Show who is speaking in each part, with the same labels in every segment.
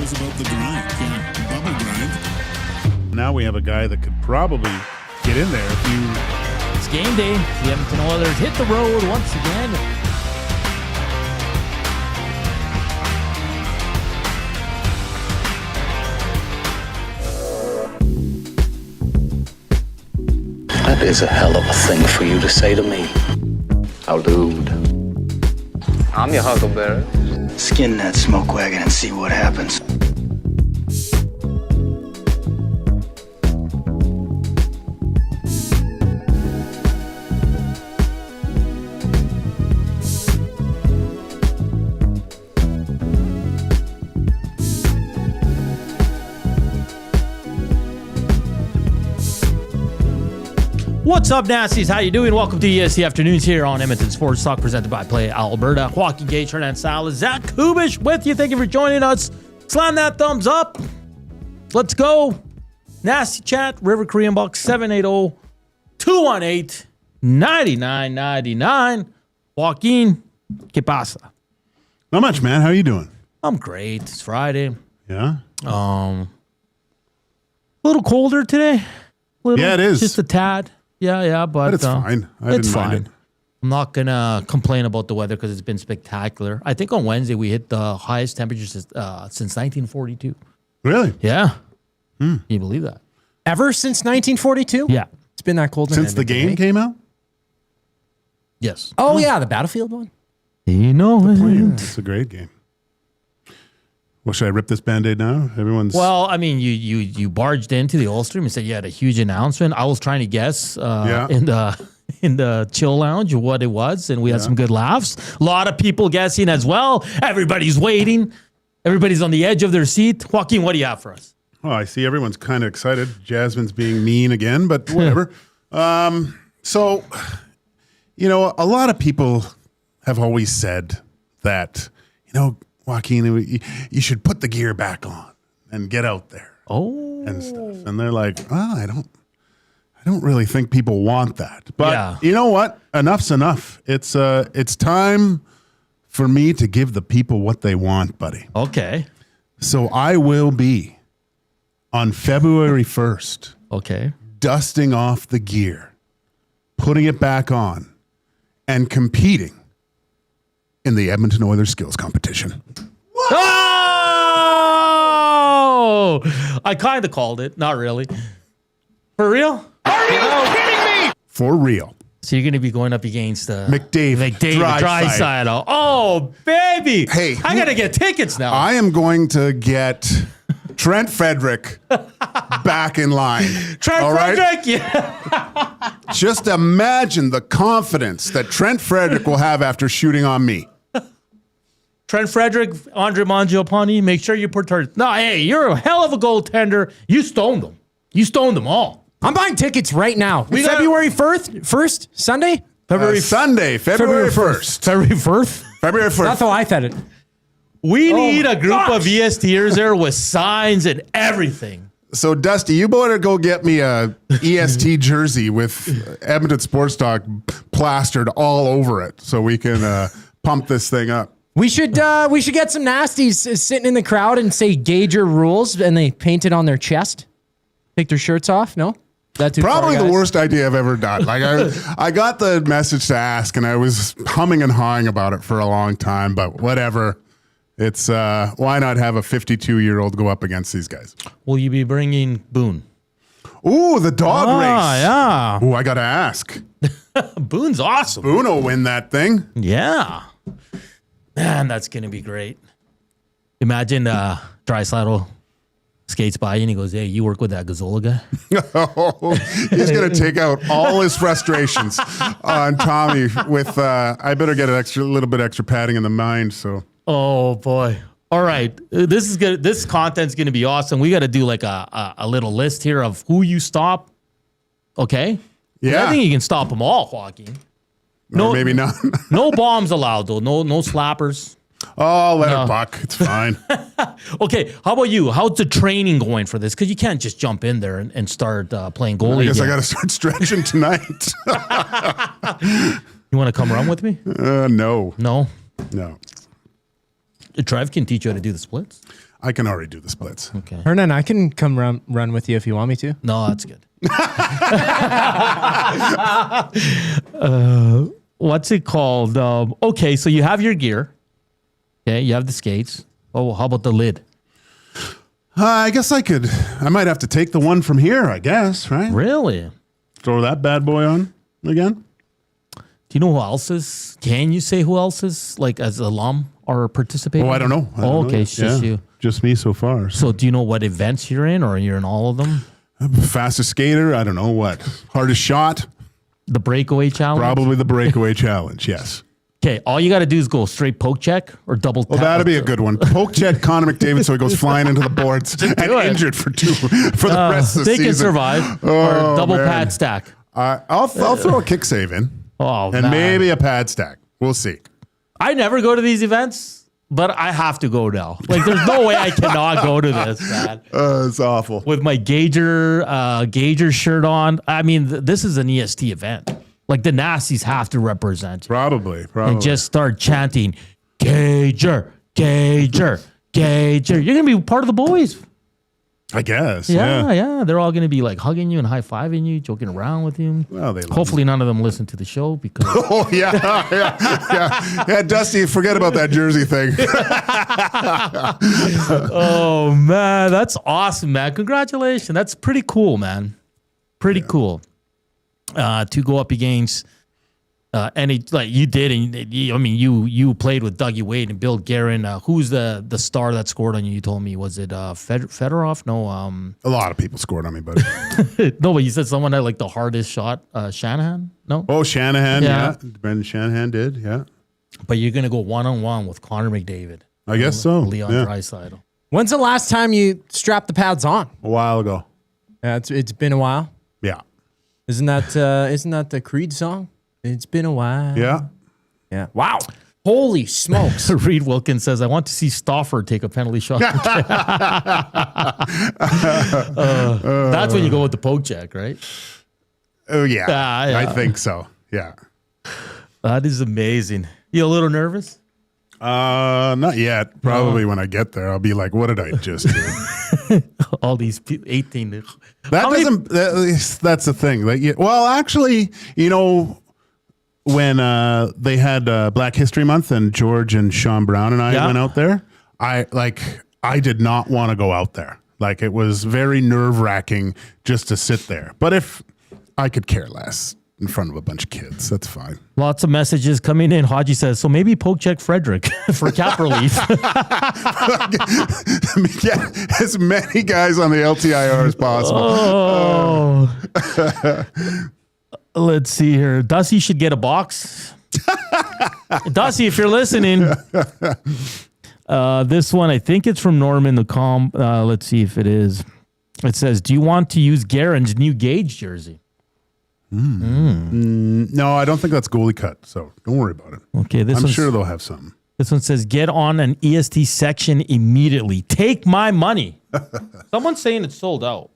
Speaker 1: knows about the grind. Yeah, bubble grind.
Speaker 2: Now we have a guy that could probably get in there if you...
Speaker 3: It's game day. The Edmonton Oilers hit the road once again.
Speaker 4: That is a hell of a thing for you to say to me. How dude.
Speaker 5: I'm your huckleberry.
Speaker 4: Skin that smoke wagon and see what happens.
Speaker 3: What's up, Nasties? How you doing? Welcome to ESC Afternoons here on Edmonton Sports Talk, presented by Play Alberta. Joaquin Gage, Hernan Salas, Zach Kubish with you. Thank you for joining us. Slam that thumbs up. Let's go. Nasty Chat, River Korean Bucks, 780-218-9999. Joaquin, ¿qué pasa?
Speaker 2: Not much, man. How you doing?
Speaker 3: I'm great. It's Friday.
Speaker 2: Yeah?
Speaker 3: A little colder today.
Speaker 2: Yeah, it is.
Speaker 3: Just a tad. Yeah, but
Speaker 2: it's fine.
Speaker 3: It's fine. I'm not going to complain about the weather because it's been spectacular. I think on Wednesday we hit the highest temperatures since 1942.
Speaker 2: Really?
Speaker 3: Yeah. Can you believe that?
Speaker 6: Ever since 1942?
Speaker 3: Yeah.
Speaker 6: It's been that cold.
Speaker 2: Since the game came out?
Speaker 3: Yes.
Speaker 6: Oh, yeah, the Battlefield one.
Speaker 3: You know it.
Speaker 2: It's a great game. Well, should I rip this Band-Aid now? Everyone's...
Speaker 3: Well, I mean, you barged into the All Stream and said you had a huge announcement. I was trying to guess in the chill lounge what it was, and we had some good laughs. A lot of people guessing as well. Everybody's waiting. Everybody's on the edge of their seat. Joaquin, what do you have for us?
Speaker 2: Oh, I see everyone's kind of excited. Jasmine's being mean again, but whatever. So, you know, a lot of people have always said that, you know, Joaquin, you should put the gear back on and get out there. And stuff. And they're like, well, I don't really think people want that. But you know what? Enough's enough. It's time for me to give the people what they want, buddy.
Speaker 3: Okay.
Speaker 2: So I will be on February 1st.
Speaker 3: Okay.
Speaker 2: Dusting off the gear, putting it back on, and competing in the Edmonton Oilers skills competition.
Speaker 3: Oh! I kind of called it. Not really. For real?
Speaker 5: Are you kidding me?
Speaker 2: For real.
Speaker 3: So you're going to be going up against
Speaker 2: McDavid,
Speaker 3: Draisaitl. Oh, baby.
Speaker 2: Hey.
Speaker 3: I got to get tickets now.
Speaker 2: I am going to get Trent Frederick back in line.
Speaker 3: Frederick? Yeah.
Speaker 2: Just imagine the confidence that Trent Frederick will have after shooting on me.
Speaker 3: Trent Frederick, Andre Mangiapane, make sure you put her. No, hey, you're a hell of a goaltender. You stoned them. You stoned them all.
Speaker 6: I'm buying tickets right now. February 1st, Sunday?
Speaker 2: Sunday, February 1st.
Speaker 3: February 1st?
Speaker 2: February 1st.
Speaker 6: That's how I said it.
Speaker 3: We need a group of ESTers there with signs and everything.
Speaker 2: So, Dusty, you better go get me a EST jersey with Edmonton Sports Talk plastered all over it so we can pump this thing up.
Speaker 6: We should get some nasties sitting in the crowd and say Gager rules, and they paint it on their chest. Take their shirts off. No, that's
Speaker 2: probably the worst idea I've ever done. Like I got the message to ask, and I was humming and hawing about it for a long time. But whatever, it's why not have a 52-year-old go up against these guys?
Speaker 3: Will you be bringing Boone?
Speaker 2: Ooh, the dog race.
Speaker 3: Yeah.
Speaker 2: Ooh, I gotta ask.
Speaker 3: Boone's awesome.
Speaker 2: Boone will win that thing.
Speaker 3: Yeah. Man, that's going to be great. Imagine Draisaitl skates by you and he goes, hey, you work with that Gazzola guy?
Speaker 2: He's going to take out all his frustrations on Tommy with, I better get a little bit extra padding in the mind. So.
Speaker 3: Oh, boy. All right. This is good. This content's going to be awesome. We got to do like a little list here of who you stop. Okay?
Speaker 2: Yeah.
Speaker 3: I think you can stop them all, Joaquin.
Speaker 2: No, maybe not.
Speaker 3: No bombs allowed, though. No slappers.
Speaker 2: Oh, let it buck. It's fine.
Speaker 3: Okay, how about you? How's the training going for this? Because you can't just jump in there and start playing goalie.
Speaker 2: I guess I got to start stretching tonight.
Speaker 3: You want to come run with me?
Speaker 2: No.
Speaker 3: No?
Speaker 2: No.
Speaker 3: Trev can teach you how to do the splits.
Speaker 2: I can already do the splits.
Speaker 3: Okay.
Speaker 6: Hernan, I can come run with you if you want me to.
Speaker 3: No, that's good. What's it called? Okay, so you have your gear. Okay, you have the skates. Oh, how about the lid?
Speaker 2: I guess I might have to take the one from here, I guess, right?
Speaker 3: Really?
Speaker 2: Throw that bad boy on again.
Speaker 3: Do you know who else is? Can you say who else is, like, as alum or participating?
Speaker 2: Oh, I don't know.
Speaker 3: Okay, it's just you.
Speaker 2: Just me so far.
Speaker 3: So do you know what events you're in, or you're in all of them?
Speaker 2: Fastest skater, I don't know what. Hardest shot,
Speaker 3: The breakaway challenge?
Speaker 2: probably the breakaway challenge, yes.
Speaker 3: Okay, all you got to do is go straight poke check or double
Speaker 2: Well, that'd be a good one. Poke check Connor McDavid so he goes flying into the boards and
Speaker 3: it.
Speaker 2: injured for the rest of the
Speaker 3: They
Speaker 2: season.
Speaker 3: can survive.
Speaker 2: Oh,
Speaker 3: or double
Speaker 2: man.
Speaker 3: pad stack.
Speaker 2: I'll throw a kick save in.
Speaker 3: Oh,
Speaker 2: And
Speaker 3: man.
Speaker 2: maybe a pad stack. We'll see.
Speaker 3: I never go to these events, but I have to go now. Like, there's no way I cannot go to this, man.
Speaker 2: It's awful.
Speaker 3: With my Gager shirt on. I mean, this is an EST event. Like, the Nasties have to represent.
Speaker 2: Probably.
Speaker 3: And just start chanting, Gager, Gager, Gager. You're going to be part of the boys.
Speaker 2: I guess.
Speaker 3: Yeah. They're all going to be like hugging you and high-fiving you, joking around with you.
Speaker 2: Well, they love
Speaker 3: Hopefully none of them listen to the show because
Speaker 2: Oh, yeah. Dusty, forget about that jersey thing.
Speaker 3: oh man, that's awesome, man. Congratulations. That's pretty cool, man. Pretty cool. To go up against any like you did, and you played with Dougie Wade and Bill Guerin. Who's the star that scored on you? You told me, was it Fedorov? No,
Speaker 2: A lot of people scored on me, buddy.
Speaker 3: no, but you said someone had like the hardest shot. Shanahan? No.
Speaker 2: Oh, Shanahan,
Speaker 3: Yeah.
Speaker 2: yeah. Brendan Shanahan did, yeah.
Speaker 3: But you're gonna go 1-on-1 with Connor McDavid.
Speaker 2: I guess so.
Speaker 3: Leon
Speaker 2: yeah.
Speaker 3: Draisaitl.
Speaker 6: When's the last time you strapped the pads on?
Speaker 2: A while ago.
Speaker 6: It's been a while.
Speaker 2: Yeah.
Speaker 6: Isn't that the Creed song? It's been a while.
Speaker 2: Yeah.
Speaker 6: Yeah. Wow. Holy smokes.
Speaker 3: Reed Wilkins says, I want to see Stauffer take a penalty shot. That's when you go with the poke check, right?
Speaker 2: Oh, yeah.
Speaker 3: Yeah.
Speaker 2: I think so. Yeah.
Speaker 3: That is amazing. You a little nervous?
Speaker 2: Not yet. Probably when I get there, I'll be like, what did I just do?
Speaker 3: All these 18.
Speaker 2: That
Speaker 3: How many-
Speaker 2: doesn't. That's the thing. Like, well, actually, when they had Black History Month and George and Sean Brown and I went out there, I did not want to go out there. Like, it was very nerve wracking just to sit there. But if I could care less in front of a bunch of kids, that's fine.
Speaker 3: Lots of messages coming in. Haji says, so maybe poke check Frederick for cap relief.
Speaker 2: Yeah, as many guys on the LTIR as possible.
Speaker 3: Oh. Let's see here. Dusty should get a box. Dusty, if you're listening. This one, I think it's from Norman the Com. Let's see if it is. It says, do you want to use Garen's new Gage jersey?
Speaker 2: No, I don't think that's goalie cut, so don't worry about it.
Speaker 3: Okay,
Speaker 2: I'm sure they'll have something.
Speaker 3: This one says, get on an EST section immediately. Take my money. Someone's saying it's sold out.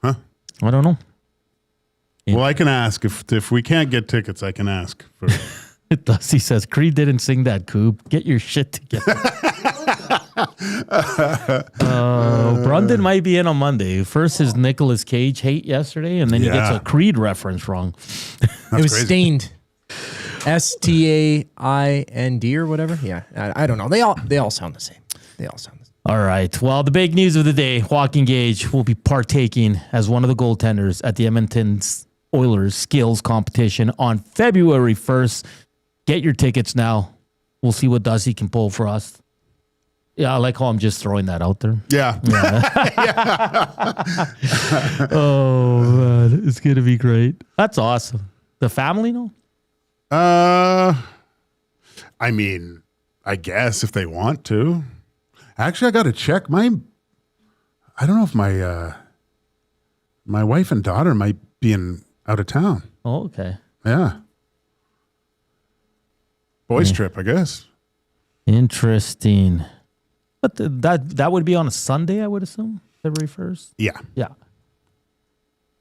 Speaker 2: Huh?
Speaker 3: I don't know.
Speaker 2: Well, I can ask. If we can't get tickets, I can ask. For
Speaker 3: Dusty says, Creed didn't sing that, Coop. Get your shit together. Brundon might be in on Monday. First his Nicolas Cage hate yesterday, and then he gets a Creed reference wrong.
Speaker 6: It was
Speaker 2: crazy.
Speaker 6: Stained. Staind or whatever. Yeah. I don't know. They all sound the same.
Speaker 3: All right. Well, the big news of the day, Joaquin Gage will be partaking as one of the goaltenders at the Edmonton Oilers skills competition on February 1st. Get your tickets now. We'll see what Dusty can pull for us. Yeah, I like how I'm just throwing that out there.
Speaker 2: yeah.
Speaker 3: Oh, man. It's going to be great. That's awesome. The family, no?
Speaker 2: I mean, I guess if they want to. Actually, I got to check I don't know if my wife and daughter might be out of town.
Speaker 3: Oh, okay.
Speaker 2: Yeah. Boys trip, I guess.
Speaker 3: Interesting. But that would be on a Sunday, I would assume, February 1st.
Speaker 2: Yeah.
Speaker 3: Yeah.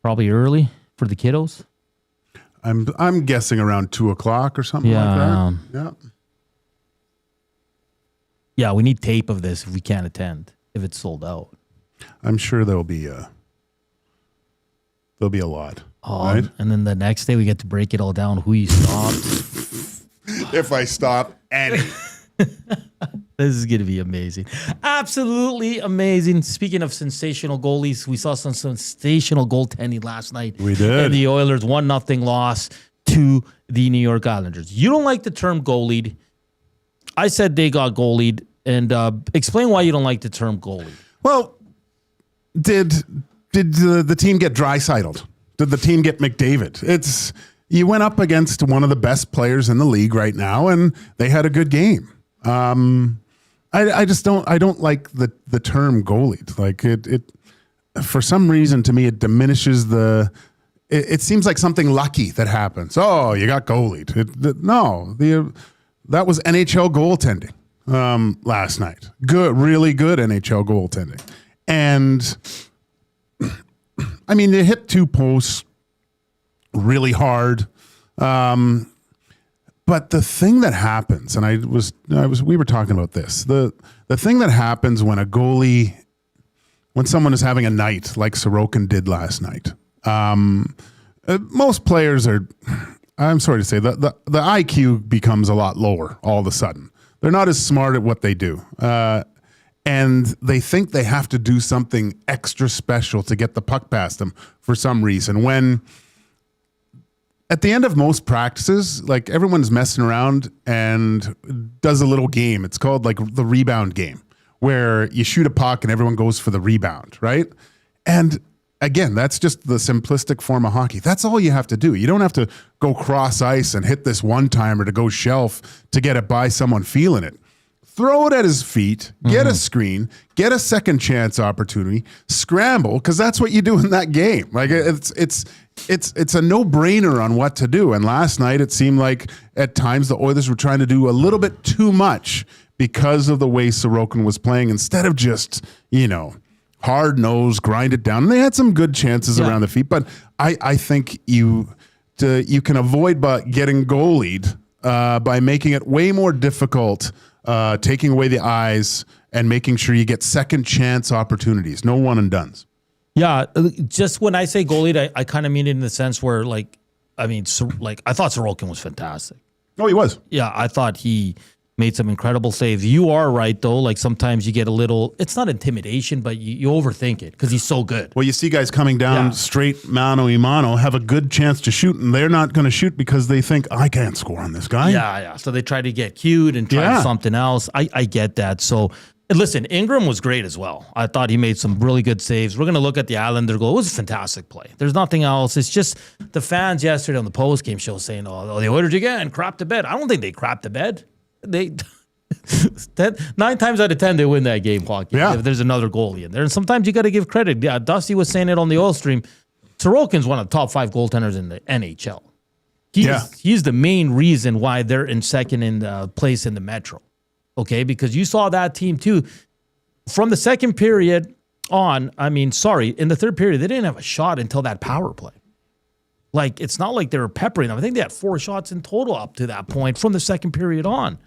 Speaker 3: Probably early for the kiddos.
Speaker 2: I'm guessing around 2:00 or something like that. Yeah.
Speaker 3: Yeah, we need tape of this if we can't attend, if it's sold out.
Speaker 2: I'm sure there'll be a lot.
Speaker 3: Oh,
Speaker 2: right?
Speaker 3: And then the next day we get to break it all down, who you stopped.
Speaker 2: If I stop any.
Speaker 3: This is going to be amazing. Absolutely amazing. Speaking of sensational goalies, we saw some sensational goaltending last night.
Speaker 2: We did.
Speaker 3: And the Oilers 1-0 loss to the New York Islanders. You don't like the term goalied. I said they got goalied. And explain why you don't like the term goalie.
Speaker 2: Well, did the team get dry-sidled? Did the team get McDavid? You went up against one of the best players in the league right now, and they had a good game. I just don't like the term goalied. Like it for some reason to me it diminishes it seems like something lucky that happens. Oh, you got goalied. That was NHL goaltending last night. Good, really good NHL goaltending. And I mean, they hit 2 posts really hard. But the thing that happens, and we were talking about this, the thing that happens when when someone is having a night like Sorokin did last night, most players I'm sorry to say, the IQ becomes a lot lower all of a sudden. They're not as smart at what they do. And they think they have to do something extra special to get the puck past them for some reason. When at the end of most practices, like everyone's messing around and does a little game. It's called like the rebound game, where you shoot a puck and everyone goes for the rebound, right? And again, that's just the simplistic form of hockey. That's all you have to do. You don't have to go cross ice and hit this one-timer to go shelf to get it by someone feeling it. Throw it at his feet, get a screen, get a second chance opportunity, scramble, because that's what you do in that game. Like it's a no-brainer on what to do. And last night it seemed like at times the Oilers were trying to do a little bit too much because of the way Sorokin was playing instead of just, hard nose, grind it down. And they had some good chances around the feet, but I think you can avoid getting goalied by making it way more difficult. Taking away the eyes and making sure you get second chance opportunities. No one and dones.
Speaker 3: Yeah, just when I say goalie, I kind of mean it in the sense where, I thought Sorokin was fantastic.
Speaker 2: Oh, he was.
Speaker 3: Yeah, I thought he made some incredible saves. You are right, though. Like sometimes you get a little, it's not intimidation, but you overthink it because he's so good.
Speaker 2: Well, you see guys coming down straight mano a mano, have a good chance to shoot, and they're not going to shoot because they think, I can't score on this guy.
Speaker 3: Yeah. So they try to get cute and try something else. I get that. So listen, Ingram was great as well. I thought he made some really good saves. We're going to look at the Islander goal. It was a fantastic play. There's nothing else. It's just the fans yesterday on the post-game show saying, oh, the Oilers again, crap the bed. I don't think they crap the bed. They 9 times out of 10 they win that game, Joaquin.
Speaker 2: Yeah.
Speaker 3: If there's another goalie in there. And sometimes you got to give credit. Yeah, Dusty was saying it on the oil stream. Sorokin's one of the top 5 goaltenders in the NHL. He's the main reason why they're in second in the place in the Metro. Okay, because you saw that team too. From the second period on, in the third period, they didn't have a shot until that power play. Like, it's not like they were peppering them. I think they had 4 shots in total up to that point from the second period on.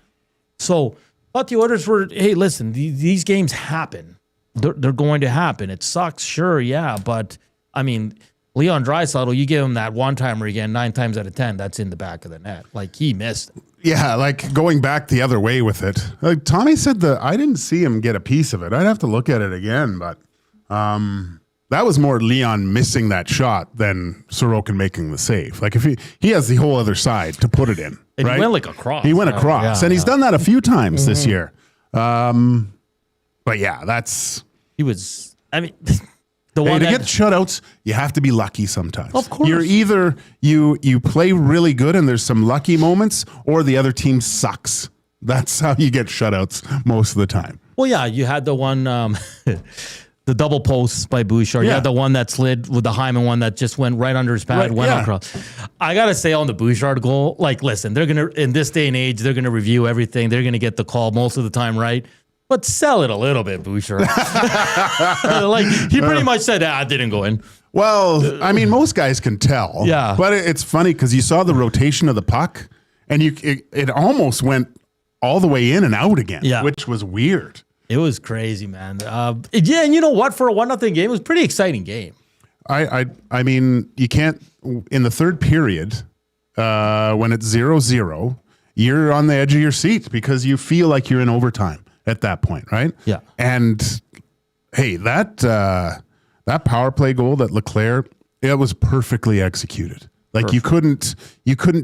Speaker 3: So, but the Oilers were, hey, listen, these games happen. They're going to happen. It sucks, sure, yeah. But, Leon Draisaitl, you give him that one-timer again, 9 times out of 10, that's in the back of the net. Like, he missed it.
Speaker 2: Yeah, like going back the other way with it. Like Tommy said I didn't see him get a piece of it. I'd have to look at it again, but that was more Leon missing that shot than Sorokin making the save. Like if he has the whole other side to put it in.
Speaker 3: And
Speaker 2: right?
Speaker 3: He went across.
Speaker 2: He went across. And he's done that a few times this year. But yeah,
Speaker 3: he was,
Speaker 2: to get shutouts, you have to be lucky sometimes.
Speaker 3: Of course.
Speaker 2: You're either you play really good and there's some lucky moments, or the other team sucks. That's how you get shutouts most of the time.
Speaker 3: Well, yeah, you had the one, the double posts by Bouchard. You had the one that slid with the Hyman one that just went right under his pad, went across. I got to say on the Bouchard goal, listen, they're going to, in this day and age, they're going to review everything. They're going to get the call most of the time right. But sell it a little bit, Bouchard. He pretty much said, it didn't go in.
Speaker 2: Well, most guys can tell. Yeah. But it's funny because you saw the rotation of the puck, and it almost went all the way in and out again,
Speaker 3: Yeah.
Speaker 2: which was weird.
Speaker 3: It was crazy, man. Yeah, and you know what? For a 1-0 game, it was a pretty exciting game.
Speaker 2: I mean, you can't in the third period when it's 0-0, you're on the edge of your seat because you feel like you're in overtime at that point, right?
Speaker 3: Yeah.
Speaker 2: And hey, that power play goal that Leclerc, it was perfectly executed. Like you couldn't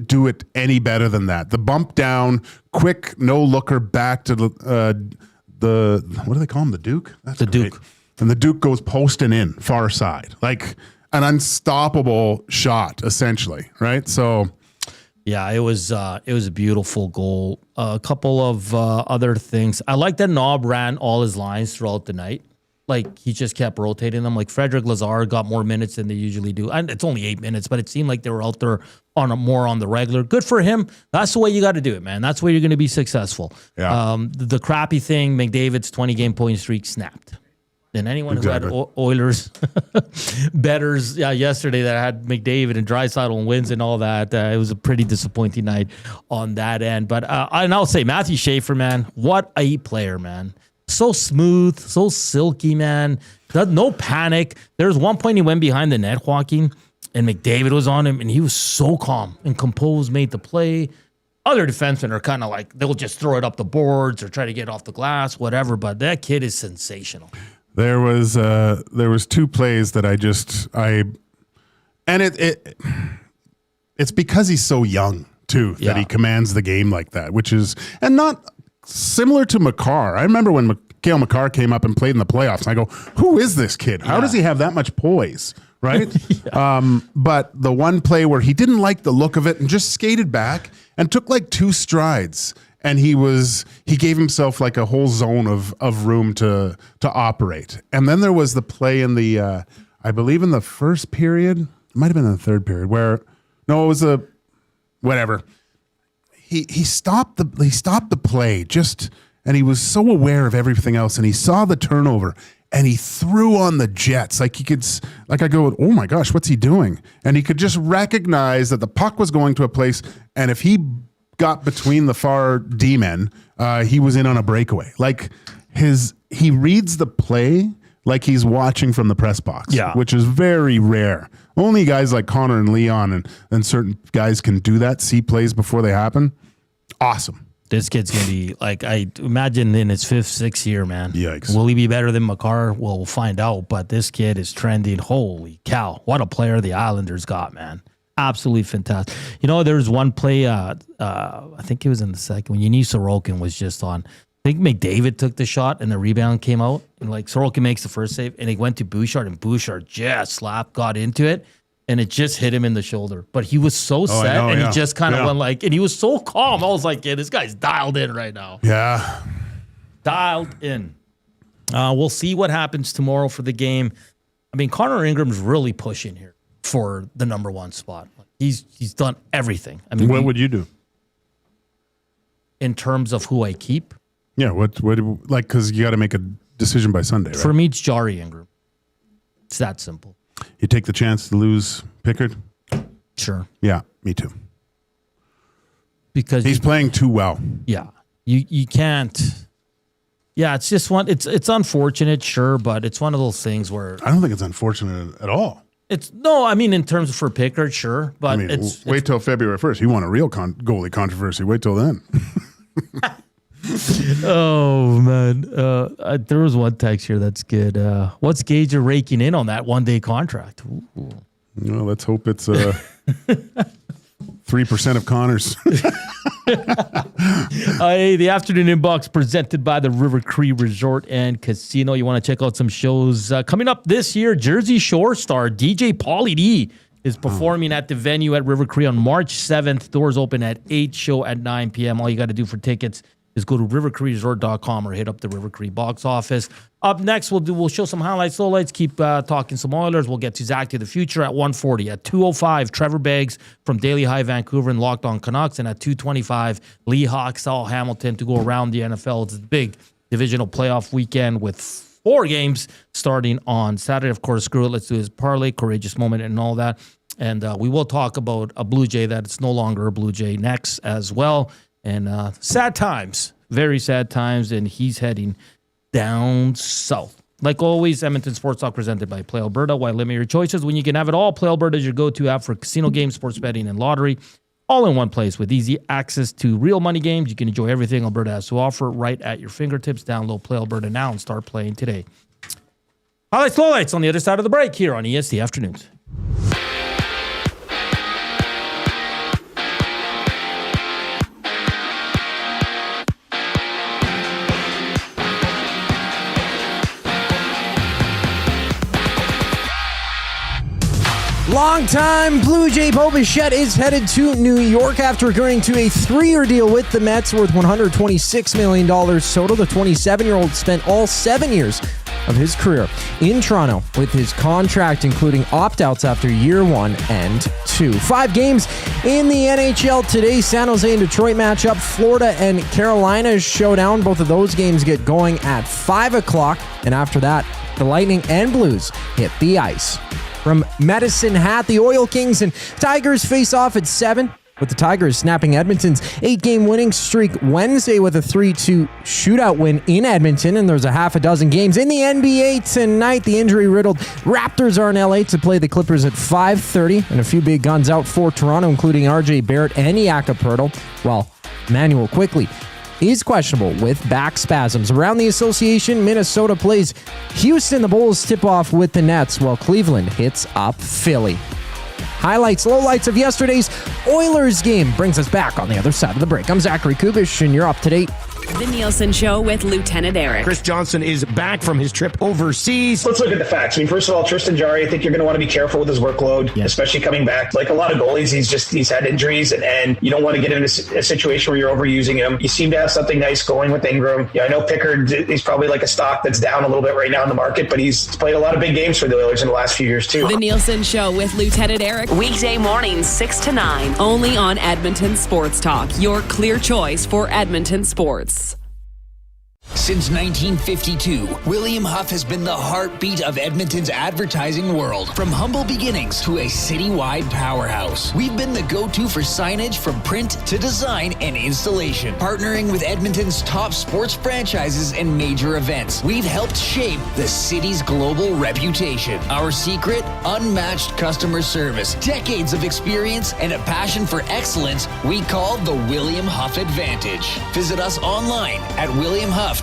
Speaker 2: do it any better than that. The bump down, quick no looker back to the what do they call him? The Duke? That's
Speaker 3: The
Speaker 2: great.
Speaker 3: Duke.
Speaker 2: And the Duke goes posting in far side, like an unstoppable shot, essentially, right? So,
Speaker 3: yeah, it was a beautiful goal. A couple of other things. I like that Knob ran all his lines throughout the night. Like he just kept rotating them. Like Frederick Lazar got more minutes than they usually do. And it's only 8 minutes, but it seemed like they were out there more on the regular. Good for him. That's the way you got to do it, man. That's the way you're going to be successful.
Speaker 2: Yeah.
Speaker 3: The crappy thing, McDavid's 20-game point streak snapped. And anyone who had Oilers bettors yesterday that had McDavid and Draisaitl and wins and all that, it was a pretty disappointing night on that end. But and I'll say Matthew Schaefer, man, what a player, man. So smooth, so silky, man. No panic. There was one point he went behind the net, Joaquin, and McDavid was on him, and he was so calm and composed, made the play. Other defensemen are kind of like, they'll just throw it up the boards or try to get off the glass, whatever. But that kid is sensational.
Speaker 2: there was two plays that it's because he's so young too that he commands the game like that, which is, and not similar to Makar. I remember when Cale Makar came up and played in the playoffs, and I go, who is this kid? How does he have that much poise? Right? But the one play where he didn't like the look of it and just skated back and took like 2 strides, and he gave himself like a whole zone of room to operate. And then there was the play in the I believe in the first period, it might have been in the third period, where no, it was whatever. He stopped the play just, and he was so aware of everything else, and he saw the turnover, and he threw on the Jets like he could, like I go, oh my gosh, what's he doing? And he could just recognize that the puck was going to a place, and if he got between the far D-men, he was in on a breakaway. Like he reads the play like he's watching from the press box, which is very rare. Only guys like Connor and Leon and certain guys can do that, see plays before they happen. Awesome.
Speaker 3: This kid's going to be, like, I imagine in his 5th, 6th year, man.
Speaker 2: Yikes.
Speaker 3: Will he be better than Makar? Well, we'll find out, but this kid is trending. Holy cow. What a player the Islanders got, man. Absolutely fantastic. You know, there was one play, I think it was in the second, when Ilya Sorokin was just on. I think McDavid took the shot and the rebound came out, and like Sorokin makes the first save, and he went to Bouchard, and Bouchard just got into it, and it just hit him in the shoulder. But he was so set, he just kind of went like, and he was so calm. I was like, yeah, this guy's dialed in right now.
Speaker 2: Yeah.
Speaker 3: Dialed in. We'll see what happens tomorrow for the game. I mean, Connor Ingram's really pushing here for the number 1 spot. He's done everything. I mean,
Speaker 2: what would you do
Speaker 3: in terms of who I keep?
Speaker 2: Yeah, what like, because you got to make a decision by Sunday, right?
Speaker 3: For me, it's Jari Ingram. It's that simple.
Speaker 2: You take the chance to lose Pickard?
Speaker 3: Sure.
Speaker 2: Yeah, me too.
Speaker 3: Because
Speaker 2: he's playing too well.
Speaker 3: Yeah. You can't. Yeah, it's just it's unfortunate, sure, but it's one of those things where
Speaker 2: I don't think it's unfortunate at all.
Speaker 3: I mean, in terms of for Pickard, sure, but
Speaker 2: wait till February 1st. You want a real goalie controversy. Wait till then.
Speaker 3: Oh man, there was one text here that's good. What's Gager raking in on that 1-day contract? Ooh.
Speaker 2: Well, let's hope it's 3% of Connor's.
Speaker 3: Hey, the afternoon inbox presented by the River Cree Resort and Casino. You want to check out some shows coming up this year? Jersey Shore star DJ Pauly D is performing at the venue at River Cree on March 7th. Doors open at 8, show at 9 p.m. All you got to do for tickets is go to rivercreeresort.com or hit up the River Cree box office. Up next, we'll show some highlights, lowlights, keep talking some Oilers. We'll get to Zach to the Future at 1:40. At 2:05, Trevor Beggs from Daily Hive Vancouver and Locked On Canucks. And at 2:25, Lee Hawksall Hamilton to go around the NFL. It's a big divisional playoff weekend with 4 games starting on Saturday. Of course, screw it. Let's do his parlay, courageous moment, and all that. And we will talk about a Blue Jay that it's no longer a Blue Jay next as well. And sad times very sad times, and he's heading down south. Like always, Edmonton Sports Talk presented by Play Alberta. Why limit your choices when you can have it all? Play Alberta is your go-to app for casino games, sports betting, and lottery. All in one place with easy access to real money games. You can enjoy everything Alberta has to offer right at your fingertips. Download Play Alberta now and start playing today. Highlights, lowlights on the other side of the break here on EST Afternoons.
Speaker 6: Longtime Blue Jay Bichette is headed to New York after agreeing to a 3-year deal with the Mets worth $126 million total. The 27-year-old spent all 7 years of his career in Toronto with his contract including opt-outs after year 1 and 2. 5 games in the NHL today. San Jose and Detroit matchup. Florida and Carolina showdown. Both of those games get going at 5 o'clock. And after that, the Lightning and Blues hit the ice. From Medicine Hat, the Oil Kings and Tigers face off at 7, with the Tigers snapping Edmonton's 8-game winning streak Wednesday with a 3-2 shootout win in Edmonton, and there's a half a dozen games in the NBA tonight. The injury-riddled Raptors are in LA to play the Clippers at 5:30, and a few big guns out for Toronto, including RJ Barrett and Jakob Poeltl, while Emmanuel Quickley is questionable with back spasms. Around the association, Minnesota plays Houston. The Bulls tip off with the Nets, while Cleveland hits up Philly. Highlights, lowlights of yesterday's Oilers game brings us back on the other side of the break. I'm Zachary Kubish, and you're up to date.
Speaker 7: The Nielsen Show with Lieutenant Eric.
Speaker 8: Chris Johnson is back from his trip overseas.
Speaker 9: Let's look at the facts. I mean, first of all, Tristan Jarry, I think you're going to want to be careful with his workload, especially coming back. Like a lot of goalies, he's had injuries, and you don't want to get in a situation where you're overusing him. You seem to have something nice going with Ingram. Yeah, I know Pickard is probably like a stock that's down a little bit right now in the market, but he's played a lot of big games for the Oilers in the last few years too.
Speaker 7: The Nielsen Show with Lieutenant Eric. Weekday mornings 6 to 9. Only on Edmonton Sports Talk. Your clear choice for Edmonton sports.
Speaker 10: Since 1952, William Huff has been the heartbeat of Edmonton's advertising world. From humble beginnings to a citywide powerhouse, we've been the go-to for signage from print to design and installation. Partnering with Edmonton's top sports franchises and major events, we've helped shape the city's global reputation. Our secret? Unmatched customer service, decades of experience, and a passion for excellence we call the William Huff Advantage. Visit us online at williamhuff.com.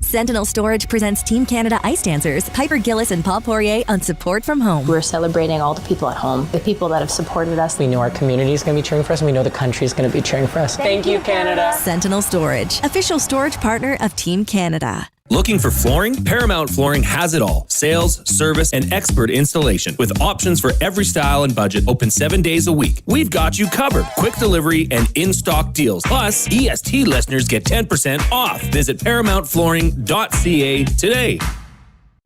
Speaker 11: Sentinel Storage presents Team Canada Ice Dancers, Piper Gillis and Paul Poirier on Support from Home.
Speaker 12: We're celebrating all the people at home, the people that have supported us.
Speaker 13: We know our community is going to be cheering for us, and we know the country is going to be cheering for us.
Speaker 12: Thank you, Canada.
Speaker 11: Sentinel Storage, official storage partner of Team Canada.
Speaker 14: Looking for flooring? Paramount Flooring has it all. Sales, service, and expert installation. With options for every style and budget, open 7 days a week. We've got you covered. Quick delivery and in-stock deals. Plus, EST listeners get 10% off. Visit ParamountFlooring.ca today.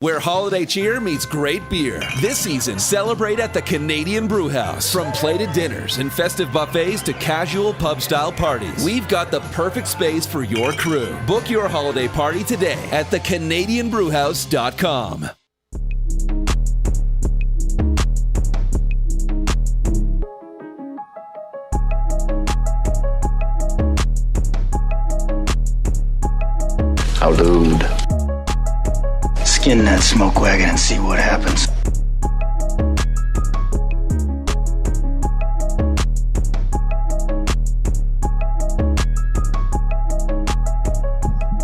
Speaker 15: Where holiday cheer meets great beer. This season, celebrate at the Canadian Brewhouse. From plated dinners and festive buffets to casual pub-style parties, we've got the perfect space for your crew. Book your holiday party today at thecanadianbrewhouse.com.
Speaker 4: I'll dude. Skin that smoke wagon and see what happens.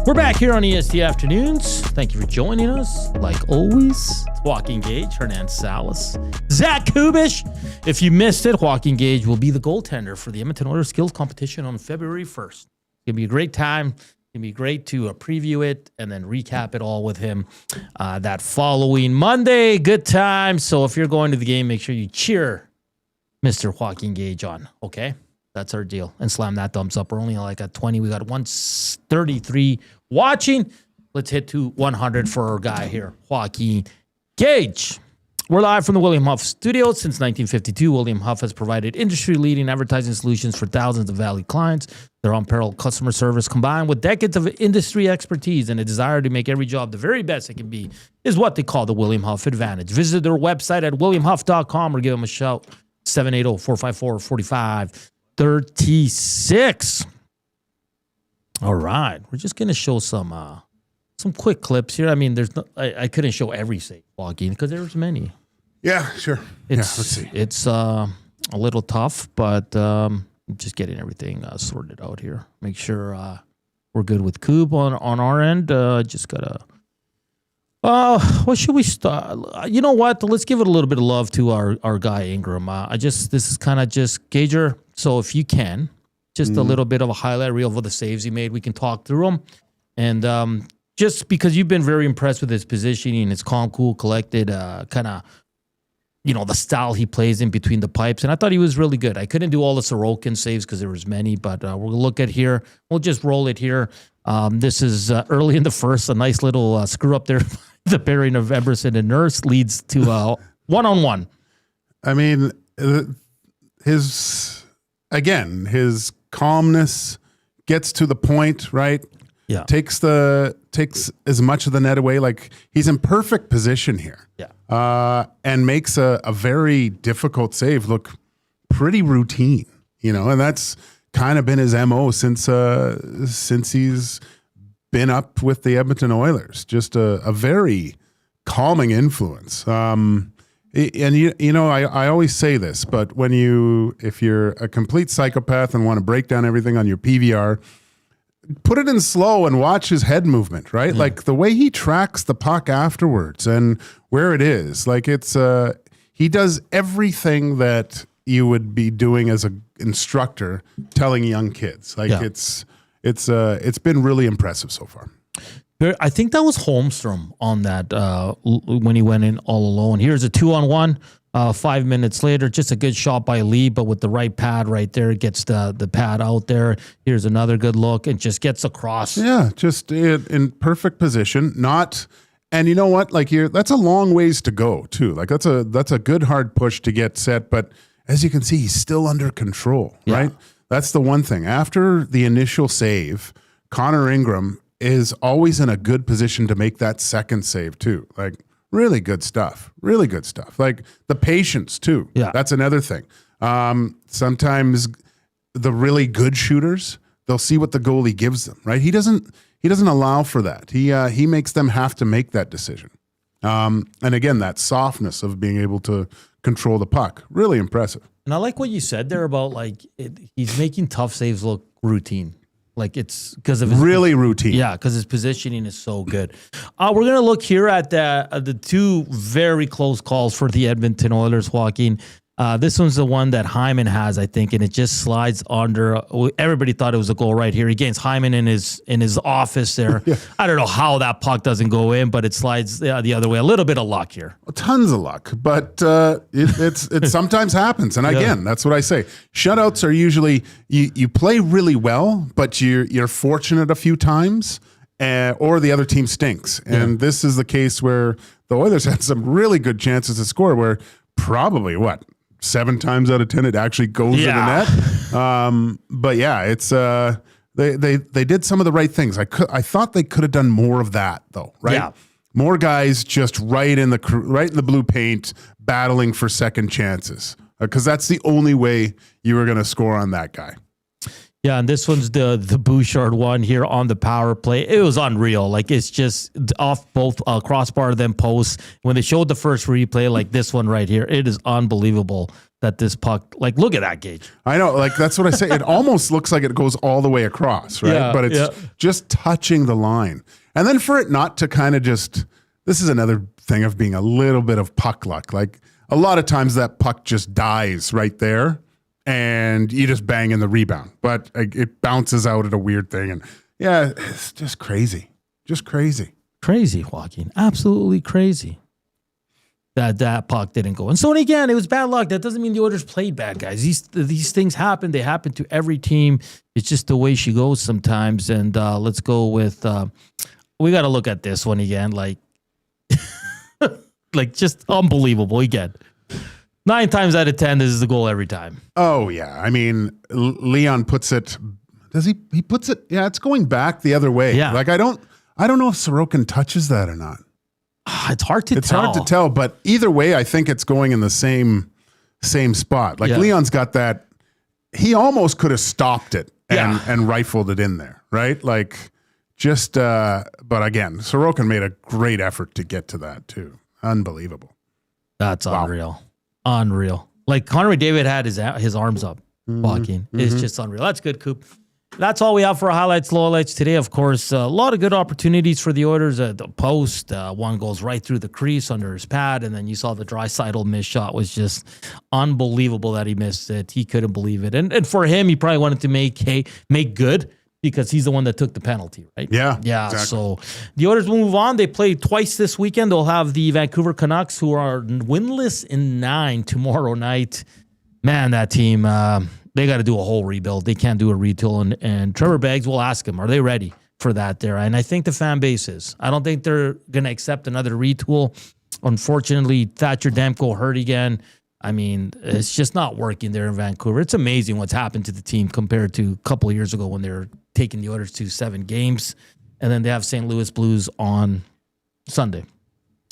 Speaker 3: We're back here on EST Afternoons. Thank you for joining us. Like always, it's Joaquin Gage, Hernan Salas, Zach Kubish. If you missed it, Joaquin Gage will be the goaltender for the Edmonton Oilers Skills Competition on February 1st. It's going to be a great time. It'd be great to preview it and then recap it all with him that following Monday. Good time. So if you're going to the game, make sure you cheer Mr. Joaquin Gage on. Okay? That's our deal. And slam that thumbs up. We're only like at 20. We got 133 watching. Let's hit to 100 for our guy here, Joaquin Gage. We're live from the William Huff Studios. Since 1952, William Huff has provided industry-leading advertising solutions for thousands of valued clients. Their unparalleled customer service, combined with decades of industry expertise and a desire to make every job the very best it can be, is what they call the William Huff Advantage. Visit their website at williamhuff.com or give them a shout, 780-454-4536. All right. We're just going to show some quick clips here. I mean, I couldn't show every save, Joaquin, because there's many.
Speaker 2: Yeah, sure. Let's see.
Speaker 3: It's a little tough, but just getting everything sorted out here. Make sure we're good with Coob on our end. Just gotta. What should we start? You know what? Let's give it a little bit of love to our guy Ingram. This is kind of just Gager. So if you can, just a little bit of a highlight reel of the saves he made. We can talk through them, and just because you've been very impressed with his positioning, his calm, cool, collected, kind of. The style he plays in between the pipes. And I thought he was really good. I couldn't do all the Sorokin saves because there was many, but we'll look at here. We'll just roll it here. This is early in the first, a nice little screw up there. The pairing of Emerson and Nurse leads to one-on-one.
Speaker 2: I mean, his calmness gets to the point, right?
Speaker 3: Yeah.
Speaker 2: Takes as much of the net away. Like, he's in perfect position here.
Speaker 3: Yeah.
Speaker 2: And makes a very difficult save look pretty routine, and that's kind of been his MO since he's been up with the Edmonton Oilers. Just a very calming influence. And I always say this, but if you're a complete psychopath and want to break down everything on your PVR, put it in slow and watch his head movement, right? Like the way he tracks the puck afterwards and where it is. Like he does everything that you would be doing as an instructor telling young kids. Like it's been really impressive so far.
Speaker 3: I think that was Holmstrom on that when he went in all alone. Here's a 2-on-1. 5 minutes later, just a good shot by Lee, but with the right pad right there, it gets the pad out there. Here's another good look and just gets across.
Speaker 2: Yeah, just in perfect position. And you know what? Like that's a long ways to go too. Like that's a good hard push to get set, but as you can see, he's still under control, right? That's the one thing. After the initial save, Connor Ingram is always in a good position to make that second save too. Like, really good stuff. Really good stuff. Like the patience too.
Speaker 3: Yeah.
Speaker 2: That's another thing. Sometimes the really good shooters, they'll see what the goalie gives them, right? He doesn't allow for that. He makes them have to make that decision. And again, that softness of being able to control the puck. Really impressive.
Speaker 3: And I like what you said there about he's making tough saves look routine. Like it's because of his
Speaker 2: really routine.
Speaker 3: Yeah, because his positioning is so good. We're gonna look here at the two very close calls for the Edmonton Oilers, Joaquin. This one's the one that Hyman has, I think, and it just slides under. Everybody thought it was a goal right here. He gains Hyman in his office there. Yeah. I don't know how that puck doesn't go in, but it slides the other way. A little bit of luck here.
Speaker 2: Tons of luck, but it sometimes happens. And again, that's what I say. Shutouts are usually you play really well, but you're fortunate a few times, or the other team stinks. And this is the case where the Oilers had some really good chances to score, where probably 7 times out of 10 it actually goes in the net. But yeah, it's they did some of the right things. I thought they could have done more of that though, right?
Speaker 3: Yeah.
Speaker 2: More guys just right in the blue paint battling for second chances, because that's the only way you were going to score on that guy.
Speaker 3: Yeah, and this one's the Bouchard one here on the power play. It was unreal. Like, it's just off both crossbar, then post. When they showed the first replay, like this one right here, it is unbelievable that this puck, like, look at that, Gage.
Speaker 2: I know, like, that's what I say. It almost looks like it goes all the way across, right?
Speaker 3: Yeah,
Speaker 2: but it's just touching the line. And then for it not to kind of just, this is another thing of being a little bit of puck luck. Like, a lot of times that puck just dies right there, and you just bang in the rebound, but it bounces out at a weird thing. And yeah, it's just crazy. Just crazy.
Speaker 3: Crazy, Joaquin. Absolutely crazy. That puck didn't go. And so again, it was bad luck. That doesn't mean the Oilers played bad, guys. These things happen. They happen to every team. It's just the way she goes sometimes. And let's go with, we got to look at this one again. Like, like just unbelievable again. 9 times out of 10, this is the goal every time.
Speaker 2: Oh, yeah. I mean, Leon puts it. Does he? He puts it. Yeah, it's going back the other way.
Speaker 3: Yeah.
Speaker 2: Like, I don't know if Sorokin touches that or not.
Speaker 3: It's hard to tell.
Speaker 2: It's hard to tell, but either way, I think it's going in the same spot. Like, Leon's got that. He almost could have stopped it and rifled it in there, right? Like just, but again, Sorokin made a great effort to get to that too. Unbelievable.
Speaker 3: That's unreal. Unreal. Like Connor McDavid had his arms up, walking. It's just unreal. That's good, Coop. That's all we have for highlights, lowlights today. Of course, a lot of good opportunities for the Oilers at the post. One goes right through the crease under his pad, and then you saw the Draisaitl missed shot was just unbelievable that he missed it. He couldn't believe it. And for him, he probably wanted to make good because he's the one that took the penalty, right?
Speaker 2: Yeah.
Speaker 3: Yeah.
Speaker 2: Exactly.
Speaker 3: So the Oilers will move on. They play twice this weekend. They'll have the Vancouver Canucks, who are winless in 9 tomorrow night. Man, that team... they got to do a whole rebuild. They can't do a retool. And Trevor Beggs will ask him, are they ready for that there? And I think the fan base is. I don't think they're going to accept another retool. Unfortunately, Thatcher Demko hurt again. I mean, it's just not working there in Vancouver. It's amazing what's happened to the team compared to a couple of years ago when they were taking the Oilers to 7 games. And then they have St. Louis Blues on Sunday,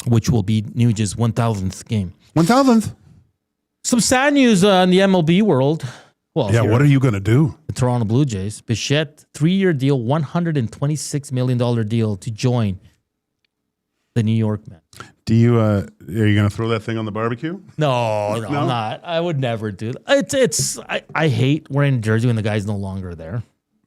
Speaker 3: which will be Nuge's 1,000th game.
Speaker 2: 1,000th?
Speaker 3: Some sad news in the MLB world. Well,
Speaker 2: yeah, what are you going to do?
Speaker 3: The Toronto Blue Jays. Bichette, 3-year deal, $126 million deal to join the New York Mets.
Speaker 2: Do you, are you going to throw that thing on the barbecue?
Speaker 3: No, I'm not. I would never do that. I hate wearing a jersey when the guy's no longer there.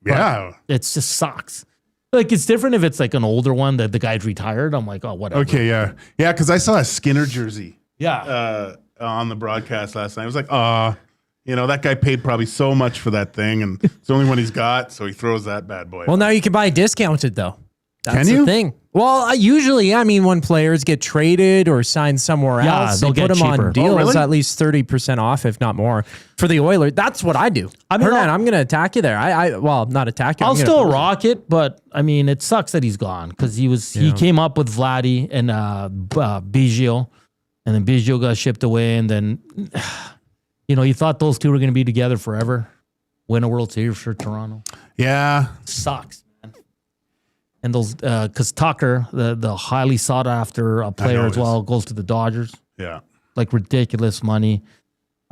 Speaker 2: Yeah.
Speaker 3: It just sucks. Like, it's different if it's like an older one that the guy's retired. I'm like, oh, whatever.
Speaker 2: Okay, yeah. Yeah, because I saw a Skinner jersey.
Speaker 3: Yeah.
Speaker 2: On the broadcast last night. I was like, you know, that guy paid probably so much for that thing, and it's the only one he's got, so he throws that bad boy.
Speaker 6: Well, now you can buy discounted, though. That's
Speaker 2: can you?
Speaker 6: the thing. Well, usually, I mean, when players get traded or signed somewhere else, they put them
Speaker 3: cheaper.
Speaker 6: on deals at least 30% off, if not more, for the Oilers. That's what I do. I mean, Hernan, I'm going to attack you there. Well, not attack you.
Speaker 3: I'll still rock it, but I mean, it sucks that he's gone because he came up with Vladdy and Biggio, and then Biggio got shipped away, and then... You know, you thought those two were going to be together forever, win a World Series for Toronto.
Speaker 2: Yeah.
Speaker 3: Sucks, man. And those, because Tucker, the highly sought after player as well, goes to the Dodgers.
Speaker 2: Yeah.
Speaker 3: Like ridiculous money.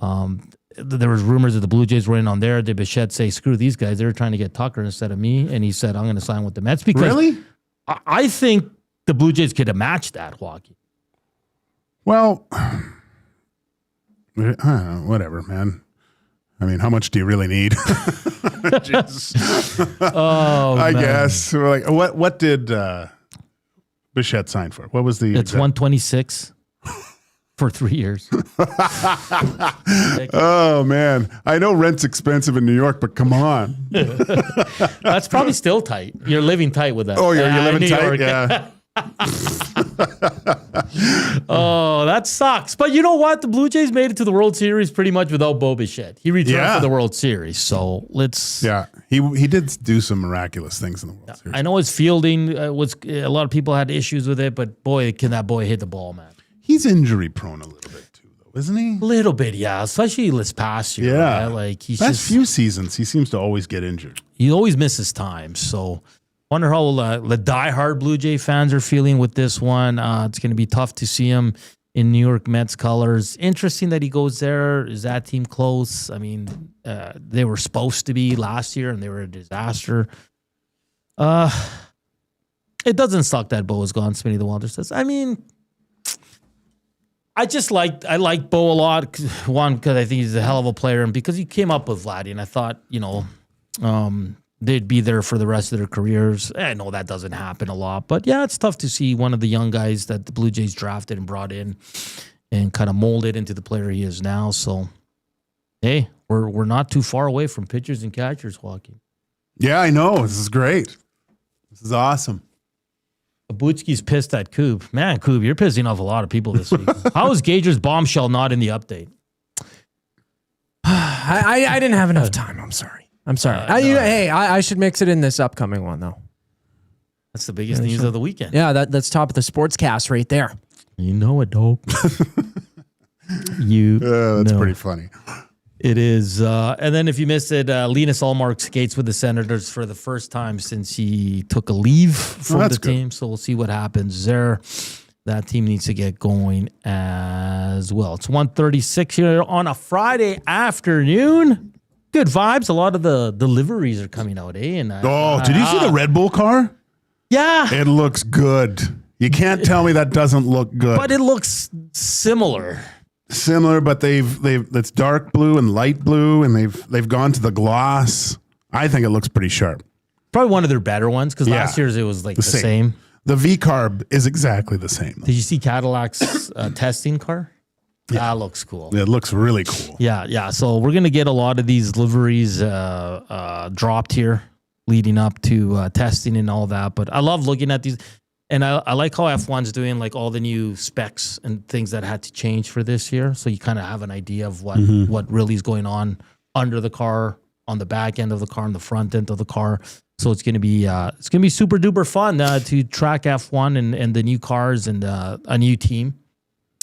Speaker 3: There was rumors that the Blue Jays were in on there. Did Bichette say, screw these guys, they're trying to get Tucker instead of me. And he said, I'm going to sign with the Mets. Because
Speaker 2: really?
Speaker 3: I think the Blue Jays could have matched that, Joaquin.
Speaker 2: Well... whatever, man. I mean, how much do you really need? I guess. Like, what did Bichette sign for? What was the?
Speaker 3: It's 126 for 3 years.
Speaker 2: Oh man, I know rent's expensive in New York, but come on.
Speaker 3: That's probably still tight. You're living tight with that.
Speaker 2: Oh, you're living tight.
Speaker 3: York.
Speaker 2: Yeah.
Speaker 3: Oh, that sucks. But you know what? The Blue Jays made it to the World Series pretty much without Bo Bichette. He returned for the World Series. So let's...
Speaker 2: Yeah, he did do some miraculous things in the World Series.
Speaker 3: I know his fielding was... A lot of people had issues with it, but boy, can that boy hit the ball, man.
Speaker 2: He's injury prone a little bit too, though, isn't he?
Speaker 3: A little bit, yeah. Especially this past year.
Speaker 2: Yeah.
Speaker 3: Right? Like he's
Speaker 2: Last few seasons, he seems to always get injured.
Speaker 3: He always misses time, so... Wonder how the diehard Blue Jay fans are feeling with this one. It's going to be tough to see him in New York Mets colors. Interesting that he goes there. Is that team close? I mean, they were supposed to be last year, and they were a disaster. It doesn't suck that Bo is gone, Smitty the Wonder says. I mean, I like Bo a lot. One, because I think he's a hell of a player, and because he came up with Vladdy, and I thought, they'd be there for the rest of their careers. I know that doesn't happen a lot, but yeah, it's tough to see one of the young guys that the Blue Jays drafted and brought in and kind of molded into the player he is now. So, hey, we're not too far away from pitchers and catchers, Joaquin.
Speaker 2: Yeah, I know. This is great. This is awesome.
Speaker 3: Abutski's pissed at Coop. Man, Coop, you're pissing off a lot of people this week. How is Gager's bombshell not in the update?
Speaker 6: I didn't have enough time. I'm sorry. I should mix it in this upcoming one, though.
Speaker 3: That's the biggest news of the weekend.
Speaker 6: Yeah, that's top of the sportscast right there.
Speaker 3: You know it, dope.
Speaker 2: That's pretty funny.
Speaker 3: It is. And then if you missed it, Linus Ullmark skates with the Senators for the first time since he took a leave from the team. So we'll see what happens there. That team needs to get going as well. It's 1:36 here on a Friday afternoon. good vibes. A lot of the deliveries are coming out, eh? And
Speaker 2: did you see the Red Bull car?
Speaker 3: Yeah.
Speaker 2: It looks good. You can't tell me that doesn't look good.
Speaker 3: But it looks similar.
Speaker 2: But it's dark blue and light blue, and they've gone to the gloss. I think it looks pretty sharp.
Speaker 3: Probably one of their better ones, because last year's it was like the same.
Speaker 2: The V-carb is exactly the same.
Speaker 3: Did you see Cadillac's testing car? Yeah. That looks cool.
Speaker 2: It looks really cool.
Speaker 3: Yeah. So we're going to get a lot of these liveries dropped here leading up to testing and all that. But I love looking at these. And I like how F1's doing like all the new specs and things that had to change for this year. So you kind of have an idea of what really is going on under the car, on the back end of the car, on the front end of the car. So it's going to be super duper fun to track F1 and the new cars and a new team.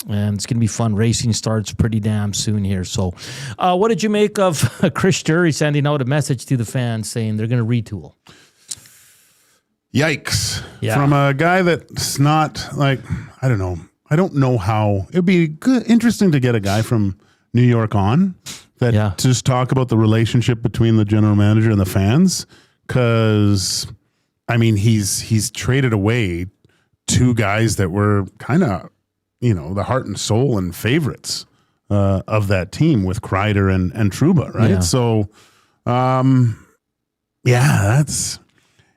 Speaker 3: And it's going to be fun. Racing starts pretty damn soon here. So what did you make of Chris Jury sending out a message to the fans saying they're going to retool?
Speaker 2: Yikes.
Speaker 3: Yeah.
Speaker 2: From a guy that's not like, I don't know. I don't know how. It'd be interesting to get a guy from New York on that to just talk about the relationship between the general manager and the fans. Because, I mean, he's traded away two guys that were kind of, the heart and soul and favorites of that team with Kreider and Trouba, right?
Speaker 3: Yeah.
Speaker 2: So, that's...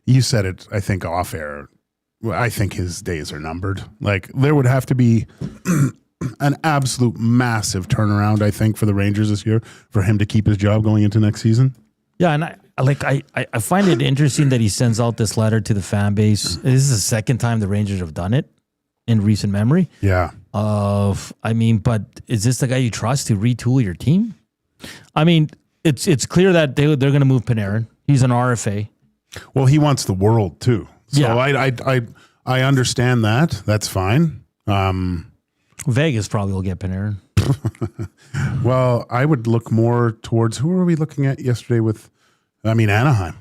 Speaker 2: You said it, I think, off air. I think his days are numbered. Like, there would have to be an absolute massive turnaround, I think, for the Rangers this year for him to keep his job going into next season.
Speaker 3: Yeah, and I find it interesting that he sends out this letter to the fan base. This is the second time the Rangers have done it in recent memory.
Speaker 2: Yeah.
Speaker 3: But is this the guy you trust to retool your team? I mean, it's clear that they're going to move Panarin. He's an RFA.
Speaker 2: Well, he wants the world too. So
Speaker 3: yeah.
Speaker 2: I understand that. That's fine.
Speaker 3: Vegas probably will get Panarin.
Speaker 2: Well, I would look more towards, who were we looking at yesterday Anaheim.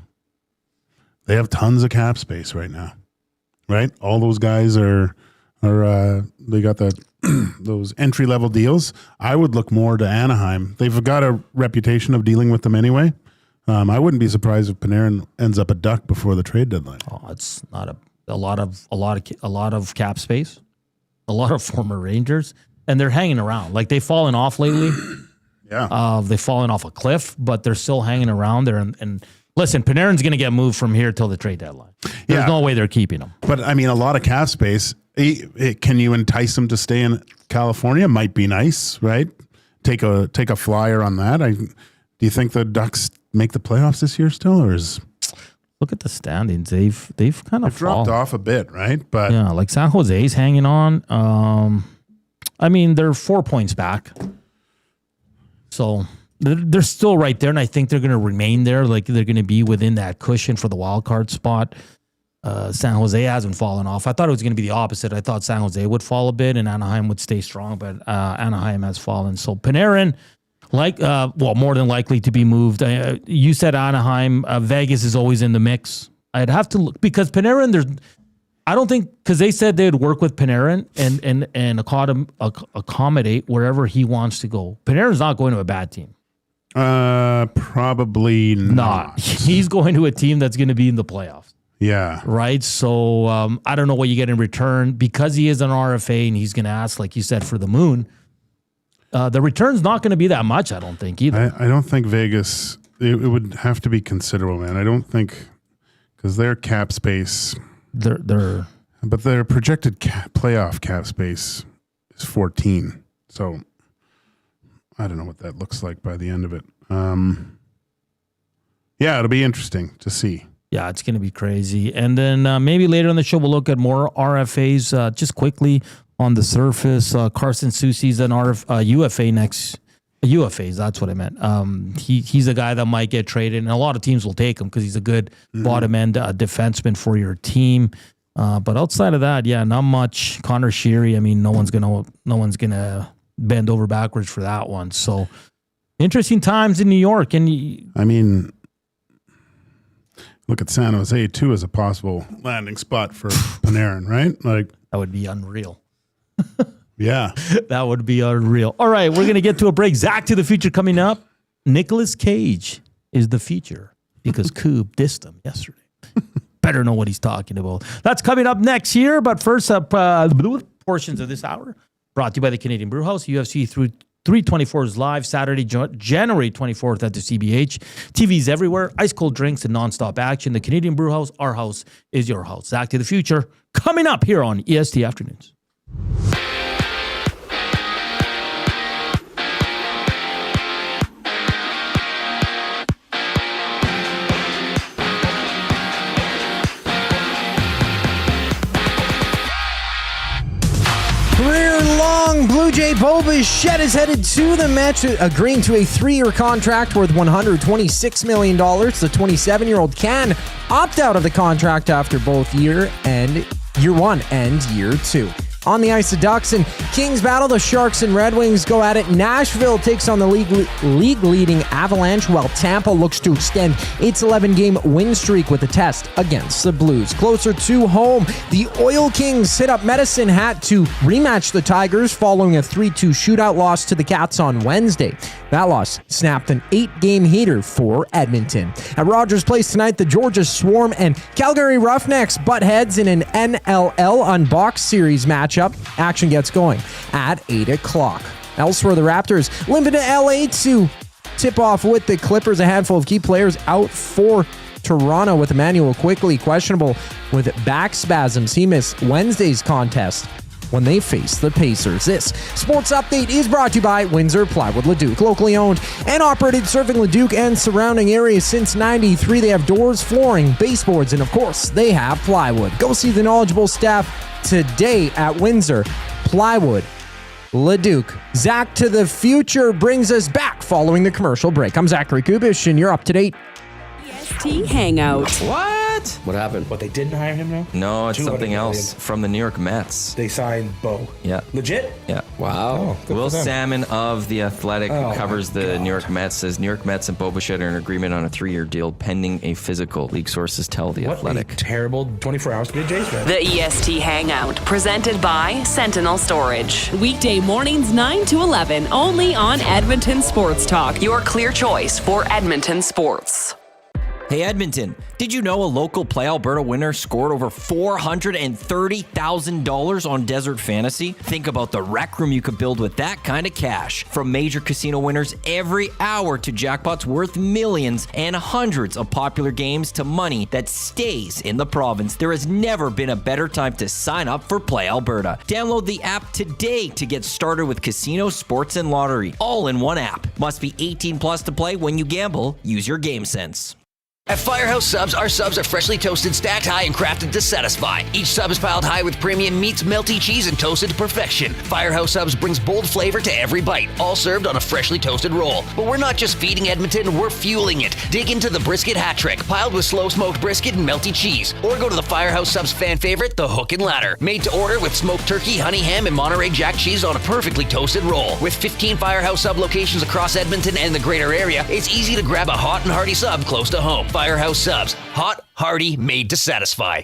Speaker 2: They have tons of cap space right now, right? All those guys are they got those entry level deals. I would look more to Anaheim. They've got a reputation of dealing with them anyway. I wouldn't be surprised if Panarin ends up a Duck before the trade deadline.
Speaker 3: Oh, it's not a lot of cap space, a lot of former Rangers, and they're hanging around. Like, they've fallen off lately.
Speaker 2: Yeah,
Speaker 3: they've fallen off a cliff, but they're still hanging around there. And listen, Panarin's going to get moved from here till the trade deadline. There's no way they're keeping him.
Speaker 2: But I mean, a lot of cap space. Can you entice him to stay in California? Might be nice, right? Take a flyer on that. Do you think the Ducks make the playoffs this year still, or is?
Speaker 3: Look at the standings. They've kind of
Speaker 2: dropped off a bit, right? But
Speaker 3: yeah, like San Jose's hanging on. They're 4 points back, so they're still right there, and I think they're going to remain there. Like, they're going to be within that cushion for the wild card spot. San Jose hasn't fallen off. I thought it was going to be the opposite. I thought San Jose would fall a bit and Anaheim would stay strong, but Anaheim has fallen. So Panarin, more than likely to be moved. You said Anaheim. Vegas is always in the mix. I'd have to look, because Panarin, I don't think, because they said they'd work with Panarin and accommodate wherever he wants to go. Panarin's not going to a bad team.
Speaker 2: Probably not.
Speaker 3: He's going to a team that's going to be in the playoffs.
Speaker 2: Yeah.
Speaker 3: Right. So I don't know what you get in return, because he is an RFA and he's going to ask, like you said, for the moon. The return's not going to be that much, I don't think, either.
Speaker 2: I don't think Vegas, it would have to be considerable, man. I don't think, because their cap space, but their projected playoff cap space is 14. So I don't know what that looks like by the end of it. It'll be interesting to see.
Speaker 3: Yeah, it's going to be crazy. And then maybe later on the show, we'll look at more RFAs just quickly on the surface. Carson Soucy's an UFA next. UFAs, that's what I meant. He's a guy that might get traded, and a lot of teams will take him because he's a good bottom-end defenseman for your team. But outside of that, not much. Connor Sheary, no one's gonna bend over backwards for that one. So interesting times in New York. And
Speaker 2: look at San Jose, too, as a possible landing spot for Panarin, right? Like,
Speaker 3: that would be unreal.
Speaker 2: Yeah.
Speaker 3: That would be unreal. All right, we're going to get to a break. Zach to the Future coming up Nicolas Cage is the future because Coop dissed him yesterday. Better know what he's talking about. That's coming up next here. But first up, portions of this hour brought to you by the Canadian Brewhouse. UFC through 324 is live Saturday, January 24th at the CBH. TVs everywhere, ice cold drinks and nonstop action. The Canadian Brewhouse, our house is your house. Zach to the future, coming up here on EST Afternoons.
Speaker 6: Career-long Blue Jay Bo Bichette is headed to the Mets, agreeing to a 3-year contract worth $126 million. The 27-year-old can opt out of the contract after both year 1 and year 2. On the ice, the Ducks and Kings battle. The Sharks and Red Wings go at it. Nashville takes on the league-leading Avalanche, while Tampa looks to extend its 11-game win streak with a test against the Blues. Closer to home, the Oil Kings hit up Medicine Hat to rematch the Tigers following a 3-2 shootout loss to the Cats on Wednesday. That loss snapped an 8-game heater for Edmonton. At Rogers Place tonight, the Georgia Swarm and Calgary Roughnecks butt heads in an NLL Unboxed Series matchup. Action gets going at 8 o'clock. Elsewhere, the Raptors limp to LA to tip off with the Clippers. A handful of key players out for Toronto, with Emmanuel Quickly questionable with back spasms. He missed Wednesday's contest when they face the Pacers. This sports update is brought to you by Windsor Plywood Leduc. Locally owned and operated, serving Leduc and surrounding areas since '93. They have doors, flooring, baseboards, and of course, they have plywood. Go see the knowledgeable staff today at Windsor Plywood Leduc. Zach to the future brings us back following the commercial break. I'm Zachary Kubish, and you're up to date.
Speaker 7: EST Hangout.
Speaker 16: What? What happened?
Speaker 17: What, they didn't hire him now?
Speaker 16: No, it's something else
Speaker 17: million.
Speaker 16: from the New York Mets.
Speaker 17: They signed Bo.
Speaker 16: Yeah.
Speaker 17: Legit?
Speaker 16: Yeah.
Speaker 17: Wow. Oh,
Speaker 16: Will Salmon of The Athletic covers the New York Mets, says New York Mets and Bo Bichette are in agreement on a 3-year deal pending a physical. League sources tell The Athletic.
Speaker 17: What a terrible 24 hours to be a Jays fan.
Speaker 7: The EST Hangout, presented by Sentinel Storage. Weekday mornings 9 to 11, only on Edmonton Sports Talk, your clear choice for Edmonton sports.
Speaker 8: Hey Edmonton, did you know a local Play Alberta winner scored over $430,000 on Desert Fantasy? Think about the rec room you could build with that kind of cash. From major casino winners every hour to jackpots worth millions and hundreds of popular games to money that stays in the province, there has never been a better time to sign up for Play Alberta. Download the app today to get started with casino, sports, and lottery, all in one app. Must be 18 plus to play. When you gamble, use your game sense.
Speaker 10: At Firehouse Subs, our subs are freshly toasted, stacked high, and crafted to satisfy. Each sub is piled high with premium meats, melty cheese, and toasted to perfection. Firehouse Subs brings bold flavor to every bite, all served on a freshly toasted roll. But we're not just feeding Edmonton, we're fueling it. Dig into the brisket hat trick, piled with slow-smoked brisket and melty cheese. Or go to the Firehouse Subs fan favorite, the Hook and Ladder. Made to order with smoked turkey, honey ham, and Monterey Jack cheese on a perfectly toasted roll. With 15 Firehouse Sub locations across Edmonton and the greater area, it's easy to grab a hot and hearty sub close to home. Firehouse Subs. Hot, hearty, made to satisfy.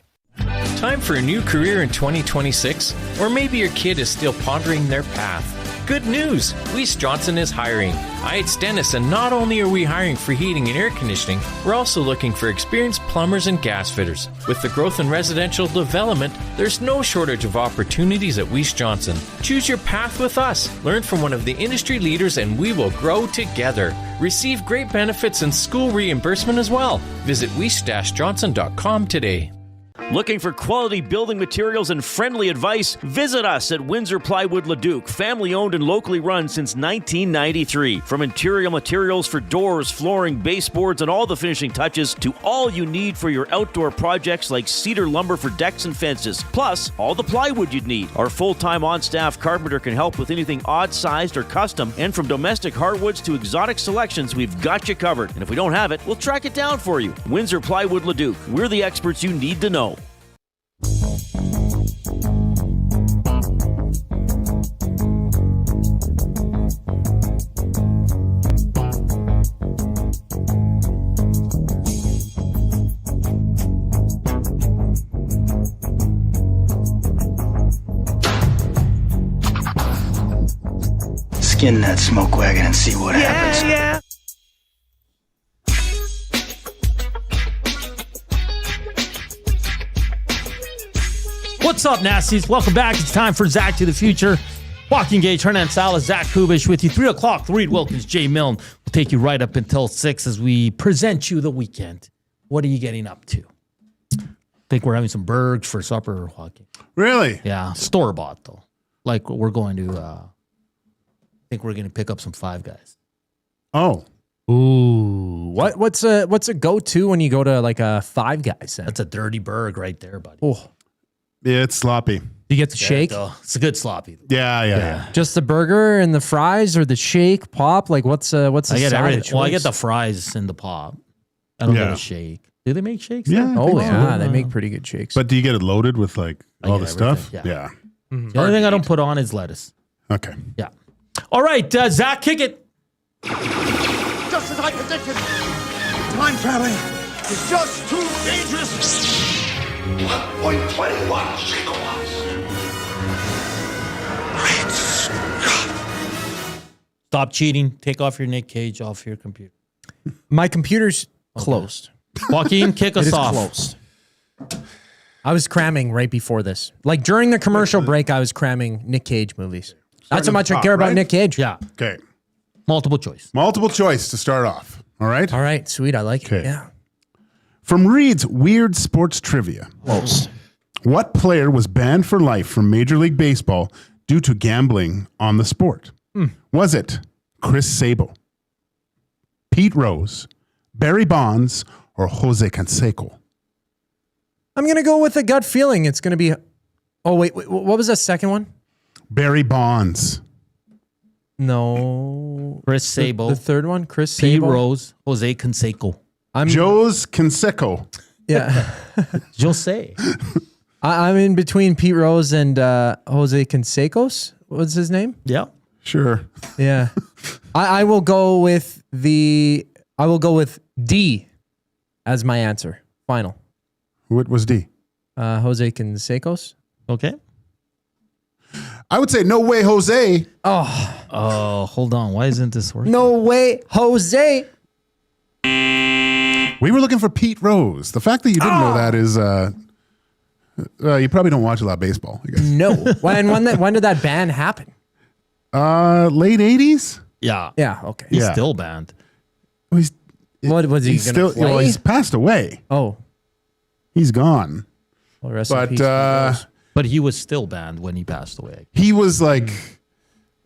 Speaker 18: Time for a new career in 2026? Or maybe your kid is still pondering their path. Good news! Weiss Johnson is hiring. Hi, it's Dennis, and not only are we hiring for heating and air conditioning, we're also looking for experienced plumbers and gas fitters. With the growth in residential development, there's no shortage of opportunities at Weiss Johnson. Choose your path with us. Learn from one of the industry leaders, and we will grow together. Receive great benefits and school reimbursement as well. Visit weiss-johnson.com today.
Speaker 19: Looking for quality building materials and friendly advice? Visit us at Windsor Plywood Leduc, family owned and locally run since 1993. From interior materials for doors, flooring, baseboards, and all the finishing touches to all you need for your outdoor projects like cedar lumber for decks and fences, plus all the plywood you'd need. Our full-time on-staff carpenter can help with anything odd-sized or custom, and from domestic hardwoods to exotic selections, we've got you covered. And if we don't have it, we'll track it down for you. Windsor Plywood Leduc. We're the experts you need to know.
Speaker 4: Skin that smoke wagon and see what happens.
Speaker 8: Yeah.
Speaker 3: What's up, Nasties? Welcome back. It's time for Zach to the Future. Joaquin Gage, Hernan Salas, Zach Kubish with you. 3 o'clock, Reed Wilkins, Jay Milne will take you right up until 6 as we present you the weekend. What are you getting up to? Think we're having some burgers for supper, Joaquin.
Speaker 2: Really?
Speaker 3: Yeah, store-bought, though. Like, we're going to, I think we're going to pick up some Five Guys.
Speaker 2: Oh.
Speaker 6: Ooh. What's a go-to when you go to, like, a Five Guys? Then?
Speaker 3: That's a dirty burg right there, buddy.
Speaker 6: Oh.
Speaker 2: Yeah, it's sloppy.
Speaker 6: You get the shake?
Speaker 3: It's a good sloppy.
Speaker 2: Yeah.
Speaker 6: Just the burger and the fries, or the shake, pop? Like, what's the
Speaker 3: I get
Speaker 6: side
Speaker 3: everything.
Speaker 6: of choice?
Speaker 3: Well, I get the fries and the pop. I don't get a shake. Do they make shakes?
Speaker 2: Yeah.
Speaker 3: there?
Speaker 6: Oh, yeah. They make pretty good shakes.
Speaker 2: But do you get it loaded with, like, all the stuff?
Speaker 3: everything,
Speaker 2: Yeah.
Speaker 3: The only thing I don't put on is lettuce.
Speaker 2: Okay.
Speaker 3: Yeah. All right, Zach, kick it.
Speaker 5: Just as I predicted, time traveling is just too dangerous. 1.21 gigawatts.
Speaker 3: Stop cheating. Take off your Nick Cage off your computer.
Speaker 6: My computer's closed.
Speaker 3: Joaquin, kick us
Speaker 6: It is
Speaker 3: off.
Speaker 6: closed. I was cramming right before this. Like during the commercial break, I was cramming Nick Cage movies. That's how much I care about Nick Cage.
Speaker 3: Yeah.
Speaker 2: Okay.
Speaker 3: Multiple choice.
Speaker 2: Multiple choice to start off. All right?
Speaker 6: All right. Sweet. I like it. Yeah.
Speaker 2: From Reed's Weird Sports Trivia.
Speaker 6: Close.
Speaker 2: What player was banned for life from Major League Baseball due to gambling on the sport? Was it Chris Sabo, Pete Rose, Barry Bonds, or Jose Canseco?
Speaker 6: I'm going to go with a gut feeling. It's going to be. Oh, wait. What was that second one?
Speaker 2: Barry Bonds.
Speaker 6: No.
Speaker 3: Chris Sabo.
Speaker 6: The third one? Chris
Speaker 3: Pete
Speaker 6: Sabo.
Speaker 3: Rose, Jose Canseco.
Speaker 2: Jose Canseco.
Speaker 6: Yeah.
Speaker 3: Jose.
Speaker 6: I'm in between Pete Rose and Jose Cansecos. What's his name?
Speaker 3: Yeah.
Speaker 2: Sure.
Speaker 6: Yeah. I will go with D as my answer. Final.
Speaker 2: What was D?
Speaker 6: Jose Cansecos.
Speaker 3: Okay.
Speaker 2: I would say no way, Jose.
Speaker 6: Oh,
Speaker 3: hold on. Why isn't this working?
Speaker 6: No way, Jose.
Speaker 2: We were looking for Pete Rose. The fact that you didn't know that is, you probably don't watch a lot of baseball, I guess.
Speaker 6: No. When did that ban happen?
Speaker 2: Late 80s?
Speaker 3: Yeah.
Speaker 6: Yeah, okay.
Speaker 3: He's still banned.
Speaker 6: What was he
Speaker 2: He's
Speaker 6: going to play?
Speaker 2: Well, he's passed away.
Speaker 6: Oh.
Speaker 2: He's gone.
Speaker 6: Well, rest in peace, Pete Rose.
Speaker 3: But he was still banned when he passed away.
Speaker 2: He was like,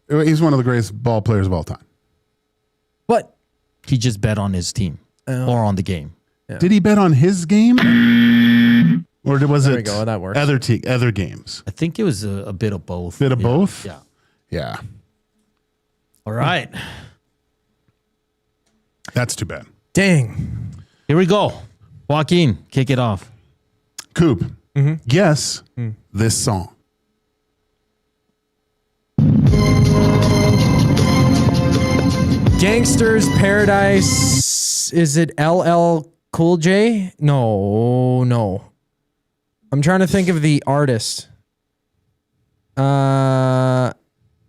Speaker 2: he's one of the greatest ball players of all time.
Speaker 6: But
Speaker 3: he just bet on his team or on the game.
Speaker 6: Yeah.
Speaker 2: Did he bet on his game? Or was
Speaker 6: There
Speaker 2: it
Speaker 6: we go, that works.
Speaker 2: other games?
Speaker 3: I think it was a bit of both.
Speaker 2: Bit of both?
Speaker 3: Yeah.
Speaker 2: Yeah.
Speaker 3: All right.
Speaker 2: That's too bad.
Speaker 6: Dang.
Speaker 3: Here we go. Joaquin, kick it off.
Speaker 2: Coop, guess this song.
Speaker 6: Gangsters Paradise. Is it LL Cool J? No. I'm trying to think of the artist.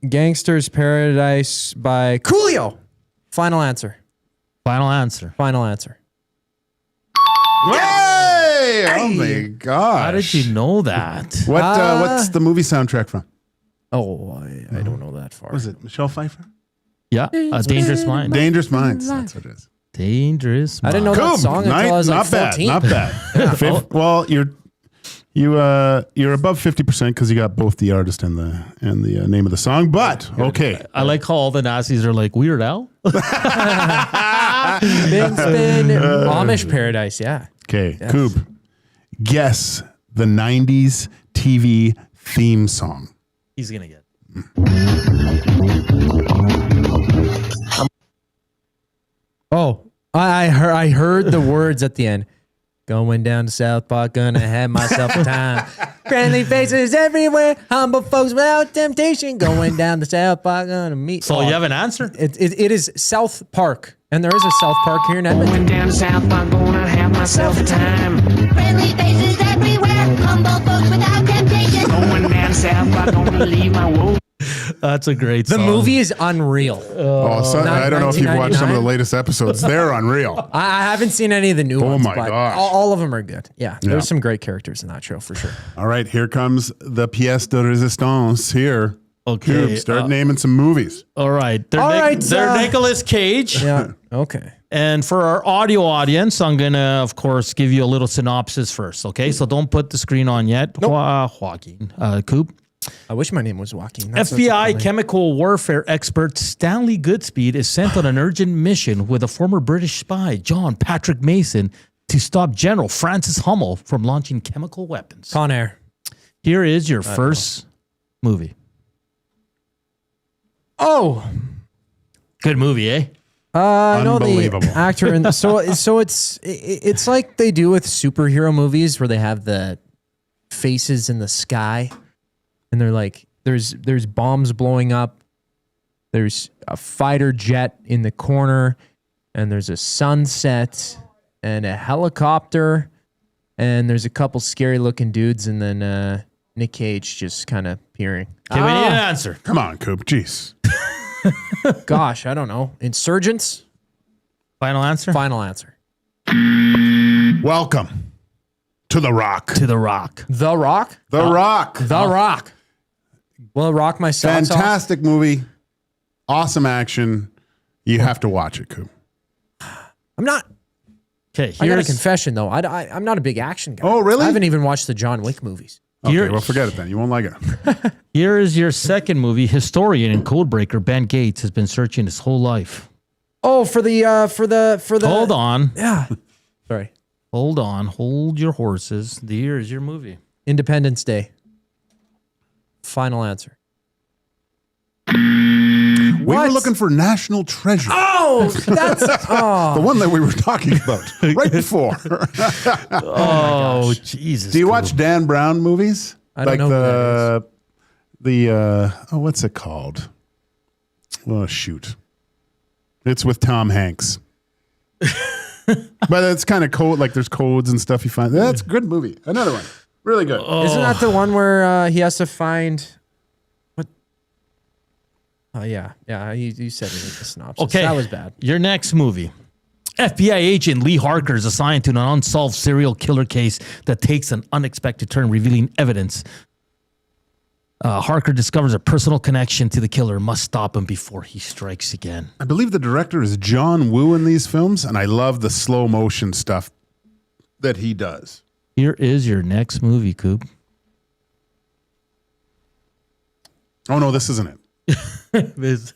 Speaker 6: Gangsters Paradise by Coolio. Final answer.
Speaker 3: Final answer.
Speaker 6: Final answer.
Speaker 2: Hey! Oh my gosh.
Speaker 3: How did you know that?
Speaker 2: What's the movie soundtrack from?
Speaker 6: Oh, I don't know that far.
Speaker 2: Was it Michelle Pfeiffer?
Speaker 3: Yeah. Dangerous Minds.
Speaker 2: Dangerous Minds. That's what it is.
Speaker 3: Dangerous
Speaker 6: I didn't know that song until I was like 14.
Speaker 2: Not bad. Well, you're above 50% because you got both the artist and the name of the song. But okay,
Speaker 3: I like how all the Nazis are like Weird Al.
Speaker 6: Big Spin Amish Paradise. Yeah.
Speaker 2: Okay,
Speaker 6: Yes.
Speaker 2: Coop, guess the 90s TV theme song.
Speaker 3: He's gonna get.
Speaker 6: Oh, I heard the words at the end. Going down to South Park, gonna have myself a time. Friendly faces everywhere, humble folks without temptation. Going down to South Park, gonna meet.
Speaker 3: So you have an answer?
Speaker 6: It is South Park, and there is a South Park here in Edmonton.
Speaker 5: Going down to South Park, gonna have myself a time.
Speaker 20: Friendly faces everywhere, humble folks without temptation.
Speaker 5: Going down South Park, gonna leave my woe.
Speaker 3: That's a great
Speaker 6: The
Speaker 3: song.
Speaker 6: movie is unreal.
Speaker 2: I don't know if you've watched some of the latest episodes. They're unreal.
Speaker 6: I haven't seen any of the new ones.
Speaker 2: Oh my gosh.
Speaker 6: All of them are good. Yeah, there's some great characters in that show for sure.
Speaker 2: All right, here comes the pièce de résistance here.
Speaker 3: Okay.
Speaker 2: Cube, start naming some movies.
Speaker 3: All right.
Speaker 6: They're
Speaker 3: Nicolas Cage.
Speaker 6: Yeah. Okay.
Speaker 3: And for our audio audience, I'm going to, of course, give you a little synopsis first. Okay. So don't put the screen on yet.
Speaker 6: Nope.
Speaker 3: Joaquin. Coop.
Speaker 6: I wish my name was Joaquin.
Speaker 3: FBI chemical warfare expert Stanley Goodspeed is sent on an urgent mission with a former British spy, John Patrick Mason, to stop General Francis Hummel from launching chemical weapons.
Speaker 6: Con Air.
Speaker 3: Here is your first movie.
Speaker 6: Oh.
Speaker 3: Good movie, eh?
Speaker 6: I know the actor. And so it's like they do with superhero movies where they have the faces in the sky. And they're like, there's bombs blowing up. There's a fighter jet in the corner. And there's a sunset and a helicopter. And there's a couple scary looking dudes. And then Nick Cage just kind of peering.
Speaker 3: Okay, we need an answer.
Speaker 2: Come on, Coop. Jeez.
Speaker 6: Gosh, I don't know. Insurgents?
Speaker 3: Final answer?
Speaker 6: Final answer.
Speaker 2: Welcome to The Rock.
Speaker 3: To The Rock.
Speaker 6: The Rock?
Speaker 2: The Rock.
Speaker 6: The Rock. Will rock my socks off?
Speaker 2: Fantastic movie. Awesome action. You have to watch it, Coop.
Speaker 6: I'm not.
Speaker 3: Okay,
Speaker 6: I got a confession, though. I'm not a big action guy.
Speaker 2: Oh, really?
Speaker 6: I haven't even watched the John Wick movies.
Speaker 2: Okay, well, forget it then. You won't like it.
Speaker 3: Here is your second movie. Historian and codebreaker Ben Gates has been searching his whole life.
Speaker 6: Oh, for the.
Speaker 3: Hold on.
Speaker 6: Yeah. Sorry.
Speaker 3: Hold on. Hold your horses. Here is your movie.
Speaker 6: Independence Day. Final answer.
Speaker 2: We were looking for National Treasure.
Speaker 6: Oh, that's
Speaker 2: the one that we were talking about right before.
Speaker 3: Oh, Jesus.
Speaker 2: Do you watch Dan Brown movies?
Speaker 6: I don't know
Speaker 2: what's it called? Oh, shoot. It's with Tom Hanks. But it's kind of code, like there's codes and stuff you find. That's a good movie. Another one. Really good.
Speaker 6: Isn't that the one where he has to find what? Oh yeah. You said it in the synopsis.
Speaker 3: Okay,
Speaker 6: that was bad.
Speaker 3: Your next movie. FBI agent Lee Harker is assigned to an unsolved serial killer case that takes an unexpected turn, revealing evidence. Harker discovers a personal connection to the killer and must stop him before he strikes again.
Speaker 2: I believe the director is John Woo in these films, and I love the slow motion stuff that he does.
Speaker 3: Here is your next movie, Coop.
Speaker 2: Oh, no, this isn't it.
Speaker 6: Is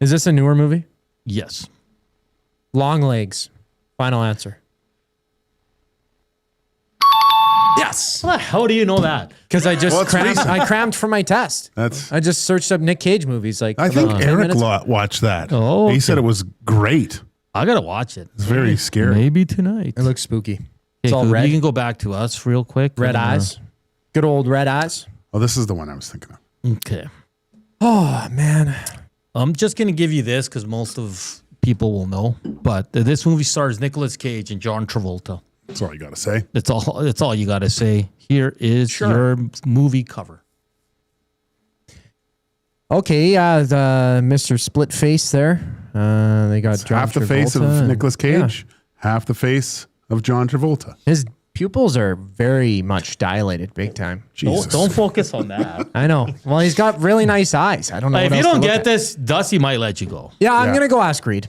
Speaker 6: this a newer movie?
Speaker 3: Yes.
Speaker 6: Long Legs. Final answer. Yes.
Speaker 3: How do you know that?
Speaker 6: Because I just crammed for my test. I just searched up Nick Cage movies. Like
Speaker 2: I think Eric watched that.
Speaker 3: Oh,
Speaker 2: He said it was great.
Speaker 3: I gotta watch it.
Speaker 2: It's very scary.
Speaker 3: Maybe tonight.
Speaker 6: It looks spooky.
Speaker 3: It's
Speaker 6: all
Speaker 3: Coop,
Speaker 6: red.
Speaker 3: You can go back to us real quick.
Speaker 6: Red eyes. Good old red eyes.
Speaker 2: Oh, this is the one I was thinking of.
Speaker 3: Okay.
Speaker 6: Oh, man.
Speaker 3: I'm just going to give you this because most of people will know. But this movie stars Nicolas Cage and John Travolta.
Speaker 2: That's all you got to say.
Speaker 3: That's all you got to say. Here is your movie cover.
Speaker 6: Okay, the Mr. Split Face there. They got John
Speaker 2: half the
Speaker 6: Travolta
Speaker 2: face of
Speaker 6: and-
Speaker 2: Nicolas Cage, half the face of John Travolta.
Speaker 6: His pupils are very much dilated, big time.
Speaker 2: Jesus.
Speaker 3: Don't focus on that.
Speaker 6: I know. Well, he's got really nice eyes. I don't know.
Speaker 3: If
Speaker 6: what
Speaker 3: you
Speaker 6: else
Speaker 3: don't
Speaker 6: to look
Speaker 3: get
Speaker 6: at.
Speaker 3: this, Dusty might let you go.
Speaker 6: Yeah, I'm gonna go ask Reed.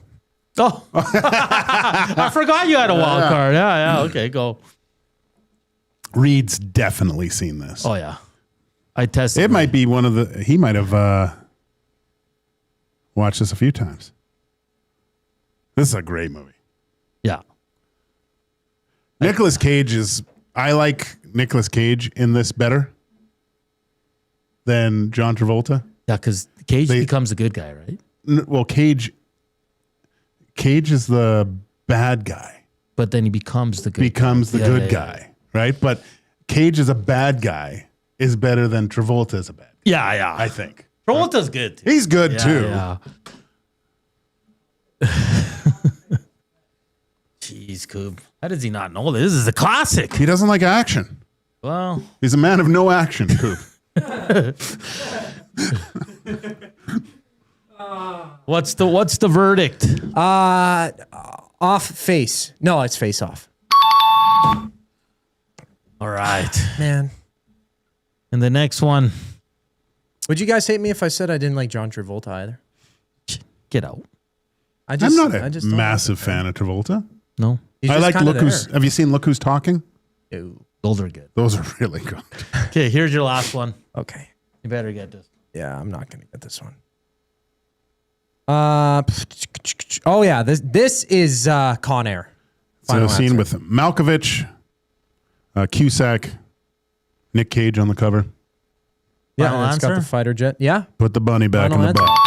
Speaker 3: Oh, I forgot you had a wild card. Yeah. Okay, go.
Speaker 2: Reed's definitely seen this.
Speaker 3: Oh yeah, I tested.
Speaker 2: It might be one of the. He might have watched this a few times. This is a great movie.
Speaker 3: Yeah.
Speaker 2: Nicolas Cage is. I like Nicolas Cage in this better than John Travolta.
Speaker 3: Yeah, because Cage becomes the good guy, right?
Speaker 2: Well, Cage is the bad guy.
Speaker 3: But then he becomes the good
Speaker 2: good guy, right? But Cage is a bad guy is better than Travolta is a bad guy.
Speaker 3: Yeah.
Speaker 2: I think.
Speaker 3: Travolta's good, too.
Speaker 2: He's good, too.
Speaker 3: Yeah. Jeez, Coop. How does he not know this? This is a classic.
Speaker 2: He doesn't like action.
Speaker 3: Well,
Speaker 2: he's a man of no action, Coop.
Speaker 3: What's the verdict?
Speaker 6: Off face. No, it's face off.
Speaker 3: All right,
Speaker 6: man.
Speaker 3: And the next one.
Speaker 6: Would you guys hate me if I said I didn't like John Travolta either?
Speaker 3: Get out.
Speaker 2: I'm not a massive fan of Travolta.
Speaker 3: No.
Speaker 2: I like Look Who's. Have you seen Look Who's Talking?
Speaker 6: Ew.
Speaker 3: Those are good.
Speaker 2: Those are really good.
Speaker 3: Okay, here's your last one.
Speaker 6: Okay.
Speaker 3: You better get this.
Speaker 6: Yeah, I'm not going to get this one. Oh yeah, this is Con Air.
Speaker 2: So scene with Malkovich, Cusack, Nick Cage on the cover.
Speaker 6: Yeah, it's got the fighter jet. Yeah.
Speaker 2: Put the bunny back in the box.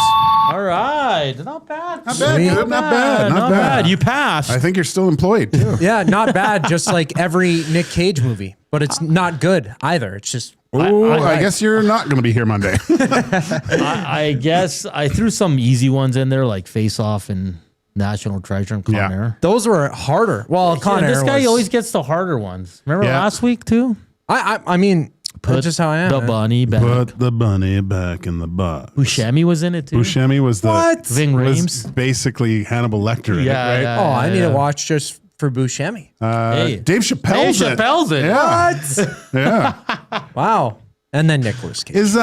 Speaker 3: All right, not bad.
Speaker 2: Not bad, dude. Not bad.
Speaker 3: You passed.
Speaker 2: I think you're still employed too.
Speaker 6: Yeah, not bad. Just like every Nick Cage movie, but it's not good either. It's just.
Speaker 2: I guess you're not going to be here Monday.
Speaker 3: I guess I threw some easy ones in there, like Face Off and National Treasure and Con Air.
Speaker 6: Those were harder. Well, Con Air.
Speaker 3: This guy always gets the harder ones. Remember last week too?
Speaker 6: I mean, that's just how I am.
Speaker 3: The bunny back.
Speaker 2: Put the bunny back in the box.
Speaker 3: Buscemi was in it too.
Speaker 2: Buscemi was
Speaker 3: Ving Rhames.
Speaker 2: Basically Hannibal Lecter.
Speaker 3: Yeah,
Speaker 2: right?
Speaker 6: I need to watch just for Buscemi.
Speaker 2: Dave Chappelle's in it.
Speaker 3: Yeah.
Speaker 6: What?
Speaker 2: Yeah.
Speaker 6: Wow. And then Nicolas Cage.
Speaker 2: Is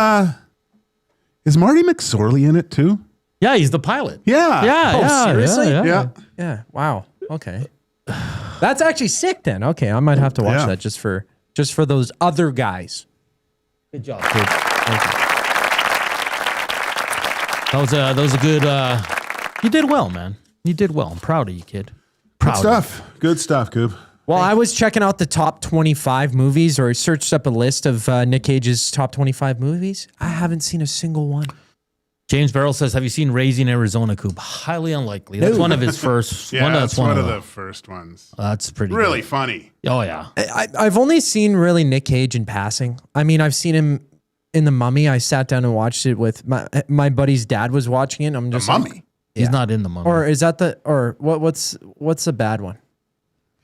Speaker 2: Marty McSorley in it too?
Speaker 3: Yeah, he's the pilot.
Speaker 2: Yeah.
Speaker 6: Seriously?
Speaker 2: Yeah.
Speaker 6: Wow. Okay. That's actually sick then. Okay, I might have to watch that just for those other guys.
Speaker 3: Good job, kid. Thank you. That was a good. You did well, man. You did well. I'm proud of you, kid. Proud.
Speaker 2: Good stuff, Coop.
Speaker 6: Well, I was checking out the top 25 movies, or I searched up a list of Nick Cage's top 25 movies. I haven't seen a single one.
Speaker 3: James Barrell says, "Have you seen Raising Arizona, Coop?" Highly unlikely. That's one of his first.
Speaker 2: That's one of the first ones.
Speaker 3: That's pretty
Speaker 2: really
Speaker 3: good.
Speaker 2: Funny.
Speaker 3: Oh yeah.
Speaker 6: I've only seen really Nick Cage in passing. I mean, I've seen him in The Mummy. I sat down and watched it with my buddy's dad was watching it. I'm just
Speaker 2: The Mummy.
Speaker 3: He's not in The Mummy.
Speaker 6: Or is that what's the bad one?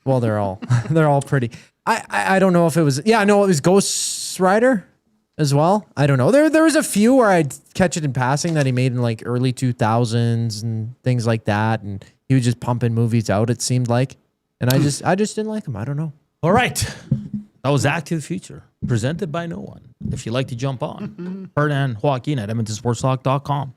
Speaker 6: Well, they're all pretty. I don't know if it was. Yeah, I know it was Ghost Rider as well. I don't know. There was a few where I'd catch it in passing that he made in like early 2000s and things like that, and he was just pumping movies out. It seemed like, and I just didn't like him. I don't know.
Speaker 3: All right, that was Active Future presented by no one. If you'd like to jump on, Hernan Joaquin at EdmontonSportsTalk.com.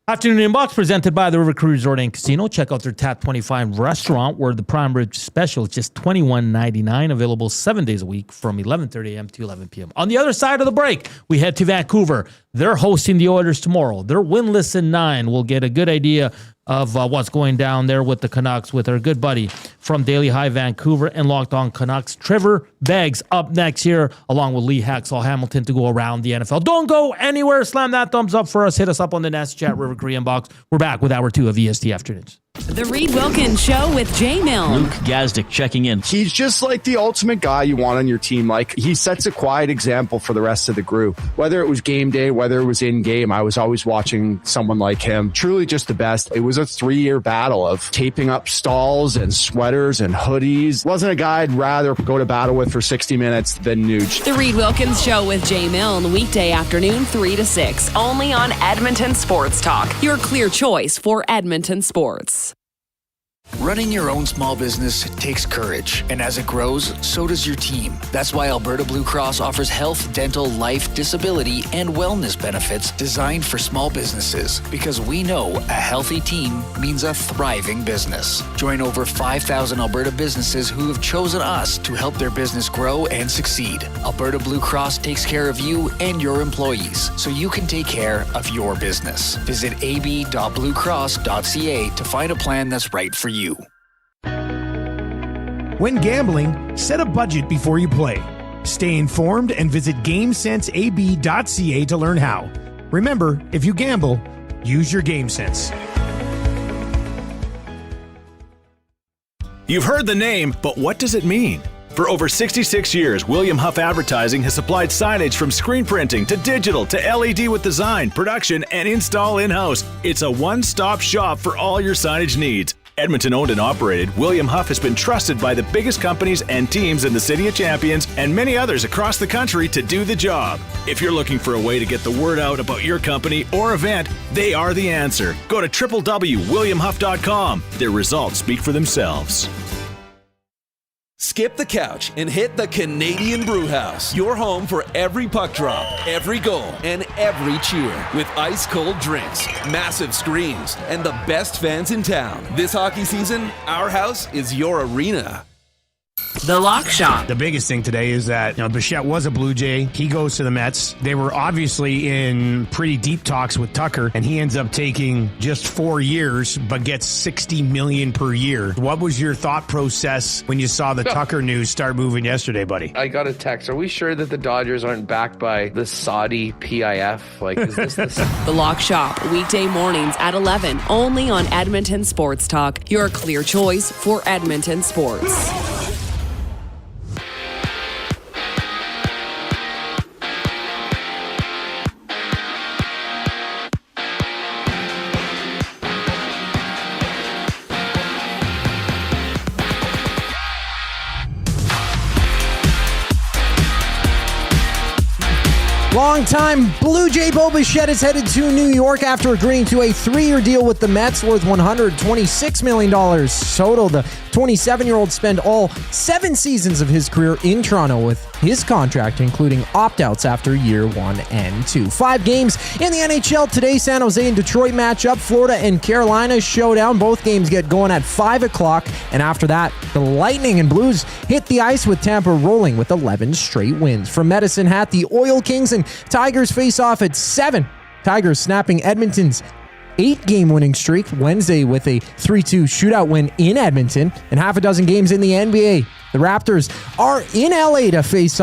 Speaker 3: Afternoon Inbox presented by the River Crew Resort and Casino. Check out their Tap 25 restaurant where the prime rib special is just $21.99, available 7 days a week from 11:30 a.m. to 11 p.m. On the other side of the break, we head to Vancouver. They're hosting the Oilers tomorrow. They're winless in 9. We'll get a good idea of what's going down there with the Canucks with our good buddy from Daily Hive Vancouver and Locked On Canucks, Trevor Beggs, up next here, along with Lee Hacksaw Hamilton to go around the NFL. Don't go anywhere. Slam that thumbs up for us. Hit us up on the Nasty Chat River Korean Box. We're back with Hour 2 of EST Afternoons.
Speaker 7: The Reed Wilkins Show with Jay Milne.
Speaker 19: Luke Gazdick checking in.
Speaker 20: He's just like the ultimate guy you want on your team. Like, he sets a quiet example for the rest of the group. Whether it was game day, whether it was in game, I was always watching someone like him. Truly just the best. It was a 3-year battle of taping up stalls and sweaters and hoodies. Wasn't a guy I'd rather go to battle with for 60 minutes than Nuge.
Speaker 7: The Reed Wilkins Show with Jay Milne, weekday afternoon 3 to 6, only on Edmonton Sports Talk. Your clear choice for Edmonton sports.
Speaker 10: Running your own small business takes courage, and as it grows, so does your team. That's why Alberta Blue Cross offers health, dental, life, disability, and wellness benefits designed for small businesses, because we know a healthy team means a thriving business. Join over 5,000 Alberta businesses who have chosen us to help their business grow and succeed. Alberta Blue Cross takes care of you and your employees, so you can take care of your business. Visit ab.bluecross.ca to find a plan that's right for you.
Speaker 21: When gambling, set a budget before you play. Stay informed and visit GameSenseAB.ca to learn how. Remember, if you gamble, use your game sense.
Speaker 22: You've heard the name, but what does it mean? For over 66 years, William Huff Advertising has supplied signage from screen printing to digital to LED with design, production, and install in-house. It's a one-stop shop for all your signage needs. Edmonton owned and operated, William Huff has been trusted by the biggest companies and teams in the City of Champions and many others across the country to do the job. If you're looking for a way to get the word out about your company or event, they are the answer. Go to www.williamhuff.com. Their results speak for themselves.
Speaker 15: Skip the couch and hit the Canadian Brewhouse. Your home for every puck drop, every goal, and every cheer. With ice-cold drinks, massive screens, and the best fans in town. This hockey season, our house is your arena.
Speaker 7: The Lock Shop.
Speaker 21: The biggest thing today is that Bichette was a Blue Jay. He goes to the Mets. They were obviously in pretty deep talks with Tucker, and he ends up taking just 4 years, but gets $60 million per year. What was your thought process when you saw the Tucker news start moving yesterday, buddy?
Speaker 1: I got a text. Are we sure that the Dodgers aren't backed by the Saudi PIF? Like, is this
Speaker 7: The Lock Shop, weekday mornings at 11, only on Edmonton Sports Talk, your clear choice for Edmonton sports.
Speaker 6: Longtime Blue Jay Bo Bichette is headed to New York after agreeing to a 3-year deal with the Mets worth $126 million. Total, the 27-year-old spent all 7 seasons of his career in Toronto with his contract, including opt-outs after year 1 and 2. 5 games in the NHL today. San Jose and Detroit matchup. Florida and Carolina showdown. Both games get going at 5 o'clock. And after that, the Lightning and Blues hit the ice with Tampa rolling with 11 straight wins. From Medicine Hat, the Oil Kings and Tigers face off at 7. Tigers snapping Edmonton's 8-game winning streak Wednesday with a 3-2 shootout win in Edmonton. And half a dozen games in the NBA. The Raptors are in LA to face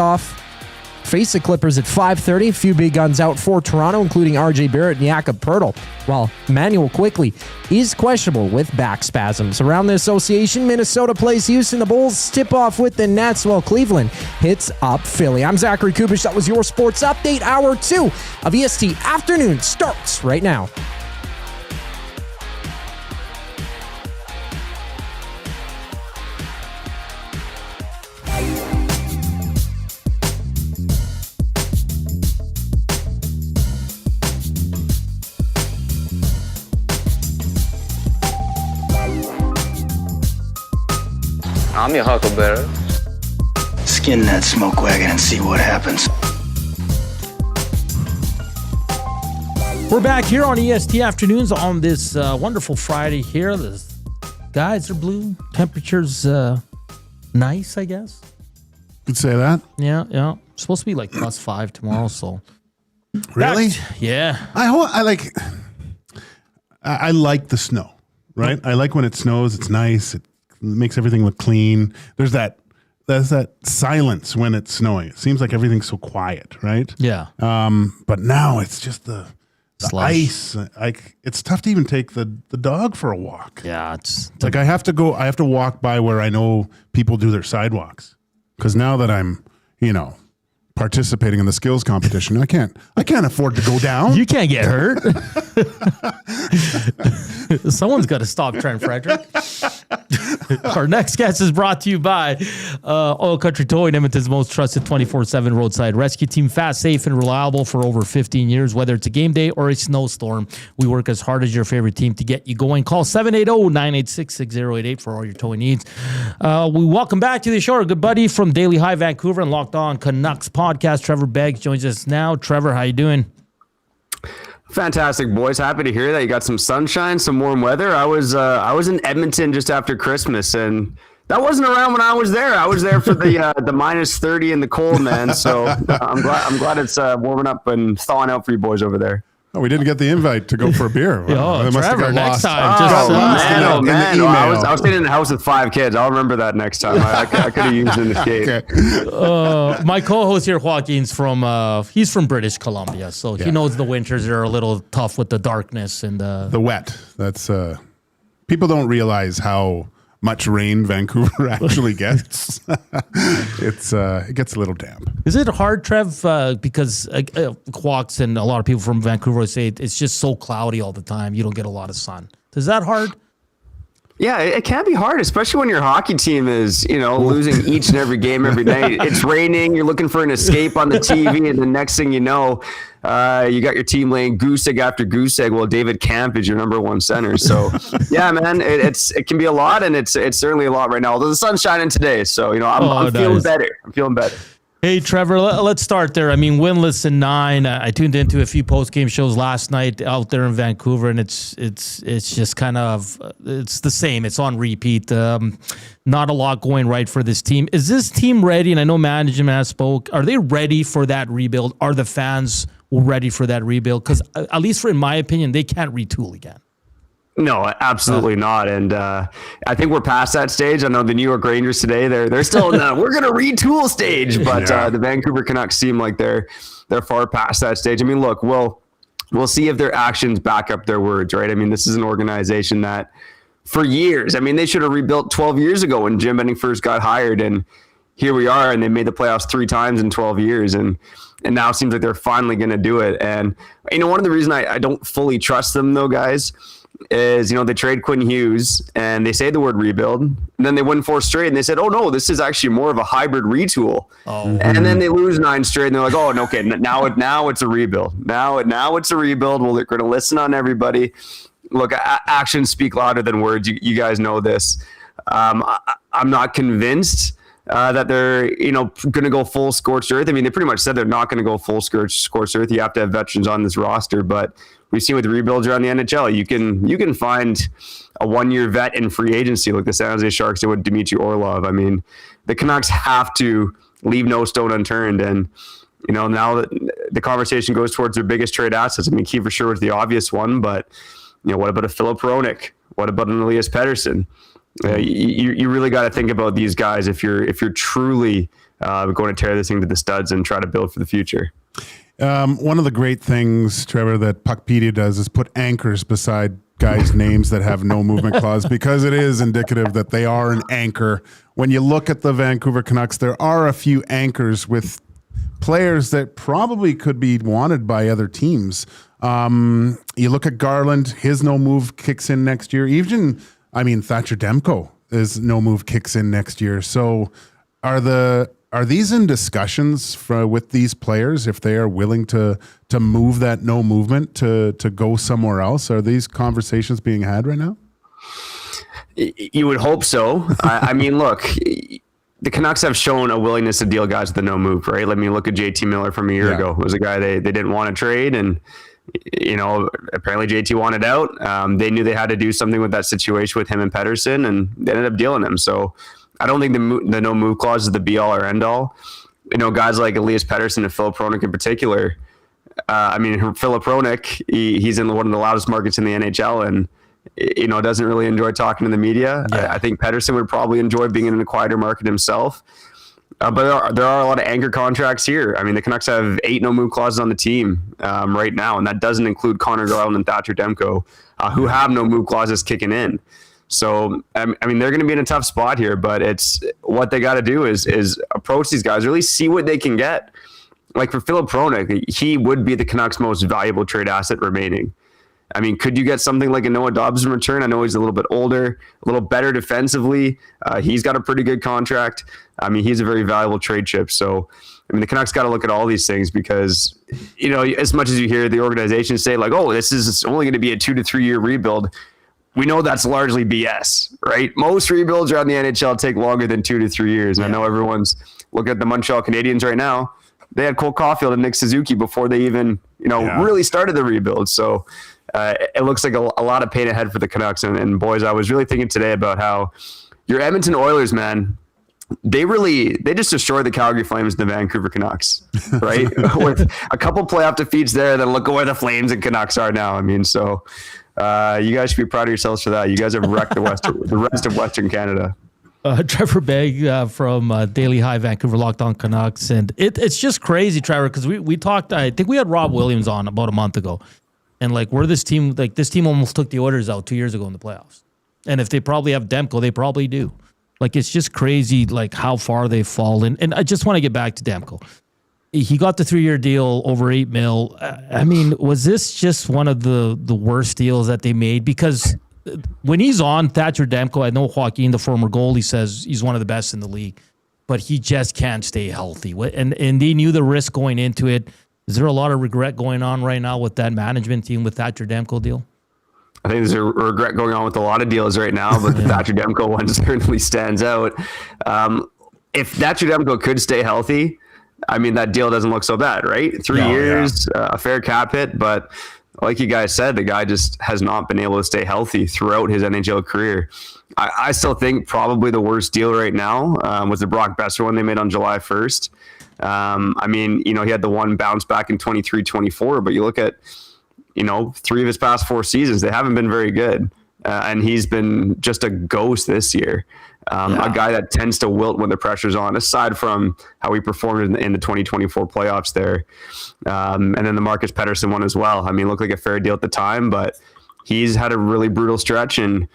Speaker 6: the Clippers at 5:30. A few big guns out for Toronto, including RJ Barrett and Jakob Poeltl, while Emmanuel Quickley is questionable with back spasms. Around the association, Minnesota plays Houston. The Bulls tip off with the Nets, while Cleveland hits up Philly. I'm Zachary Kubish. That was your sports update. Hour 2 of EST Afternoon starts right now.
Speaker 4: I'm your huckleberry. Skin that smoke wagon and see what happens.
Speaker 3: We're back here on EST Afternoons on this wonderful Friday here. The skies are blue. Temperature's nice, I guess.
Speaker 2: Could say that.
Speaker 3: Yeah. It's supposed to be like +5 tomorrow, so.
Speaker 2: Really?
Speaker 3: Yeah.
Speaker 2: I like the snow, right? I like when it snows. It's nice. It makes everything look clean. There's that silence when it's snowing. It seems like everything's so quiet, right?
Speaker 3: Yeah.
Speaker 2: But now it's just the ice. It's tough to even take the dog for a walk.
Speaker 3: Yeah, it's
Speaker 2: like I have to walk by where I know people do their sidewalks. Because now that I'm, participating in the skills competition, I can't afford to go down.
Speaker 3: You can't get hurt. Someone's got to stop Trent Frederick. Our next guest is brought to you by Oil Country Towing, Edmonton's most trusted 24/7 roadside rescue team. Fast, safe, and reliable for over 15 years. Whether it's a game day or a snowstorm, we work as hard as your favorite team to get you going. Call 780-986-6088 for all your towing needs. We welcome back to the show our good buddy from Daily Hive Vancouver and Locked On Canucks podcast, Trevor Beggs, joins us now. Trevor, how you doing?
Speaker 9: Fantastic, boys. Happy to hear that you got some sunshine, some warm weather. I was in Edmonton just after Christmas, and that wasn't around when I was there. I was there for the -30 and the cold, man. So I'm glad it's warming up and thawing out for you boys over there.
Speaker 2: Oh, we didn't get the invite to go for a beer.
Speaker 3: Well, Trevor, next time.
Speaker 9: Man. I was staying in the house with 5 kids. I'll remember that next time. I could have used an escape.
Speaker 2: Okay.
Speaker 3: My co-host here, Joaquin's he's from British Columbia, so he knows the winters are a little tough with the darkness and the
Speaker 2: wet. That's people don't realize how much rain Vancouver actually gets. It gets a little damp.
Speaker 3: Is it hard, Trev? Because Quacks and a lot of people from Vancouver say it's just so cloudy all the time. You don't get a lot of sun. Is that hard?
Speaker 9: Yeah, it can be hard, especially when your hockey team is, losing each and every game every night. It's raining, you're looking for an escape on the TV, and the next thing you know, you got your team laying goose egg after goose egg while David Camp is your number one center. So, yeah, man, it can be a lot, and it's certainly a lot right now. Although the sun's shining today, so I'm feeling better. I'm feeling better.
Speaker 3: Hey, Trevor, let's start there. I mean, winless in 9. I tuned into a few post-game shows last night out there in Vancouver, and it's just kind of, it's the same. It's on repeat. Not a lot going right for this team. Is this team ready? And I know management has spoke. Are they ready for that rebuild? Are the fans ready for that rebuild? Because at least in my opinion, they can't retool again.
Speaker 9: No, absolutely not. And I think we're past that stage. I know the New York Rangers today, they're still in the we're going to retool stage, but the Vancouver Canucks seem like they're far past that stage. I mean, look, we'll see if their actions back up their words, right? I mean, this is an organization that for years, I mean, they should have rebuilt 12 years ago when Jim Benning first got hired, and here we are, and they made the playoffs 3 times in 12 years. And now it seems like they're finally going to do it. And, one of the reasons I don't fully trust them though, guys, is, they trade Quinn Hughes and they say the word rebuild, and then they win 4 straight and they said, oh no, this is actually more of a hybrid retool. And then they lose 9 straight and they're like, oh, okay, now it's a rebuild. Now it's a rebuild. Well, they're going to listen on everybody. Look, actions speak louder than words. You guys know this. I'm not convinced that they're, going to go full scorched earth. I mean, they pretty much said they're not going to go full scorched earth. You have to have veterans on this roster, but we've seen with rebuilds around the NHL, you can find a 1-year vet in free agency like the San Jose Sharks did with Dmitry Orlov. I mean, the Canucks have to leave no stone unturned. And, now that the conversation goes towards their biggest trade assets, I mean, Kiefer Sherwood's the obvious one, but, what about a Philip Hronek? What about an Elias Pettersson? You really got to think about these guys if you're truly going to tear this thing to the studs and try to build for the future.
Speaker 2: One of the great things, Trevor, that Puckpedia does is put anchors beside guys' names that have no movement clause, because it is indicative that they are an anchor. When you look at the Vancouver Canucks, there are a few anchors with players that probably could be wanted by other teams. You look at Garland, his no move kicks in next year. Thatcher Demko is no move kicks in next year. So are these in discussions with these players if they are willing to move that no movement to go somewhere else? Are these conversations being had right now?
Speaker 9: You would hope so. I mean, look, the Canucks have shown a willingness to deal guys with the no move, right? Let me look at JT Miller from a year ago. It was a guy they didn't want to trade, and apparently JT wanted out. They knew they had to do something with that situation with him and Pettersson, and they ended up dealing him. So I don't think the no move clause is the be all or end all. Guys like Elias Pettersson and Philip Hronek in particular. Philip Hronek, he's in one of the loudest markets in the NHL, and doesn't really enjoy talking to the media. I think Pettersson would probably enjoy being in a quieter market himself. But there are a lot of anchor contracts here. I mean, the Canucks have 8 no move clauses on the team right now, and that doesn't include Connor Garland and Thatcher Demko, who have no move clauses kicking in. So, they're going to be in a tough spot here, but it's what they got to do is approach these guys, really see what they can get. Like for Philip Hronek, he would be the Canucks' most valuable trade asset remaining. I mean, could you get something like a Noah Dobbs in return? I know he's a little bit older, a little better defensively. He's got a pretty good contract. I mean, he's a very valuable trade chip. So, the Canucks got to look at all these things because, as much as you hear the organization say like, oh, this is only going to be a 2 to 3 year rebuild, we know that's largely BS, right? Most rebuilds around the NHL take longer than 2 to 3 years. And I know everyone's looking at the Montreal Canadiens right now. They had Cole Caulfield and Nick Suzuki before they even, really started the rebuild. So it looks like a lot of pain ahead for the Canucks. And boys, I was really thinking today about how your Edmonton Oilers, man, they just destroyed the Calgary Flames and the Vancouver Canucks, right? With a couple playoff defeats there, then look at where the Flames and Canucks are now. You guys should be proud of yourselves for that. You guys have wrecked the rest of Western Canada.
Speaker 3: Trevor Beggs from Daily Hive, Vancouver, Locked On Canucks. And it's just crazy, Trevor, because we talked, I think we had Rob Williams on about a month ago. And this team almost took the Oilers out 2 years ago in the playoffs. And if they probably have Demko, they probably do. It's just crazy, how far they've fallen. And I just want to get back to Demko. He got the 3-year deal over $8 million. Was this just one of the worst deals that they made? Because when he's on, Thatcher Demko, I know Joaquin, the former goalie, says he's one of the best in the league, but he just can't stay healthy. And they knew the risk going into it. Is there a lot of regret going on right now with that management team with Thatcher Demko deal?
Speaker 9: I think there's a regret going on with a lot of deals right now, but the Thatcher Demko one certainly stands out. If Thatcher Demko could stay healthy, I mean, that deal doesn't look so bad, right? 3 years, a fair cap hit, but like you guys said, the guy just has not been able to stay healthy throughout his NHL career. I still think probably the worst deal right now was the Brock Besser one they made on July 1st. I mean, he had the one bounce back in 23-24, but you look at, 3 of his past 4 seasons, they haven't been very good. And he's been just a ghost this year. A guy that tends to wilt when the pressure's on, aside from how he performed in the 2024 playoffs there. And then the Marcus Pettersson one as well. I mean, looked like a fair deal at the time, but he's had a really brutal stretch, and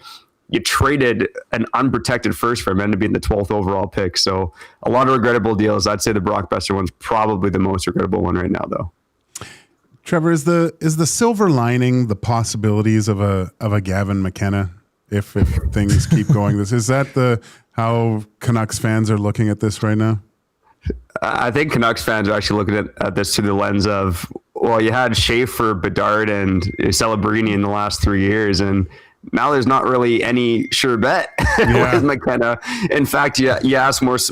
Speaker 9: you traded an unprotected first for him and to be in the 12th overall pick. So a lot of regrettable deals. I'd say the Brock Besser one's probably the most regrettable one right now, though.
Speaker 2: Trevor, is the silver lining the possibilities of a Gavin McKenna if things keep going? Is that how Canucks fans are looking at this right now?
Speaker 9: I think Canucks fans are actually looking at this through the lens of, well, you had Schaefer, Bedard, and Celebrini in the last 3 years, and now there's not really any sure bet with McKenna. In fact, you ask most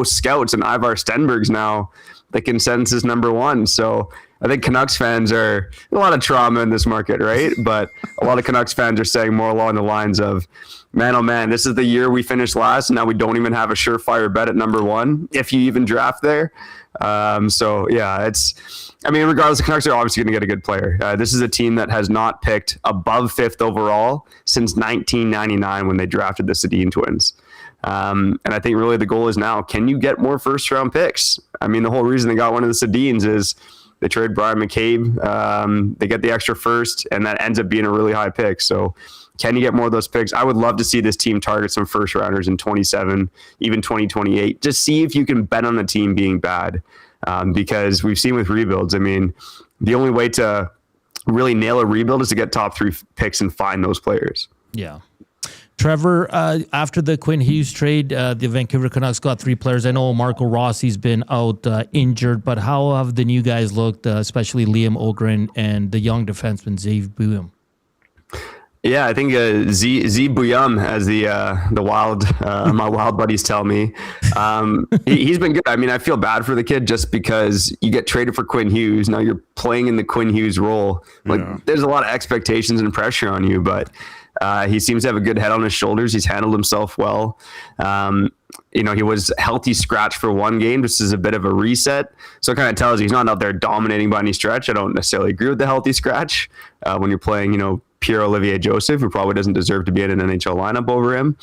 Speaker 9: scouts, and Ivar Stenberg's now the consensus number one. So I think Canucks fans are a lot of trauma in this market, right? But a lot of Canucks fans are saying more along the lines of, man, oh man, this is the year we finished last, and now we don't even have a surefire bet at number one, if you even draft there. So yeah, regardless, the Canucks are obviously going to get a good player. This is a team that has not picked above 5th overall since 1999 when they drafted the Sedin twins. And I think really the goal is now, can you get more first round picks? I mean, the whole reason they got one of the Sedins is they trade Brian McCabe. They get the extra first, and that ends up being a really high pick. So can you get more of those picks? I would love to see this team target some first rounders in 27, even 2028. Just see if you can bet on the team being bad. Because we've seen with rebuilds, I mean, the only way to really nail a rebuild is to get top 3 picks and find those players.
Speaker 3: Yeah. Trevor, after the Quinn Hughes trade, the Vancouver Canucks got 3 players. I know Marco Rossi's been out injured, but how have the new guys looked, especially Liam Ogren and the young defenseman Zeev Buium?
Speaker 9: Yeah, I think Z Buyum, as the wild my wild buddies tell me, he's been good. I mean, I feel bad for the kid just because you get traded for Quinn Hughes. Now you're playing in the Quinn Hughes role. There's a lot of expectations and pressure on you, but he seems to have a good head on his shoulders. He's handled himself well. He was healthy scratch for one game. This is a bit of a reset. So it kind of tells you he's not out there dominating by any stretch. I don't necessarily agree with the healthy scratch when you're playing, Pierre-Olivier Joseph, who probably doesn't deserve to be in an NHL lineup over him.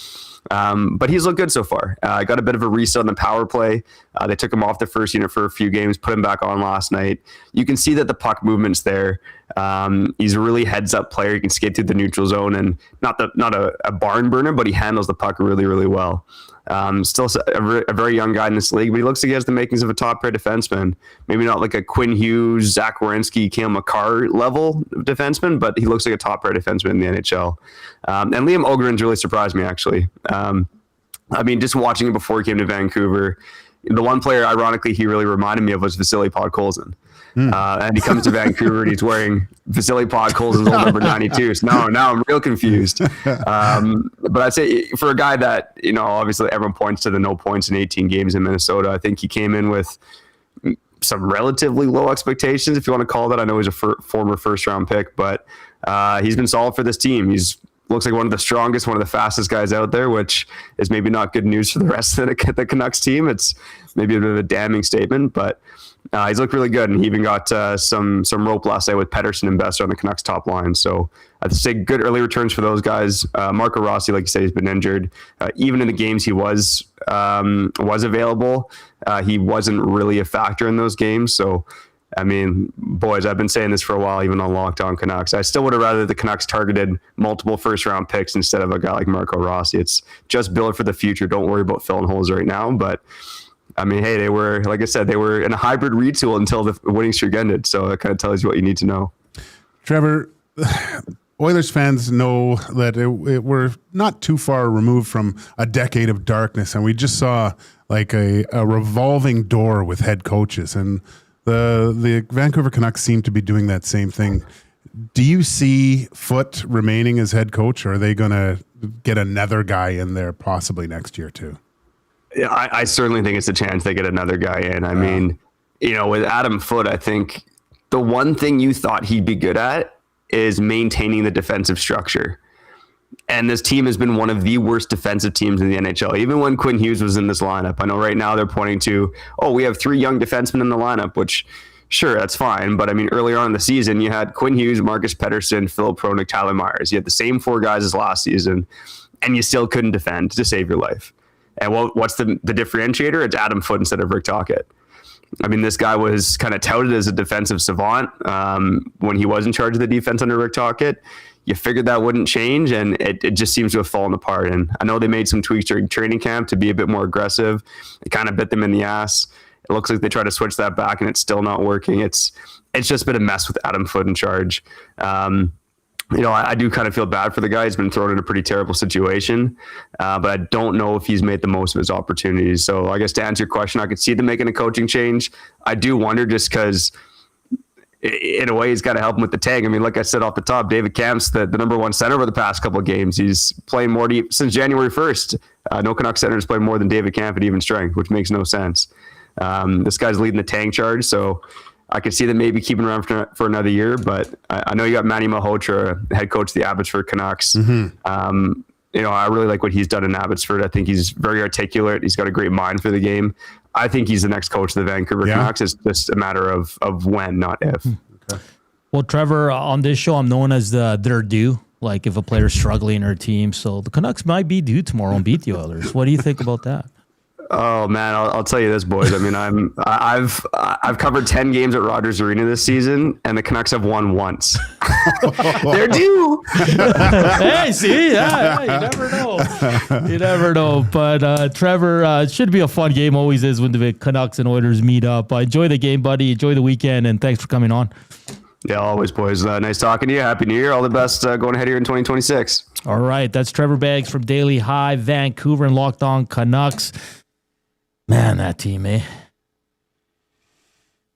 Speaker 9: But he's looked good so far. Got a bit of a reset on the power play. They took him off the first unit for a few games, put him back on last night. You can see that the puck movement's there. He's a really heads-up player. He can skate through the neutral zone, and not a barn burner, but he handles the puck really, really well. Still a very young guy in this league, but he looks like he has the makings of a top-pair defenseman. Maybe not like a Quinn Hughes, Zach Werenski, Cale Makar level defenseman, but he looks like a top-pair defenseman in the NHL. And Liam Ogren's really surprised me, actually. Just watching him before he came to Vancouver, the one player, ironically, he really reminded me of was Vasily Podkolzin. And he comes to Vancouver and he's wearing Vasily Podkolzin's old number 92. So now I'm real confused. But I'd say for a guy that, obviously everyone points to the no points in 18 games in Minnesota, I think he came in with some relatively low expectations, if you want to call that. I know he's a former first round pick, but he's been solid for this team. He's looks like one of the strongest, one of the fastest guys out there, which is maybe not good news for the rest of the Canucks team. It's maybe a bit of a damning statement, but he's looked really good, and he even got some rope last night with Pettersson and Besser on the Canucks top line. So I'd say good early returns for those guys. Marco Rossi, like you said, he's been injured. Even in the games he was available, he wasn't really a factor in those games. So, I mean, boys, I've been saying this for a while, even on Locked On Canucks. I still would have rather the Canucks targeted multiple first-round picks instead of a guy like Marco Rossi. It's just build for the future. Don't worry about filling holes right now. But, I mean, hey, they were, like I said, they were in a hybrid retool until the winning streak ended. So it kind of tells you what you need to know.
Speaker 2: Trevor, Oilers fans know that we're not too far removed from a decade of darkness, and we just saw like a revolving door with head coaches, and the Vancouver Canucks seem to be doing that same thing. Do you see Foote remaining as head coach, or are they going to get another guy in there possibly next year too?
Speaker 9: Yeah, I certainly think it's a chance they get another guy in. I mean, with Adam Foote, I think the one thing you thought he'd be good at is maintaining the defensive structure. And this team has been one of the worst defensive teams in the NHL. Even when Quinn Hughes was in this lineup, I know right now they're pointing to, we have 3 young defensemen in the lineup, which sure, that's fine. But I mean, earlier on in the season, you had Quinn Hughes, Marcus Pettersson, Philip Pronik, Tyler Myers. You had the same 4 guys as last season, and you still couldn't defend to save your life. And what's the differentiator? It's Adam Foote instead of Rick Tocchet. I mean, this guy was kind of touted as a defensive savant when he was in charge of the defense under Rick Tocchet. You figured that wouldn't change, and it just seems to have fallen apart. And I know they made some tweaks during training camp to be a bit more aggressive. It kind of bit them in the ass. It looks like they try to switch that back, and it's still not working. It's just been a mess with Adam Foote in charge. I do kind of feel bad for the guy. He's been thrown in a pretty terrible situation, but I don't know if he's made the most of his opportunities. So I guess to answer your question, I could see them making a coaching change. I do wonder just because in a way he's got to help him with the tag. I mean, like I said off the top, David Kamp's the number 1 center over the past couple of games. He's playing more since January 1st. No Canucks center has played more than David Kamp at even strength, which makes no sense. This guy's leading the tank charge, so I could see them maybe keeping around for another year, but I know you got Manny Malhotra, head coach of the Abbotsford Canucks. Mm-hmm. I really like what he's done in Abbotsford. I think he's very articulate. He's got a great mind for the game. I think he's the next coach of the Vancouver Canucks. It's just a matter of when, not if.
Speaker 2: Okay.
Speaker 3: Well, Trevor, on this show, I'm known as their due. Like if a player's struggling in their team, so the Canucks might be due tomorrow and beat the Oilers. What do you think about that?
Speaker 9: Oh man, I'll tell you this, boys. I mean, I've covered 10 games at Rogers Arena this season, and the Canucks have won once. They're due.
Speaker 3: Hey, see, yeah, you never know. You never know. But Trevor, it should be a fun game. Always is when the Canucks and Oilers meet up. Enjoy the game, buddy. Enjoy the weekend, and thanks for coming on.
Speaker 9: Yeah, always, boys. Nice talking to you. Happy New Year. All the best going ahead here in 2026.
Speaker 3: All right, that's Trevor Beggs from Daily Hive, Vancouver, and Locked On Canucks. Man, that team, eh?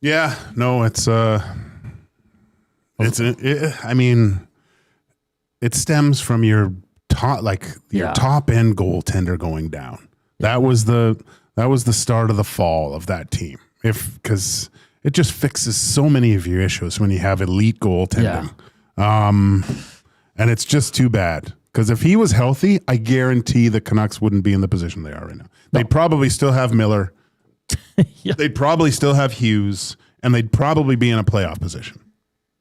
Speaker 2: Yeah, no, I mean, it stems from your top end goaltender going down. That was the start of the fall of that team. Because it just fixes so many of your issues when you have elite goaltending. And it's just too bad. Because if he was healthy, I guarantee the Canucks wouldn't be in the position they are right now. They'd probably still have Miller. They'd probably still have Hughes, and they'd probably be in a playoff position.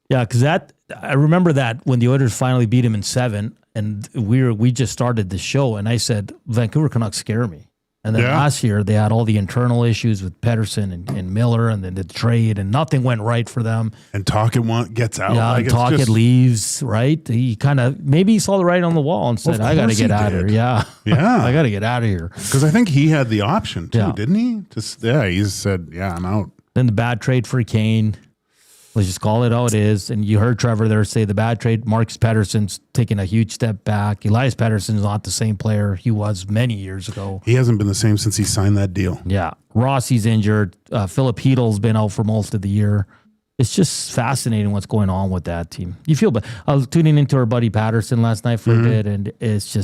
Speaker 3: Yeah, because I remember that when the Oilers finally beat him in 7, and we just started the show, and I said, Vancouver Canucks scare me. And then last year, they had all the internal issues with Pettersson and Miller, and then the trade, and nothing went right for them.
Speaker 2: And Tocchet gets out.
Speaker 3: Yeah, Tocchet leaves, right? He maybe he saw the writing on the wall and said, I got to get out of here. Yeah. I got to get out of here.
Speaker 2: Because I think he had the option too, didn't he? He said, I'm out.
Speaker 3: Then the bad trade for Kane. Let's just call it how it is. And you heard Trevor there say the bad trade. Marcus Pettersson's taking a huge step back. Elias Pettersson's not the same player he was many years ago.
Speaker 2: He hasn't been the same since he signed that deal.
Speaker 3: Yeah. Rossi's injured. Philip Hedl's been out for most of the year. It's just fascinating what's going on with that team. You feel, but I was tuning into our buddy Patterson last night for a bit, and it's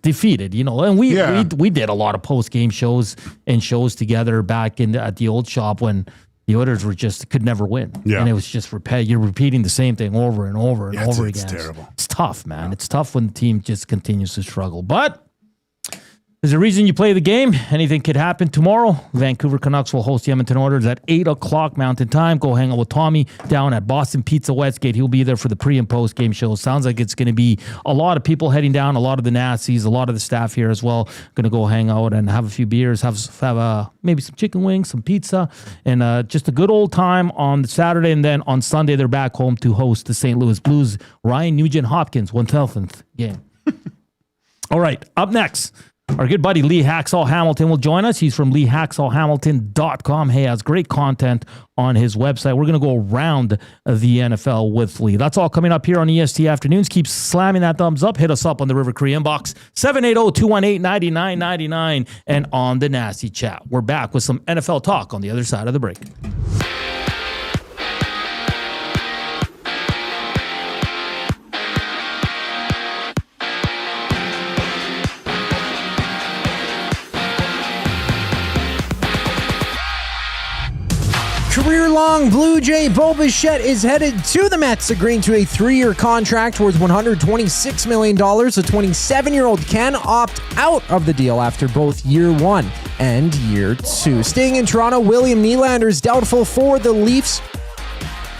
Speaker 3: defeated, And we did a lot of post-game shows and shows together back at the old shop when the Oilers could never win. Yeah. And it was just you're repeating the same thing over and over and over again.
Speaker 2: It's terrible.
Speaker 3: It's tough, man. Yeah. It's tough when the team just continues to struggle. But there's a reason you play the game. Anything could happen tomorrow. Vancouver Canucks will host the Edmonton Oilers at 8 o'clock Mountain Time. Go hang out with Tommy down at Boston Pizza Westgate. He'll be there for the pre- and post-game show. Sounds like it's going to be a lot of people heading down, a lot of the Nazis, a lot of the staff here as well. Going to go hang out and have a few beers, have maybe some chicken wings, some pizza, and just a good old time on Saturday. And then on Sunday, they're back home to host the St. Louis Blues. Ryan Nugent-Hopkins, 1,000th game. All right, up next. Our good buddy Lee Hacksaw Hamilton will join us. He's from LeeHacksawHamilton.com. He has great content on his website. We're going to go around the NFL with Lee. That's all coming up here on EST Afternoons. Keep slamming that thumbs up. Hit us up on the River Cree inbox, 780-218-9999, and on the Nasty Chat. We're back with some NFL talk on the other side of the break.
Speaker 6: Career-long Blue Jay Bo Bichette is headed to the Mets, agreeing to a 3-year contract worth $126 million. The 27-year-old can opt out of the deal after both year 1 and year 2. Staying in Toronto, William Nylander is doubtful for the Leafs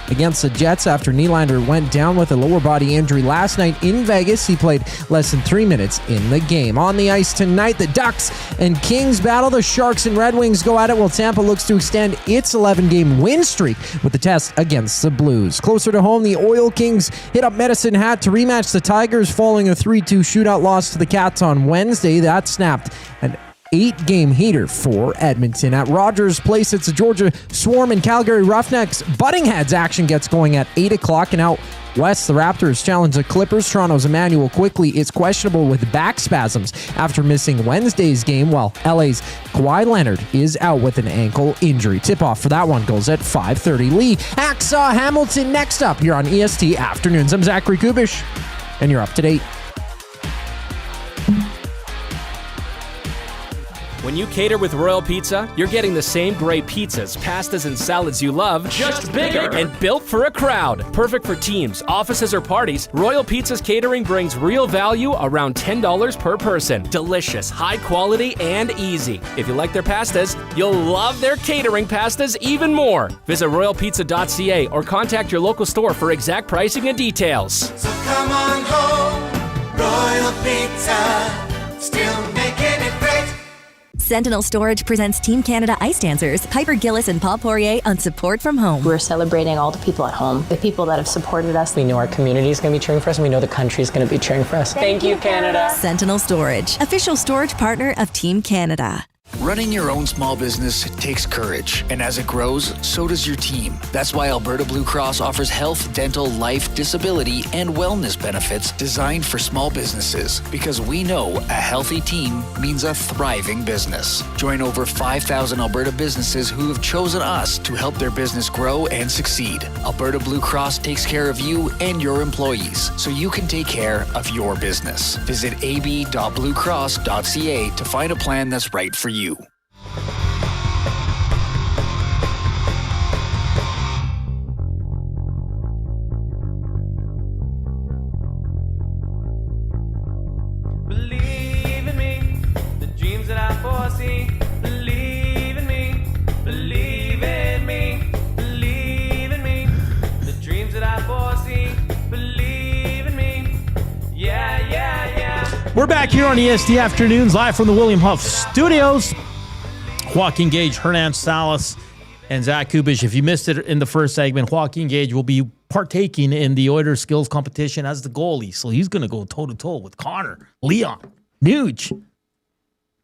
Speaker 6: against the Jets after Nylander went down with a lower body injury last night in Vegas. He played less than 3 minutes in the game. On the ice tonight, the Ducks and Kings battle. The Sharks and Red Wings go at it while Tampa looks to extend its 11-game win streak with the test against the Blues. Closer to home, the Oil Kings hit up Medicine Hat to rematch the Tigers following a 3-2 shootout loss to the Cats on Wednesday. That snapped an 8-game heater for Edmonton. At Rogers Place, it's the Georgia Swarm and Calgary Roughnecks. Butting Heads action gets going at 8 o'clock. And out west, the Raptors challenge the Clippers. Toronto's Emmanuel Quickly is questionable with back spasms after missing Wednesday's game, while LA's Kawhi Leonard is out with an ankle injury. Tip-off for that one goes at 5:30. Lee Hacksaw Hamilton next up here on EST Afternoons. I'm Zachary Kubish, and you're up to date.
Speaker 12: When you cater with Royal Pizza, you're getting the same great pizzas, pastas, and salads you love, just bigger and built for a crowd. Perfect for teams, offices, or parties, Royal Pizza's catering brings real value around $10 per person. Delicious, high quality, and easy. If you like their pastas, you'll love their catering pastas even more. Visit royalpizza.ca or contact your local store for exact pricing and details.
Speaker 5: So come on home, Royal Pizza, still making it great.
Speaker 11: Sentinel Storage presents Team Canada Ice Dancers, Piper Gillis and Paul Poirier on Support from Home.
Speaker 13: We're celebrating all the people at home, the people that have supported us. We know our community is going to be cheering for us, and we know the country is going to be cheering for us. Thank you, Canada.
Speaker 11: Sentinel Storage, official storage partner of Team Canada.
Speaker 10: Running your own small business takes courage, and as it grows, so does your team. That's why Alberta Blue Cross offers health, dental, life, disability, and wellness benefits designed for small businesses, because we know a healthy team means a thriving business. Join over 5,000 Alberta businesses who have chosen us to help their business grow and succeed. Alberta Blue Cross takes care of you and your employees, so you can take care of your business. Visit ab.bluecross.ca to find a plan that's right for you.
Speaker 23: Believe in me, the dreams that I foresee. Believe in me, believe in me, believe in me, the dreams that I foresee. Believe in me, yeah, yeah, yeah.
Speaker 3: We're back here on EST Afternoons, live from the William Huff Studios. Joaquin Gage, Hernan Salas, and Zach Kubish. If you missed it in the first segment, Joaquin Gage will be partaking in the Oilers skills competition as the goalie. So he's going to go toe-to-toe with Connor, Leon, Nuge.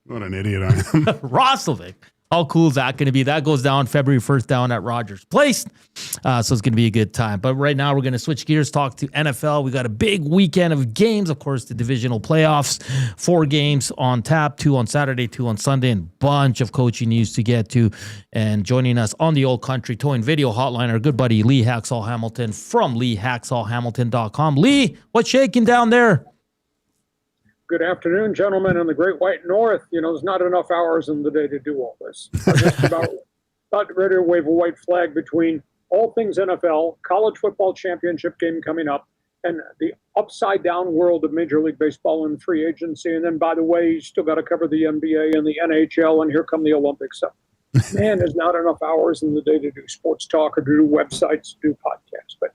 Speaker 2: What an idiot I am.
Speaker 3: Roslovic. How cool is that going to be? That goes down February 1st down at Rogers Place. So it's going to be a good time. But right now we're going to switch gears, talk to NFL. We got a big weekend of games. Of course, the divisional playoffs. 4 games on tap, 2 on Saturday, 2 on Sunday, and bunch of coaching news to get to. And joining us on the Old Country Towing Video Hotline, our good buddy Lee Hacksaw Hamilton from LeeHacksawHamilton.com. Lee, what's shaking down there?
Speaker 24: Good afternoon, gentlemen in the Great White North. You know, there's not enough hours in the day to do all this. I'm just about ready to wave a white flag between all things NFL, college football championship game coming up, and the upside-down world of Major League Baseball and free agency. And then, by the way, you still got to cover the NBA and the NHL, and here come the Olympics. So, man, there's not enough hours in the day to do sports talk or to do websites, to do podcasts. But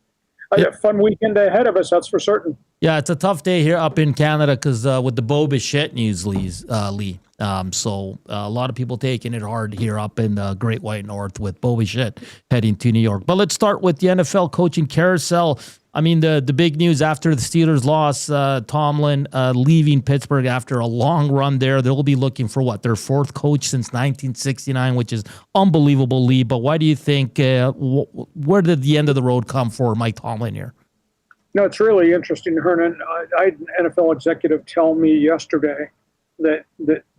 Speaker 24: a fun weekend ahead of us, that's for certain.
Speaker 3: Yeah, it's a tough day here up in Canada because with the Bo Bichette news, Lee. So a lot of people taking it hard here up in the Great White North with Bo Bichette heading to New York. But let's start with the NFL coaching carousel. I mean, the big news after the Steelers loss, Tomlin leaving Pittsburgh after a long run there. They'll be looking for their fourth coach since 1969, which is unbelievable, Lee. But why do you think, where did the end of the road come for Mike Tomlin here?
Speaker 24: No, it's really interesting, Hernan. I had an NFL executive tell me yesterday that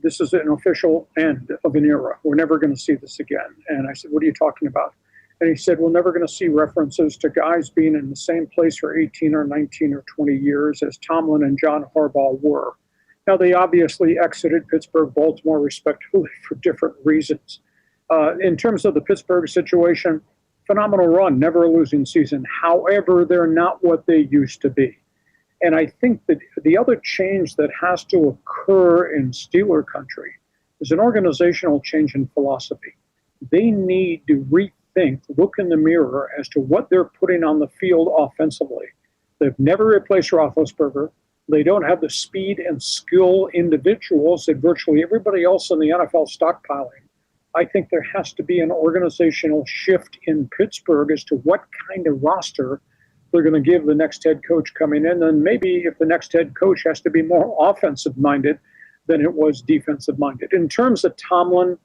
Speaker 24: this is an official end of an era. We're never going to see this again. And I said, what are you talking about? And he said, we're never going to see references to guys being in the same place for 18 or 19 or 20 years as Tomlin and John Harbaugh were. Now, they obviously exited Pittsburgh, Baltimore, respectively, for different reasons. In terms of the Pittsburgh situation, phenomenal run, never a losing season. However, they're not what they used to be. And I think that the other change that has to occur in Steeler country is an organizational change in philosophy. They need to rethink, look in the mirror as to what they're putting on the field offensively. They've never replaced Roethlisberger. They don't have the speed and skill individuals that virtually everybody else in the NFL stockpiling. I think there has to be an organizational shift in Pittsburgh as to what kind of roster they're going to give the next head coach coming in. And maybe if the next head coach has to be more offensive-minded than it was defensive-minded. In terms of Tomlin,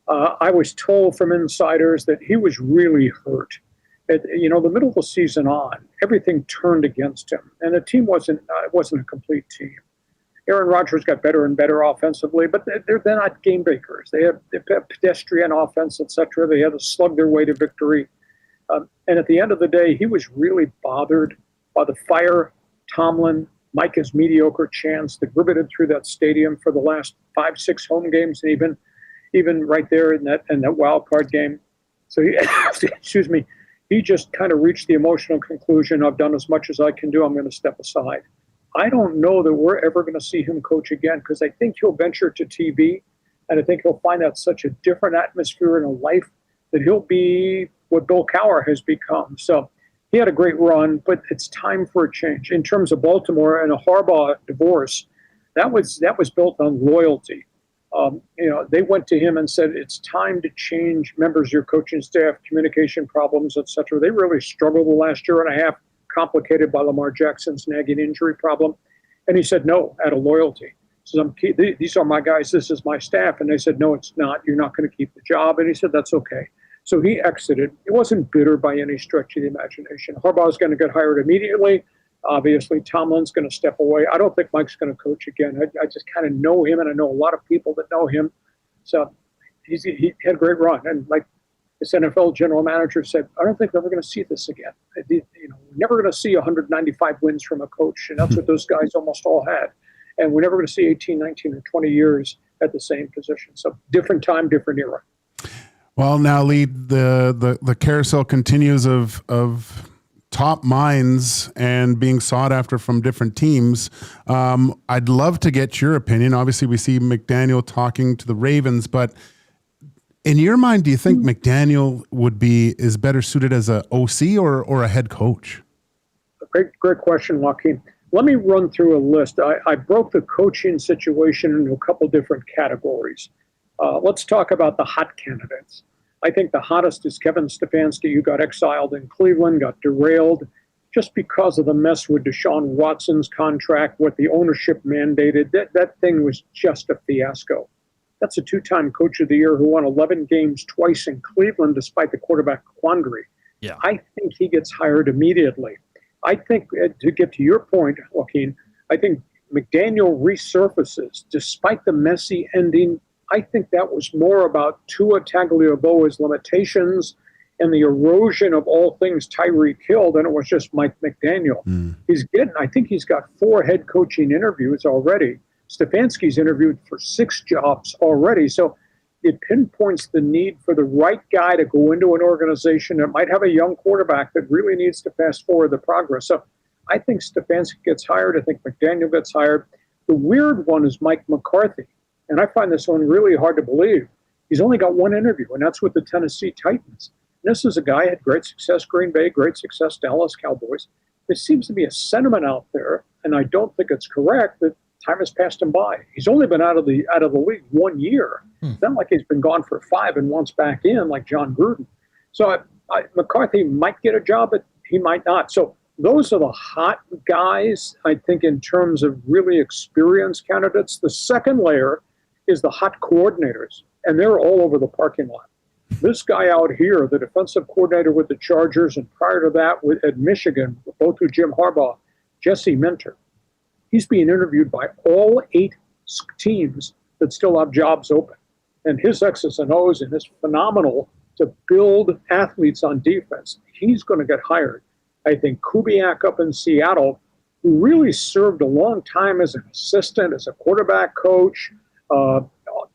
Speaker 24: I was told from insiders that he was really hurt. The middle of the season on, everything turned against him. And the team wasn't a complete team. Aaron Rodgers got better and better offensively, but they're not game breakers. They have pedestrian offense, etc. They had to slug their way to victory. And at the end of the day, he was really bothered by the fire Tomlin, Micah's mediocre chance that riveted through that stadium for the last 5-6 home games, and even right there in that wild card game. So he just kind of reached the emotional conclusion, I've done as much as I can do, I'm going to step aside. I don't know that we're ever going to see him coach again, because I think he'll venture to TV, and I think he'll find that such a different atmosphere in a life that he'll be what Bill Cowher has become. So he had a great run, but it's time for a change. In terms of Baltimore and a Harbaugh divorce, that was built on loyalty. They went to him and said, it's time to change members of your coaching staff, communication problems, etc. They really struggled the last year and a half, complicated by Lamar Jackson's nagging injury problem. And he said, no, out of loyalty. So these are my guys, this is my staff. And they said, no, it's not. You're not going to keep the job. And he said, that's okay. So he exited. He wasn't bitter by any stretch of the imagination. Harbaugh's going to get hired immediately. Obviously, Tomlin's going to step away. I don't think Mike's going to coach again. I just kind of know him, and I know a lot of people that know him. So he had a great run. And like this NFL general manager said, I don't think we're ever going to see this again. We're never going to see 195 wins from a coach, and that's what those guys almost all had. And we're never going to see 18, 19, or 20 years at the same position. So different time, different era.
Speaker 2: Well, now, Lee, the carousel continues of top minds and being sought after from different teams. I'd love to get your opinion. Obviously, we see McDaniel talking to the Ravens, but in your mind, do you think McDaniel is better suited as a OC or a head coach?
Speaker 24: Great question, Joaquin. Let me run through a list. I broke the coaching situation into a couple different categories. Let's talk about the hot candidates. I think the hottest is Kevin Stefanski, who got exiled in Cleveland, got derailed just because of the mess with Deshaun Watson's contract, what the ownership mandated. That thing was just a fiasco. That's a 2-time Coach of the Year who won 11 games twice in Cleveland despite the quarterback quandary.
Speaker 3: Yeah.
Speaker 24: I think he gets hired immediately. I think, to get to your point, Joaquin, I think McDaniel resurfaces despite the messy ending. I think that was more about Tua Tagovailoa's limitations and the erosion of all things Tyreek Hill than it was just Mike McDaniel. I think he's got 4 head coaching interviews already. Stefanski's interviewed for 6 jobs already. So it pinpoints the need for the right guy to go into an organization that might have a young quarterback that really needs to fast forward the progress. So I think Stefanski gets hired. I think McDaniel gets hired. The weird one is Mike McCarthy. And I find this one really hard to believe. He's only got 1 interview, and that's with the Tennessee Titans. And this is a guy who had great success Green Bay, great success Dallas Cowboys. There seems to be a sentiment out there, and I don't think it's correct, that time has passed him by. He's only been out of the league 1 year. It's not like he's been gone for 5 and once back in like John Gruden. So McCarthy might get a job, but he might not. So those are the hot guys, I think, in terms of really experienced candidates. The second layer is the hot coordinators, and they're all over the parking lot. This guy out here, the defensive coordinator with the Chargers, and prior to that at Michigan, both with Jim Harbaugh, Jesse Minter, he's being interviewed by all 8 teams that still have jobs open. And his X's and O's and his phenomenal to build athletes on defense. He's going to get hired. I think Kubiak up in Seattle, who really served a long time as an assistant, as a quarterback coach,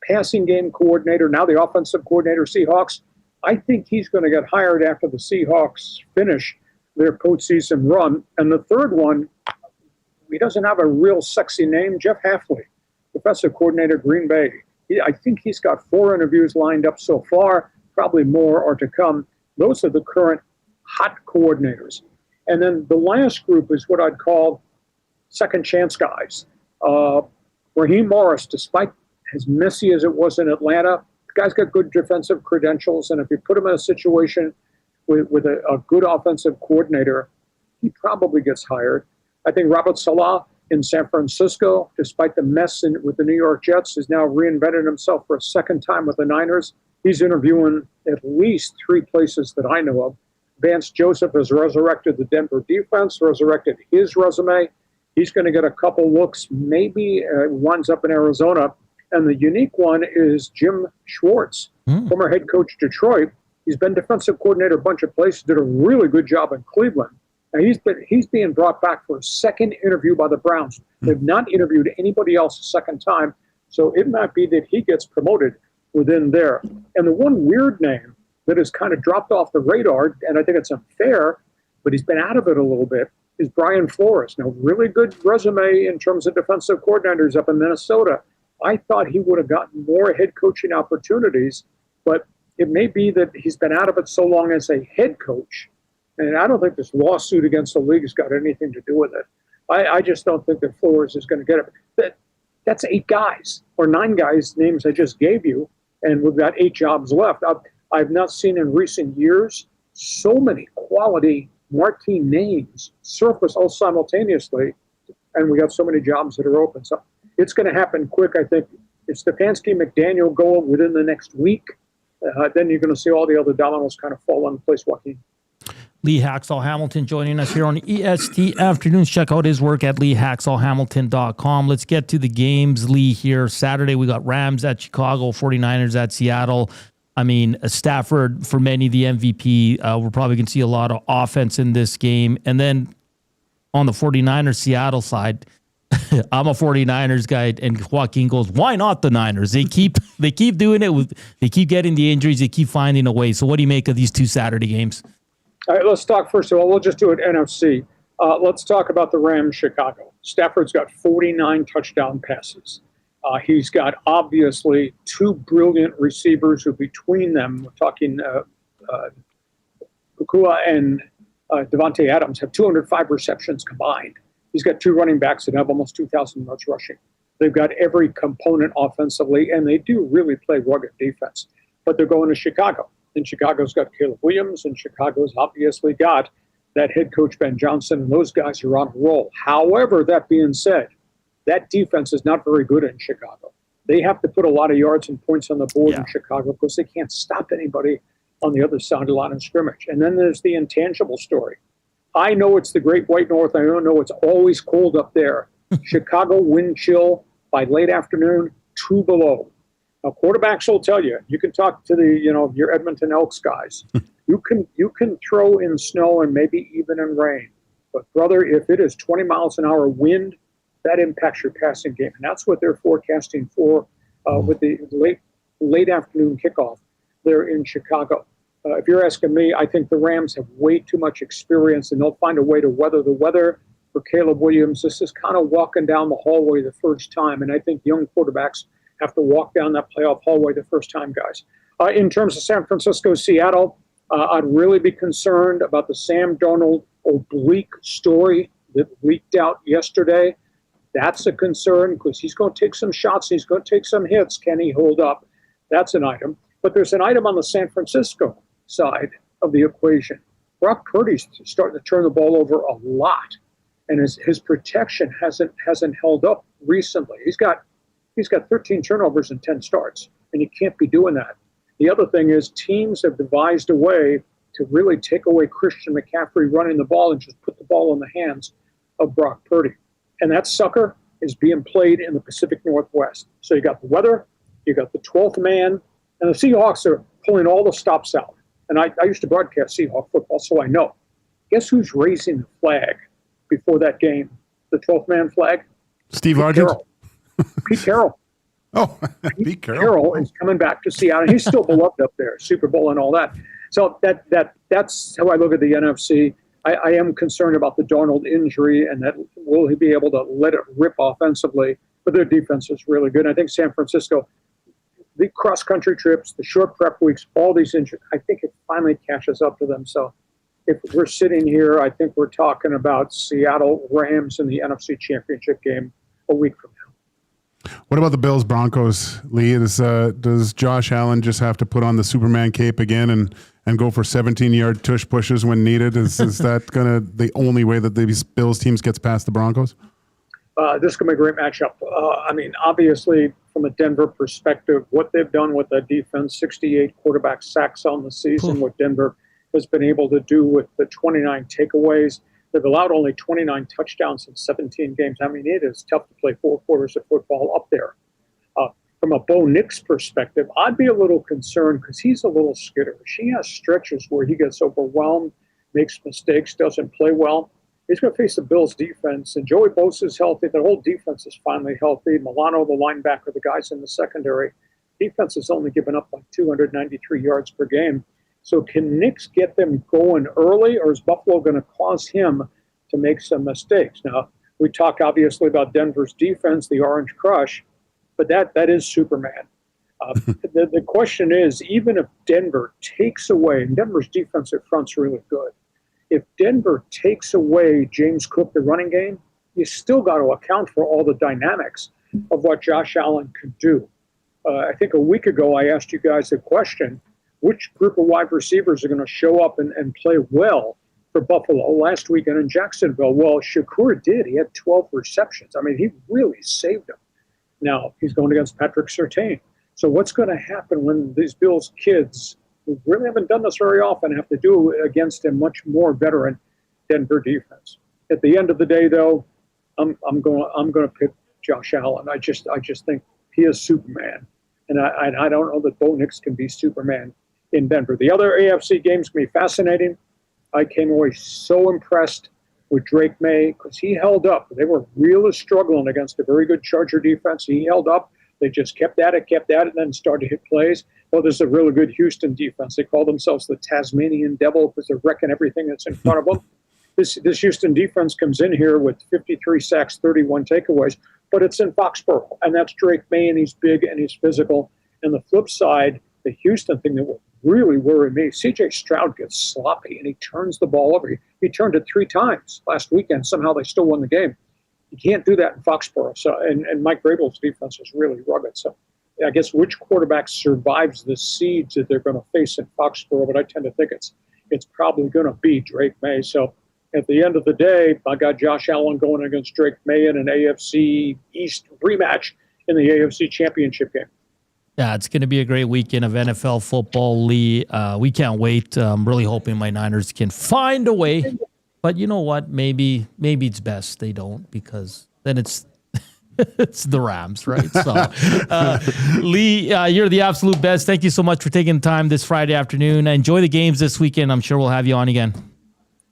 Speaker 24: passing game coordinator, now the offensive coordinator, Seahawks. I think he's going to get hired after the Seahawks finish their postseason run. And the third one, he doesn't have a real sexy name, Jeff Hafley, defensive coordinator, Green Bay. I think he's got 4 interviews lined up so far, probably more are to come. Those are the current hot coordinators. And then the last group is what I'd call second chance guys. Raheem Morris, despite as messy as it was in Atlanta, the guy's got good defensive credentials, and if you put him in a situation with a good offensive coordinator, he probably gets hired. I think Robert Salah in San Francisco, despite the mess with the New York Jets, has now reinvented himself for a second time with the Niners. He's interviewing at least 3 places that I know of. Vance Joseph has resurrected the Denver defense, resurrected his resume. He's going to get a couple looks, maybe winds up in Arizona. And the unique one is Jim Schwartz, former head coach Detroit. He's been defensive coordinator a bunch of places, did a really good job in Cleveland. And he's being brought back for a second interview by the Browns. They've not interviewed anybody else a second time, so it might be that he gets promoted within there. And the one weird name that has kind of dropped off the radar, and I think it's unfair, but he's been out of it a little bit, is Brian Flores. Now, really good resume in terms of defensive coordinators up in Minnesota. I thought he would have gotten more head coaching opportunities, but it may be that he's been out of it so long as a head coach. And I don't think this lawsuit against the league has got anything to do with it. I just don't think that Flores is going to get it. That's 8 guys or 9 guys, names I just gave you, and we've got 8 jobs left. I've not seen in recent years so many quality marquee names surface all simultaneously, and we got so many jobs that are open. So it's going to happen quick, I think. If Stefanski, McDaniel go within the next week, then you're going to see all the other dominoes kind of fall into place, Joaquin.
Speaker 3: Lee Hacksaw Hamilton joining us here on EST Afternoons. Check out his work at leehacksawhamilton.com. Let's get to the games, Lee, here. Saturday, we got Rams at Chicago, 49ers at Seattle. I mean, Stafford, for many, the MVP. We're probably going to see a lot of offense in this game. And then on the 49ers Seattle side, I'm a 49ers guy, and Joaquin goes, why not the Niners? They keep doing it. They keep getting the injuries. They keep finding a way. So what do you make of these 2 Saturday games?
Speaker 24: All right, let's talk first of all. We'll just do it NFC. Let's talk about the Rams, Chicago. Stafford's got 49 touchdown passes. He's got obviously 2 brilliant receivers who between them, we're talking Kukua and Devontae Adams, have 205 receptions combined. He's got 2 running backs that have almost 2,000 yards rushing. They've got every component offensively, and they do really play rugged defense. But they're going to Chicago. And Chicago's got Caleb Williams, and Chicago's obviously got that head coach Ben Johnson, and those guys are on a roll. However, that being said, that defense is not very good in Chicago. They have to put a lot of yards and points on the board in Chicago because they can't stop anybody on the other side of the line of scrimmage. And then there's the intangible story. I know it's the Great White North. I don't know it's always cold up there. Chicago wind chill by late afternoon, 2 below. Now, quarterbacks will tell you. You can talk to your Edmonton Elks guys. You can throw in snow and maybe even in rain. But, brother, if it is 20 miles an hour wind, that impacts your passing game. And that's what they're forecasting for with the late afternoon kickoff there in Chicago. If you're asking me, I think the Rams have way too much experience, and they'll find a way to weather the weather. For Caleb Williams, this is kind of walking down the hallway the first time, and I think young quarterbacks have to walk down that playoff hallway the first time, guys. In terms of San Francisco, Seattle, I'd really be concerned about the Sam Darnold oblique story that leaked out yesterday. That's a concern because he's going to take some shots. He's going to take some hits. Can he hold up? That's an item. But there's an item on the San Francisco side of the equation. Brock Purdy's starting to turn the ball over a lot, and his protection hasn't held up recently. He's got 13 turnovers and 10 starts, and you can't be doing that. The other thing is teams have devised a way to really take away Christian McCaffrey running the ball and just put the ball in the hands of Brock Purdy. And that sucker is being played in the Pacific Northwest. So you got the weather, you got the 12th man, and the Seahawks are pulling all the stops out. And I used to broadcast Seahawk football, so I know. Guess who's raising the flag before that game? The 12th man flag?
Speaker 2: Steve Largent?
Speaker 24: Pete Carroll.
Speaker 2: Oh, Pete Carroll.
Speaker 24: Carroll is coming back to Seattle. He's still beloved up there, Super Bowl and all that. So that's how I look at the NFC. I am concerned about the Darnold injury and that will he be able to let it rip offensively. But their defense is really good. And I think San Francisco, the cross-country trips, the short prep weeks, all these injuries, I think it finally catches up to them. So if we're sitting here, I think we're talking about Seattle Rams in the NFC Championship game a week from now.
Speaker 2: What about the Bills Broncos, Lee? Does Josh Allen just have to put on the Superman cape again and go for 17-yard tush pushes when needed? Is that the only way that these Bills teams gets past the Broncos?
Speaker 24: This is going to be a great matchup. Obviously, from a Denver perspective, what they've done with the defense, 68 quarterback sacks on the season, what Denver has been able to do with the 29 takeaways. They've allowed only 29 touchdowns in 17 games. I mean, it is tough to play 4 quarters of football up there. From a Bo Nix perspective, I'd be a little concerned because he's a little skitterish. He has stretches where he gets overwhelmed, makes mistakes, doesn't play well. He's going to face the Bills' defense, and Joey Bosa's healthy. The whole defense is finally healthy. Milano, the linebacker, the guys in the secondary. Defense has only given up like 293 yards per game. So can Nix get them going early, or is Buffalo going to cause him to make some mistakes? Now, we talk obviously about Denver's defense, the Orange Crush, but that is Superman. The question is, even if Denver takes away, and Denver's defensive front's really good, if Denver takes away James Cook, the running game, you still got to account for all the dynamics of what Josh Allen could do. I think a week ago I asked you guys a question, which group of wide receivers are going to show up and play well for Buffalo last weekend in Jacksonville? Well, Shakur did. He had 12 receptions. I mean, he really saved them. Now, he's going against Patrick Surtain. So what's going to happen when these Bills kids, who really haven't done this very often, have to do it against a much more veteran Denver defense? At the end of the day, though, I'm going to pick Josh Allen. I just think he is Superman, and I don't know that Bo Nix can be Superman in Denver. The other AFC games can be fascinating. I came away so impressed with Drake May because he held up. They were really struggling against a very good Charger defense. He held up. They just kept at it, and then started to hit plays. Well, there's a really good Houston defense. They call themselves the Tasmanian Devil because they're wrecking everything that's in front of them. This Houston defense comes in here with 53 sacks, 31 takeaways, but it's in Foxborough, and that's Drake May, and he's big and he's physical. And the flip side, the Houston thing that will really worry me, C.J. Stroud gets sloppy, and he turns the ball over. He turned it 3 times last weekend. Somehow they still won the game. You can't do that in Foxborough. So, and Mike Vrabel's defense is really rugged. So I guess which quarterback survives the siege that they're going to face in Foxborough, but I tend to think it's probably going to be Drake May. So at the end of the day, I got Josh Allen going against Drake May in an AFC East rematch in the AFC Championship game.
Speaker 3: Yeah, it's going to be a great weekend of NFL football, Lee. We can't wait. I'm really hoping my Niners can find a way. But you know what? Maybe it's best they don't, because then it's it's the Rams, right? So, Lee, you're the absolute best. Thank you so much for taking the time this Friday afternoon. Enjoy the games this weekend. I'm sure we'll have you on again.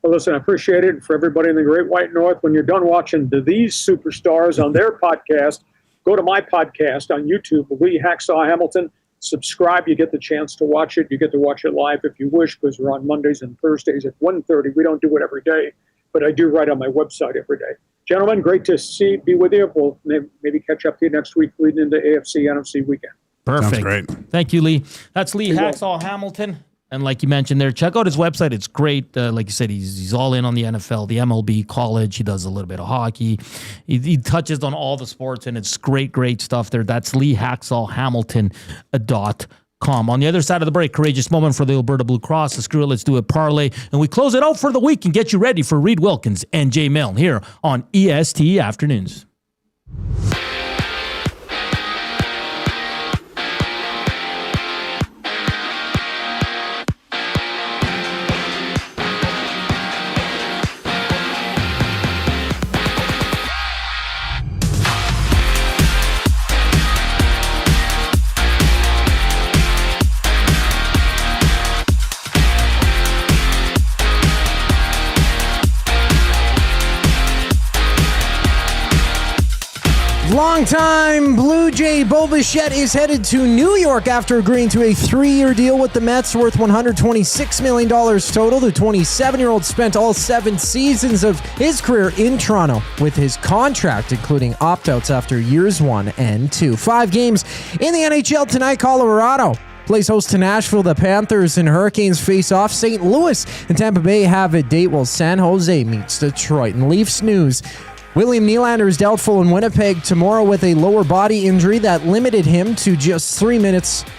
Speaker 24: Well, listen, I appreciate it. For everybody in the Great White North, when you're done watching these superstars on their podcast, go to my podcast on YouTube, Lee Hacksaw Hamilton. Subscribe. You get the chance to watch it. You get to watch it live if you wish, because we're on Mondays and Thursdays at 1:30. We don't do it every day, but I do write on my website every day. Gentlemen, great to be with you. We'll maybe catch up to you next week leading into AFC, NFC weekend.
Speaker 3: Perfect.
Speaker 2: Sounds great.
Speaker 3: Thank you, Lee. That's Lee Hacksaw Hamilton. And like you mentioned there, check out his website. It's great. Like you said, he's all in on the NFL, the MLB, college. He does a little bit of hockey. He touches on all the sports, and it's great stuff there. That's LeeHacksawHamilton.com. On the other side of the break, courageous moment for the Alberta Blue Cross, the Screw It, Let's Do It parlay, and we close it out for the week and get you ready for Reed Wilkins and Jay Milne here on EST Afternoons.
Speaker 6: Longtime Blue Jay Bo Bichette is headed to New York after agreeing to a 3-year deal with the Mets worth $126 million total. The 27-year-old spent all 7 seasons of his career in Toronto, with his contract including opt-outs after years 1 and 2. 5 games in the NHL tonight. Colorado plays host to Nashville. The Panthers and Hurricanes face off. St. Louis and Tampa Bay have a date, while San Jose meets Detroit. And Leafs news: William Nylander is doubtful in Winnipeg tomorrow with a lower body injury that limited him to just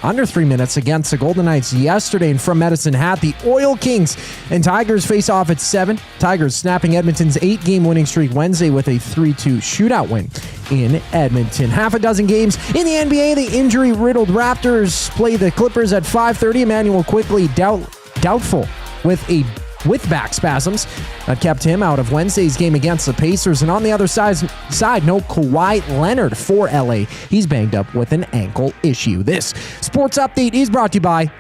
Speaker 6: under 3 minutes against the Golden Knights yesterday. And from Medicine Hat, the Oil Kings and Tigers face off at 7. Tigers snapping Edmonton's 8-game winning streak Wednesday with a 3-2 shootout win in Edmonton. Half a dozen games in the NBA. The injury-riddled Raptors play the Clippers at 5:30. Emmanuel Quickly doubtful with back spasms that kept him out of Wednesday's game against the Pacers. And on the other side, no Kawhi Leonard for LA. He's banged up with an ankle issue. This sports update is brought to you by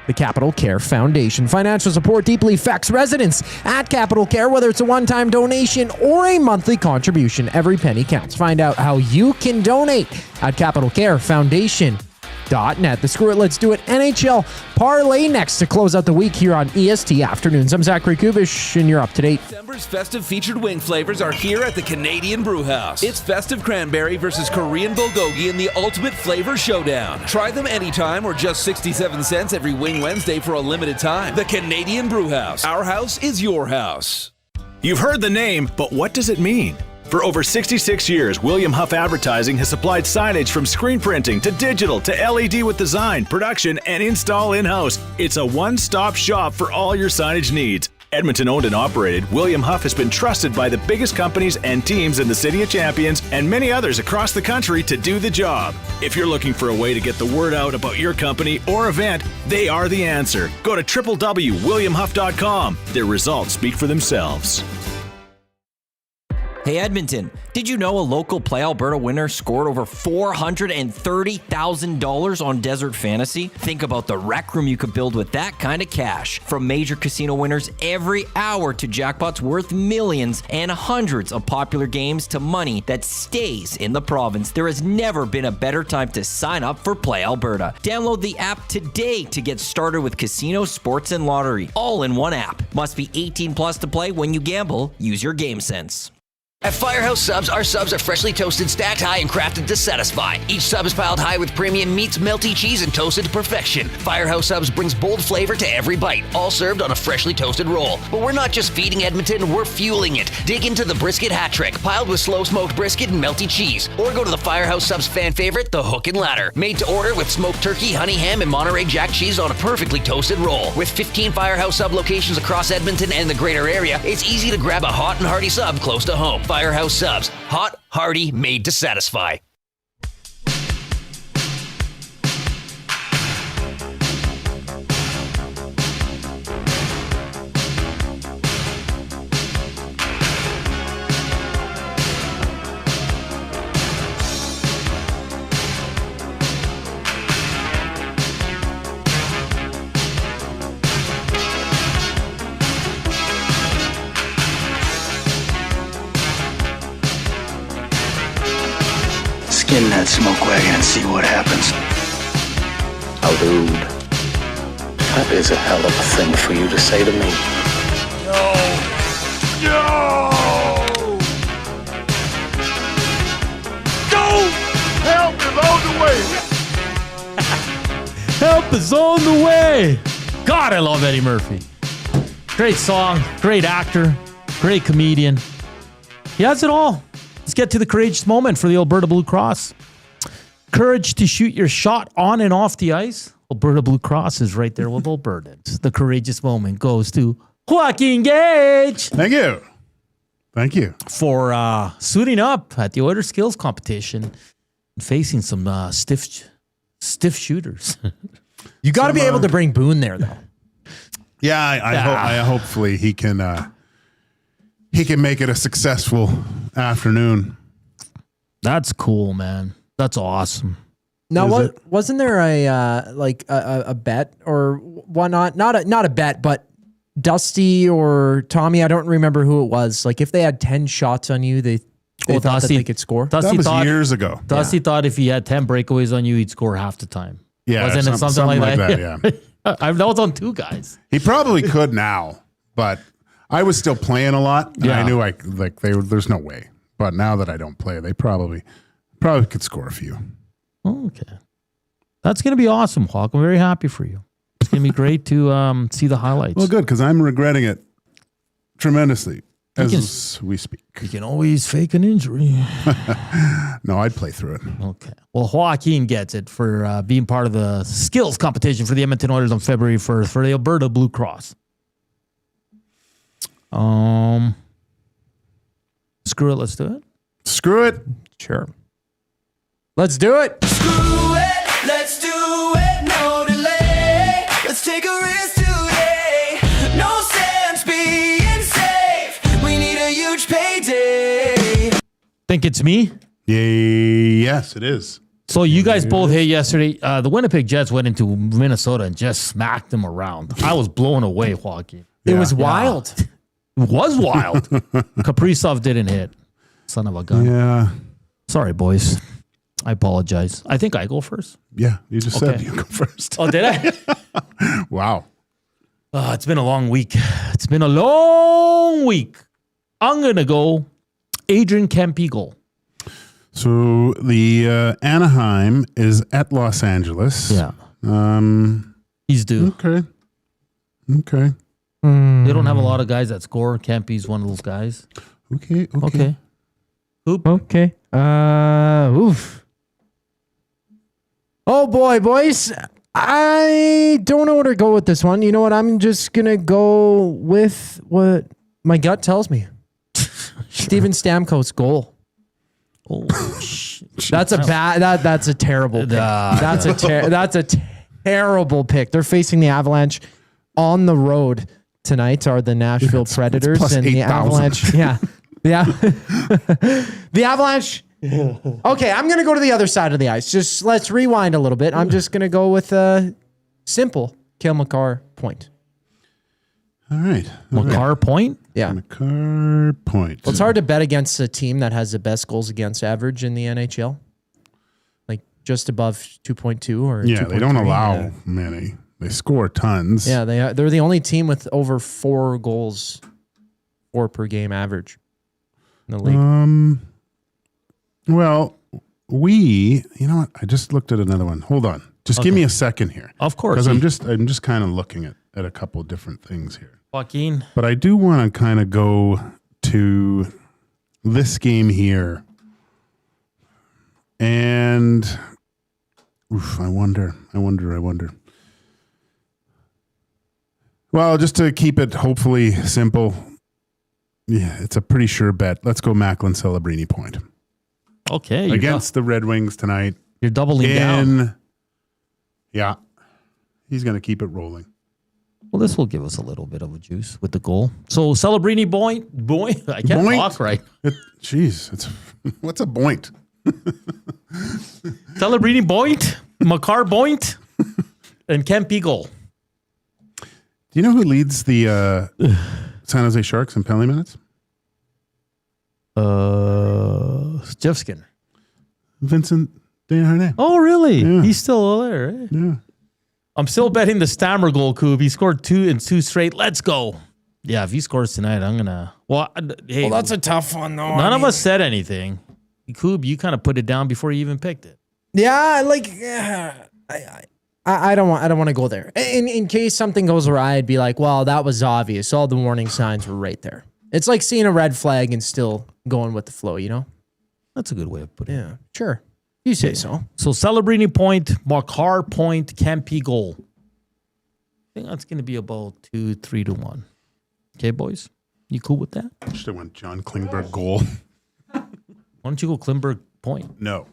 Speaker 6: the Capital Care Foundation. Financial support deeply affects residents at Capital Care, whether it's a one-time donation or a monthly contribution. Every penny counts. Find out how you can donate at capitalcarefoundation.net. The Screw It, Let's Do It NHL parlay next to close out the week here on EST Afternoons. I'm Zachary Kubish, and you're up to date.
Speaker 15: December's festive featured wing flavors are here at the Canadian Brewhouse. It's festive cranberry versus Korean bulgogi in the ultimate flavor showdown. Try them anytime or just 67 cents every Wing Wednesday for a limited time. The Canadian Brewhouse. Our house is your house.
Speaker 22: You've heard the name, but what does it mean? For over 66 years, William Huff Advertising has supplied signage from screen printing to digital to LED with design, production, and install in-house. It's a one-stop shop for all your signage needs. Edmonton owned and operated, William Huff has been trusted by the biggest companies and teams in the City of Champions and many others across the country to do the job. If you're looking for a way to get the word out about your company or event, they are the answer. Go to www.williamhuff.com. Their results speak for themselves.
Speaker 8: Hey Edmonton, did you know a local Play Alberta winner scored over $430,000 on Desert Fantasy? Think about the rec room you could build with that kind of cash. From major casino winners every hour to jackpots worth millions and hundreds of popular games to money that stays in the province, there has never been a better time to sign up for Play Alberta. Download the app today to get started with casino, sports, and lottery, all in one app. Must be 18 plus to play. When you gamble, use your game sense.
Speaker 10: At Firehouse Subs, our subs are freshly toasted, stacked high, and crafted to satisfy. Each sub is piled high with premium meats, melty cheese, and toasted to perfection. Firehouse Subs brings bold flavor to every bite, all served on a freshly toasted roll. But we're not just feeding Edmonton, we're fueling it. Dig into the brisket hat trick, piled with slow-smoked brisket and melty cheese. Or go to the Firehouse Subs fan favorite, the Hook and Ladder. Made to order with smoked turkey, honey ham, and Monterey Jack cheese on a perfectly toasted roll. With 15 Firehouse Sub locations across Edmonton and the greater area, it's easy to grab a hot and hearty sub close to home. Firehouse Subs. Hot, hearty, made to satisfy.
Speaker 4: In that smoke wagon and see what happens. Oh, dude. That is a hell of a thing for you to say to me.
Speaker 5: No! Go! Help is on the way!
Speaker 3: Help is on the way! God, I love Eddie Murphy. Great song, great actor, great comedian. He has it all. Let's get to the courageous moment for the Alberta Blue Cross. Courage to shoot your shot on and off the ice. Alberta Blue Cross is right there with Albertans. The courageous moment goes to Joaquin Gage.
Speaker 2: Thank you. Thank you.
Speaker 3: For suiting up at the Oilers skills competition and facing some stiff shooters.
Speaker 6: You got to be able to bring Boone there, though.
Speaker 2: Yeah, I hopefully he can make it a successful afternoon.
Speaker 3: That's cool, man. That's awesome.
Speaker 6: Now, wasn't there a bet or whatnot? Not a bet, but Dusty or Tommy, I don't remember who it was. Like if they had 10 shots on you, they thought that they could score.
Speaker 2: That was years ago.
Speaker 3: Dusty thought if he had 10 breakaways on you, he'd score half the time.
Speaker 2: Yeah,
Speaker 3: wasn't it something like that?
Speaker 2: Yeah.
Speaker 3: That was on 2 guys.
Speaker 2: He probably could now, but I was still playing a lot. And I knew there's no way. But now that I don't play, they probably could score a few.
Speaker 3: Okay. That's going to be awesome, Hawk. I'm very happy for you. It's going to be great to see the highlights.
Speaker 2: Well, good, because I'm regretting it tremendously as we speak.
Speaker 3: You can always fake an injury.
Speaker 2: No, I'd play through it.
Speaker 3: Okay. Well, Joaquin gets it for being part of the skills competition for the Edmonton Oilers on February 1st for the Alberta Blue Cross. Screw it. Let's do it.
Speaker 2: Screw it.
Speaker 6: Sure. Let's do it.
Speaker 5: Screw it, let's do it, no delay. Let's take a risk today. No sense being safe. We need a huge payday.
Speaker 3: Think it's me?
Speaker 2: Yes, it is.
Speaker 3: So you guys both hit yesterday. The Winnipeg Jets went into Minnesota and just smacked them around. I was blown away, Joaquin.
Speaker 6: It was wild.
Speaker 3: It was wild. Kaprizov didn't hit. Son of a gun.
Speaker 2: Yeah.
Speaker 3: Sorry, boys. I apologize. I think I go first.
Speaker 2: Yeah, you just said you go first.
Speaker 3: Oh, did I?
Speaker 2: Wow.
Speaker 3: It's been a long week. It's been a long week. I'm going to go Adrian Kempe goal.
Speaker 2: So the Anaheim is at Los Angeles.
Speaker 3: Yeah. He's due.
Speaker 2: Okay.
Speaker 3: They don't have a lot of guys that score. Kempe's one of those guys.
Speaker 2: Okay.
Speaker 3: Hoop.
Speaker 6: Okay. Oof. Oh boy, boys. I don't know where to go with this one. You know what? I'm just going to go with what my gut tells me. Steven Stamkos goal.
Speaker 3: Oh, shit.
Speaker 6: That's a terrible pick. That's a terrible pick. They're facing the Avalanche on the road tonight are the Nashville Predators
Speaker 2: plus
Speaker 6: and
Speaker 2: 8,
Speaker 6: the Avalanche. Yeah. The Avalanche. Okay, I'm going to go to the other side of the ice. Just let's rewind a little bit. I'm just going to go with a simple Cale Makar point.
Speaker 2: All right.
Speaker 3: Makar point?
Speaker 6: Yeah.
Speaker 2: Makar point.
Speaker 6: Well, it's hard to bet against a team that has the best goals against average in the NHL. Like just above 2.2 or 2.3.
Speaker 2: They don't allow many. They score tons.
Speaker 6: Yeah, they're the only team with over 4 goals, 4 per game average in the league.
Speaker 2: Well, you know what? I just looked at another one. Hold on. Just give me a second here.
Speaker 3: Of course.
Speaker 2: Because I'm just kind of looking at a couple of different things here.
Speaker 3: Joaquin.
Speaker 2: But I do want to kind of go to this game here. And I wonder. Well, just to keep it hopefully simple. Yeah, it's a pretty sure bet. Let's go Macklin Celebrini point.
Speaker 3: Okay.
Speaker 2: Against the Red Wings tonight.
Speaker 3: You're doubling down.
Speaker 2: Yeah. He's going to keep it rolling.
Speaker 3: Well, this will give us a little bit of a juice with the goal. So Celebrini boy, I can't talk right.
Speaker 2: What's a boint?
Speaker 3: Celebrini boint, Makar boint, and Kempe goal.
Speaker 2: Do you know who leads the San Jose Sharks in penalty minutes?
Speaker 3: Jeff Skinner.
Speaker 2: Vincent Desharnais.
Speaker 3: Oh, really?
Speaker 2: Yeah.
Speaker 3: He's still there, eh?
Speaker 2: Yeah.
Speaker 3: I'm still betting the Stammer goal, Coob. He scored 2 in 2 straight. Let's go. Yeah, if he scores tonight, I'm going to... Well,
Speaker 6: that's a tough one, though.
Speaker 3: None of us said anything. Coob, you kind of put it down before you even picked it.
Speaker 6: Yeah, I don't want to go there. In case something goes awry, I'd be like, well, that was obvious. All the warning signs were right there. It's like seeing a red flag and still going with the flow, you know?
Speaker 3: That's a good way of putting it.
Speaker 6: Yeah, sure. You say so.
Speaker 3: So Celebrini point, Makar point, Kempe goal. I think that's going to be about 2-3 to 1. Okay, boys? You cool with that?
Speaker 2: I should have went John Klingberg goal.
Speaker 3: Why don't you go Klingberg point?
Speaker 2: No.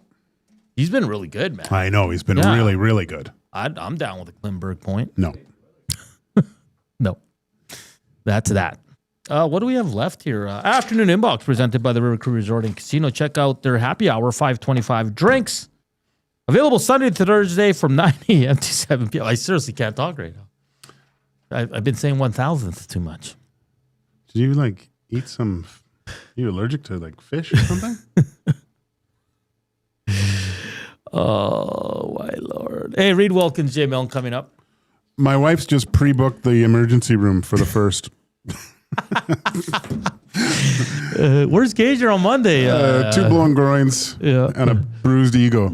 Speaker 3: He's been really good, man.
Speaker 2: I know. He's been really, really good.
Speaker 3: I'm down with the Klingberg point.
Speaker 2: No.
Speaker 3: No. That's that. What do we have left here? Afternoon Inbox presented by the River Crew Resort and Casino. Check out their happy hour, 525 drinks. Available Sunday to Thursday from 9 a.m. to 7 p.m. I seriously can't talk right now. I've been saying 1,000th too much.
Speaker 2: Did you eat some? Are you allergic to fish or something?
Speaker 3: Oh, my Lord. Hey, Reed Wilkins, Jay Milne coming up.
Speaker 2: My wife's just pre-booked the emergency room for the first.
Speaker 3: Where's Gager on Monday?
Speaker 2: 2 blown groins and a bruised ego.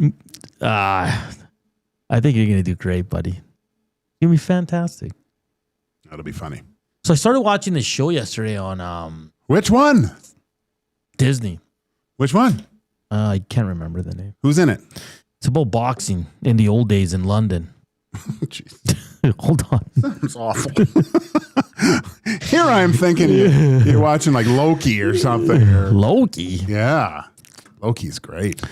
Speaker 3: I think you're going to do great, buddy. You're going to be fantastic.
Speaker 2: That'll be funny.
Speaker 3: So I started watching this show yesterday on...
Speaker 2: Which one?
Speaker 3: Disney.
Speaker 2: Which one?
Speaker 3: I can't remember the name.
Speaker 2: Who's in it?
Speaker 3: It's about boxing in the old days in London.
Speaker 2: Jeez.
Speaker 3: Hold on.
Speaker 2: Sounds awful. Here I am thinking you're watching Loki or something.
Speaker 3: Loki?
Speaker 2: Yeah. Loki's great.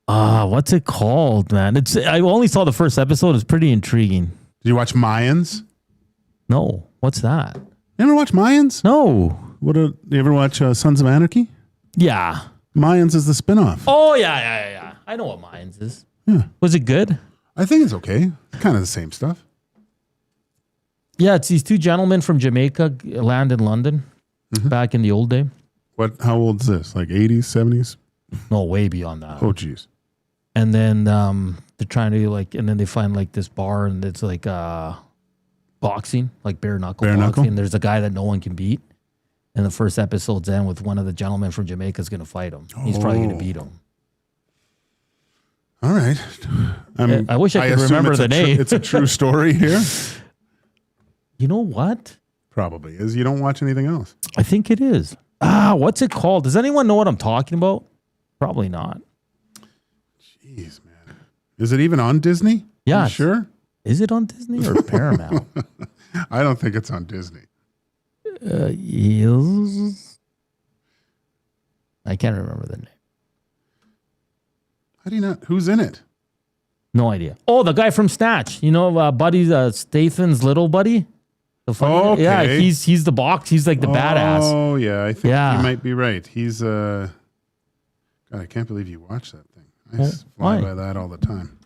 Speaker 3: What's it called, man? I only saw the first episode. It's pretty intriguing.
Speaker 2: Did you watch Mayans?
Speaker 3: No. What's that?
Speaker 2: You ever watch Mayans?
Speaker 3: No.
Speaker 2: You ever watch Sons of Anarchy?
Speaker 3: Yeah.
Speaker 2: Mayans is the spinoff.
Speaker 3: Oh, yeah. I know what Mayans is.
Speaker 2: Yeah.
Speaker 3: Was it good?
Speaker 2: I think it's okay. Kind of the same stuff.
Speaker 3: Yeah, it's these two gentlemen from Jamaica land in London back in the old day.
Speaker 2: How old is this? 80s, 70s?
Speaker 3: No, way beyond that.
Speaker 2: Oh, geez.
Speaker 3: And then they're trying to and then they find this bar and it's boxing, bare knuckle boxing. And there's a guy that no one can beat. And the first episode's end with one of the gentlemen from Jamaica is going to fight him. He's probably going to beat him.
Speaker 2: All right.
Speaker 3: I wish I could remember the name.
Speaker 2: It's a true story here.
Speaker 3: You know what?
Speaker 2: Probably is. You don't watch anything else.
Speaker 3: I think it is. What's it called? Does anyone know what I'm talking about? Probably not.
Speaker 2: Jeez, man. Is it even on Disney?
Speaker 3: Yeah.
Speaker 2: You sure?
Speaker 3: Is it on Disney or Paramount?
Speaker 2: I don't think it's on Disney.
Speaker 3: Yes. I can't remember the name.
Speaker 2: How do you not? Who's in it?
Speaker 3: No idea. Oh, the guy from Snatch. Buddy Statham's little buddy.
Speaker 2: Okay.
Speaker 3: Yeah, he's the box. He's the badass.
Speaker 2: Oh, yeah. I think you might be right. He's God, I can't believe you watch that thing. I fly by that all the time.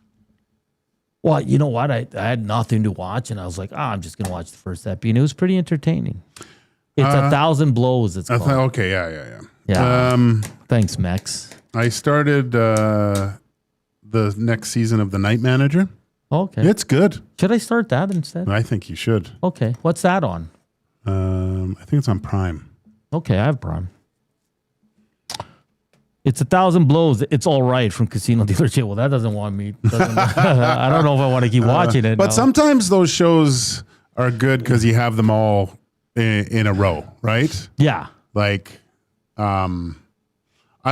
Speaker 3: Well, you know what? I had nothing to watch, and I was like, I'm just going to watch the first episode. And it was pretty entertaining. It's 1,000 blows. It's called.
Speaker 2: Okay, yeah.
Speaker 3: Thanks, Max.
Speaker 2: I started the next season of The Night Manager.
Speaker 3: Okay.
Speaker 2: It's good.
Speaker 3: Should I start that instead?
Speaker 2: I think you should.
Speaker 3: Okay. What's that on?
Speaker 2: I think it's on Prime.
Speaker 3: Okay, I have Prime. It's 1,000 blows. It's all right from Casino Dealership. Well, that doesn't want me. I don't know if I want to keep watching it.
Speaker 2: But sometimes those shows are good because you have them all in a row, right?
Speaker 3: Yeah.
Speaker 2: I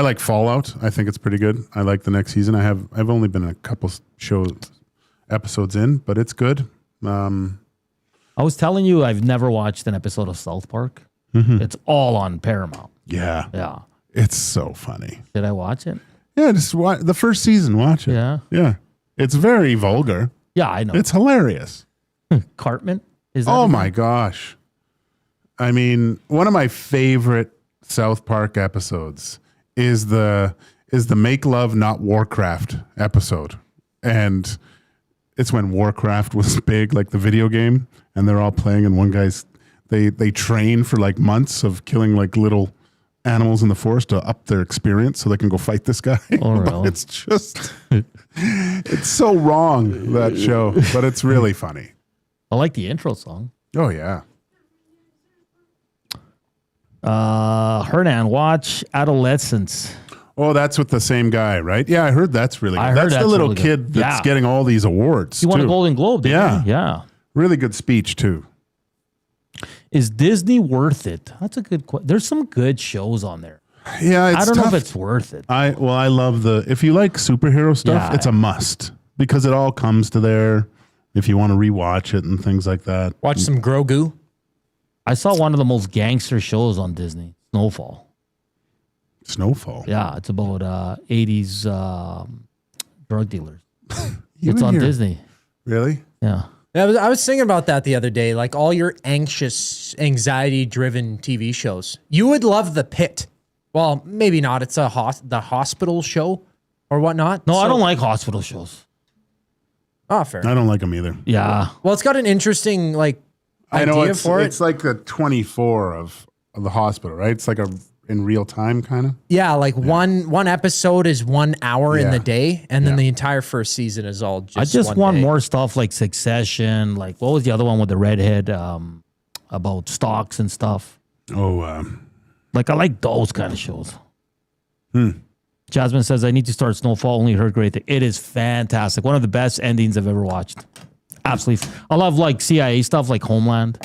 Speaker 2: like Fallout. I think it's pretty good. I like the next season. I've only been a couple episodes in, but it's good.
Speaker 3: I was telling you I've never watched an episode of South Park. It's all on Paramount.
Speaker 2: Yeah.
Speaker 3: Yeah.
Speaker 2: It's so funny.
Speaker 3: Did I watch it?
Speaker 2: Yeah, just watch the first season. Watch it.
Speaker 3: Yeah.
Speaker 2: Yeah. It's very vulgar.
Speaker 3: Yeah, I know.
Speaker 2: It's hilarious.
Speaker 3: Cartman? Is that
Speaker 2: oh my gosh. I mean, one of my favorite South Park episodes is the Make Love Not Warcraft episode. And it's when Warcraft was big, the video game, and they're all playing, and one guy's they train for months of killing little animals in the forest to up their experience so they can go fight this guy.
Speaker 3: Oh, really?
Speaker 2: It's just it's so wrong, that show, but it's really funny.
Speaker 3: I like the intro song.
Speaker 2: Oh yeah.
Speaker 3: Hernan, watch Adolescence.
Speaker 2: Oh, that's with the same guy, right? Yeah, I heard that's really good.
Speaker 3: I heard
Speaker 2: that's the little
Speaker 3: really
Speaker 2: kid that's getting all these awards.
Speaker 3: He won a Golden Globe, didn't he? Yeah.
Speaker 2: Really good speech, too.
Speaker 3: Is Disney worth it? That's a good question. There's some good shows on there.
Speaker 2: Yeah, it's
Speaker 3: I don't know
Speaker 2: tough.
Speaker 3: if it's worth it.
Speaker 2: I love if you like superhero stuff, it's a must because it all comes to there if you want to rewatch it and things like that.
Speaker 6: Watch some Grogu.
Speaker 3: I saw one of the most gangster shows on Disney, Snowfall. Yeah, it's about 80s drug dealers. It's on Disney.
Speaker 2: Really?
Speaker 3: Yeah.
Speaker 6: I was thinking about that the other day, like all your anxiety-driven TV shows. You would love The Pit. Well, maybe not. It's the hospital show or whatnot.
Speaker 3: No, I don't like hospital shows.
Speaker 6: Oh, fair.
Speaker 2: I don't like them either.
Speaker 3: Yeah.
Speaker 6: Well, it's got an interesting idea for it.
Speaker 2: It's like the 24 of the hospital, right? It's like in real time kind of.
Speaker 6: Yeah, like one episode is 1 hour in the day, and then the entire first season is all just.
Speaker 3: I just
Speaker 6: one
Speaker 3: want
Speaker 6: day.
Speaker 3: more stuff like Succession. Like what was the other one with the redhead about stocks and stuff? Like I like those kind of shows. Jasmine says I need to start Snowfall. Only heard great things. It is fantastic. One of the best endings I've ever watched. Absolutely. I love like CIA stuff, like Homeland,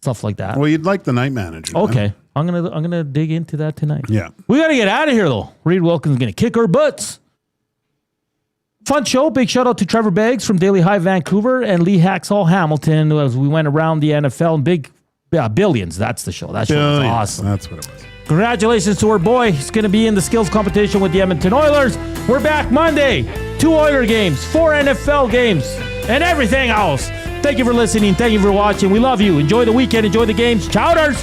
Speaker 3: stuff like that.
Speaker 2: Well, you'd like The Night Manager.
Speaker 3: Okay. I'm gonna dig into that tonight.
Speaker 2: Yeah.
Speaker 3: We gotta get out of here though. Reed Wilkins is gonna kick our butts. Fun show. Big shout out to Trevor Beggs from Daily Hive Vancouver and Lee Hacksaw Hamilton as we went around the NFL and Billions. That's the show. That show was awesome.
Speaker 2: That's what it was.
Speaker 3: Congratulations to our boy. He's going to be in the skills competition with the Edmonton Oilers. We're back Monday. 2 Oiler games, 4 NFL games, and everything else. Thank you for listening. Thank you for watching. We love you. Enjoy the weekend. Enjoy the games. Chowders.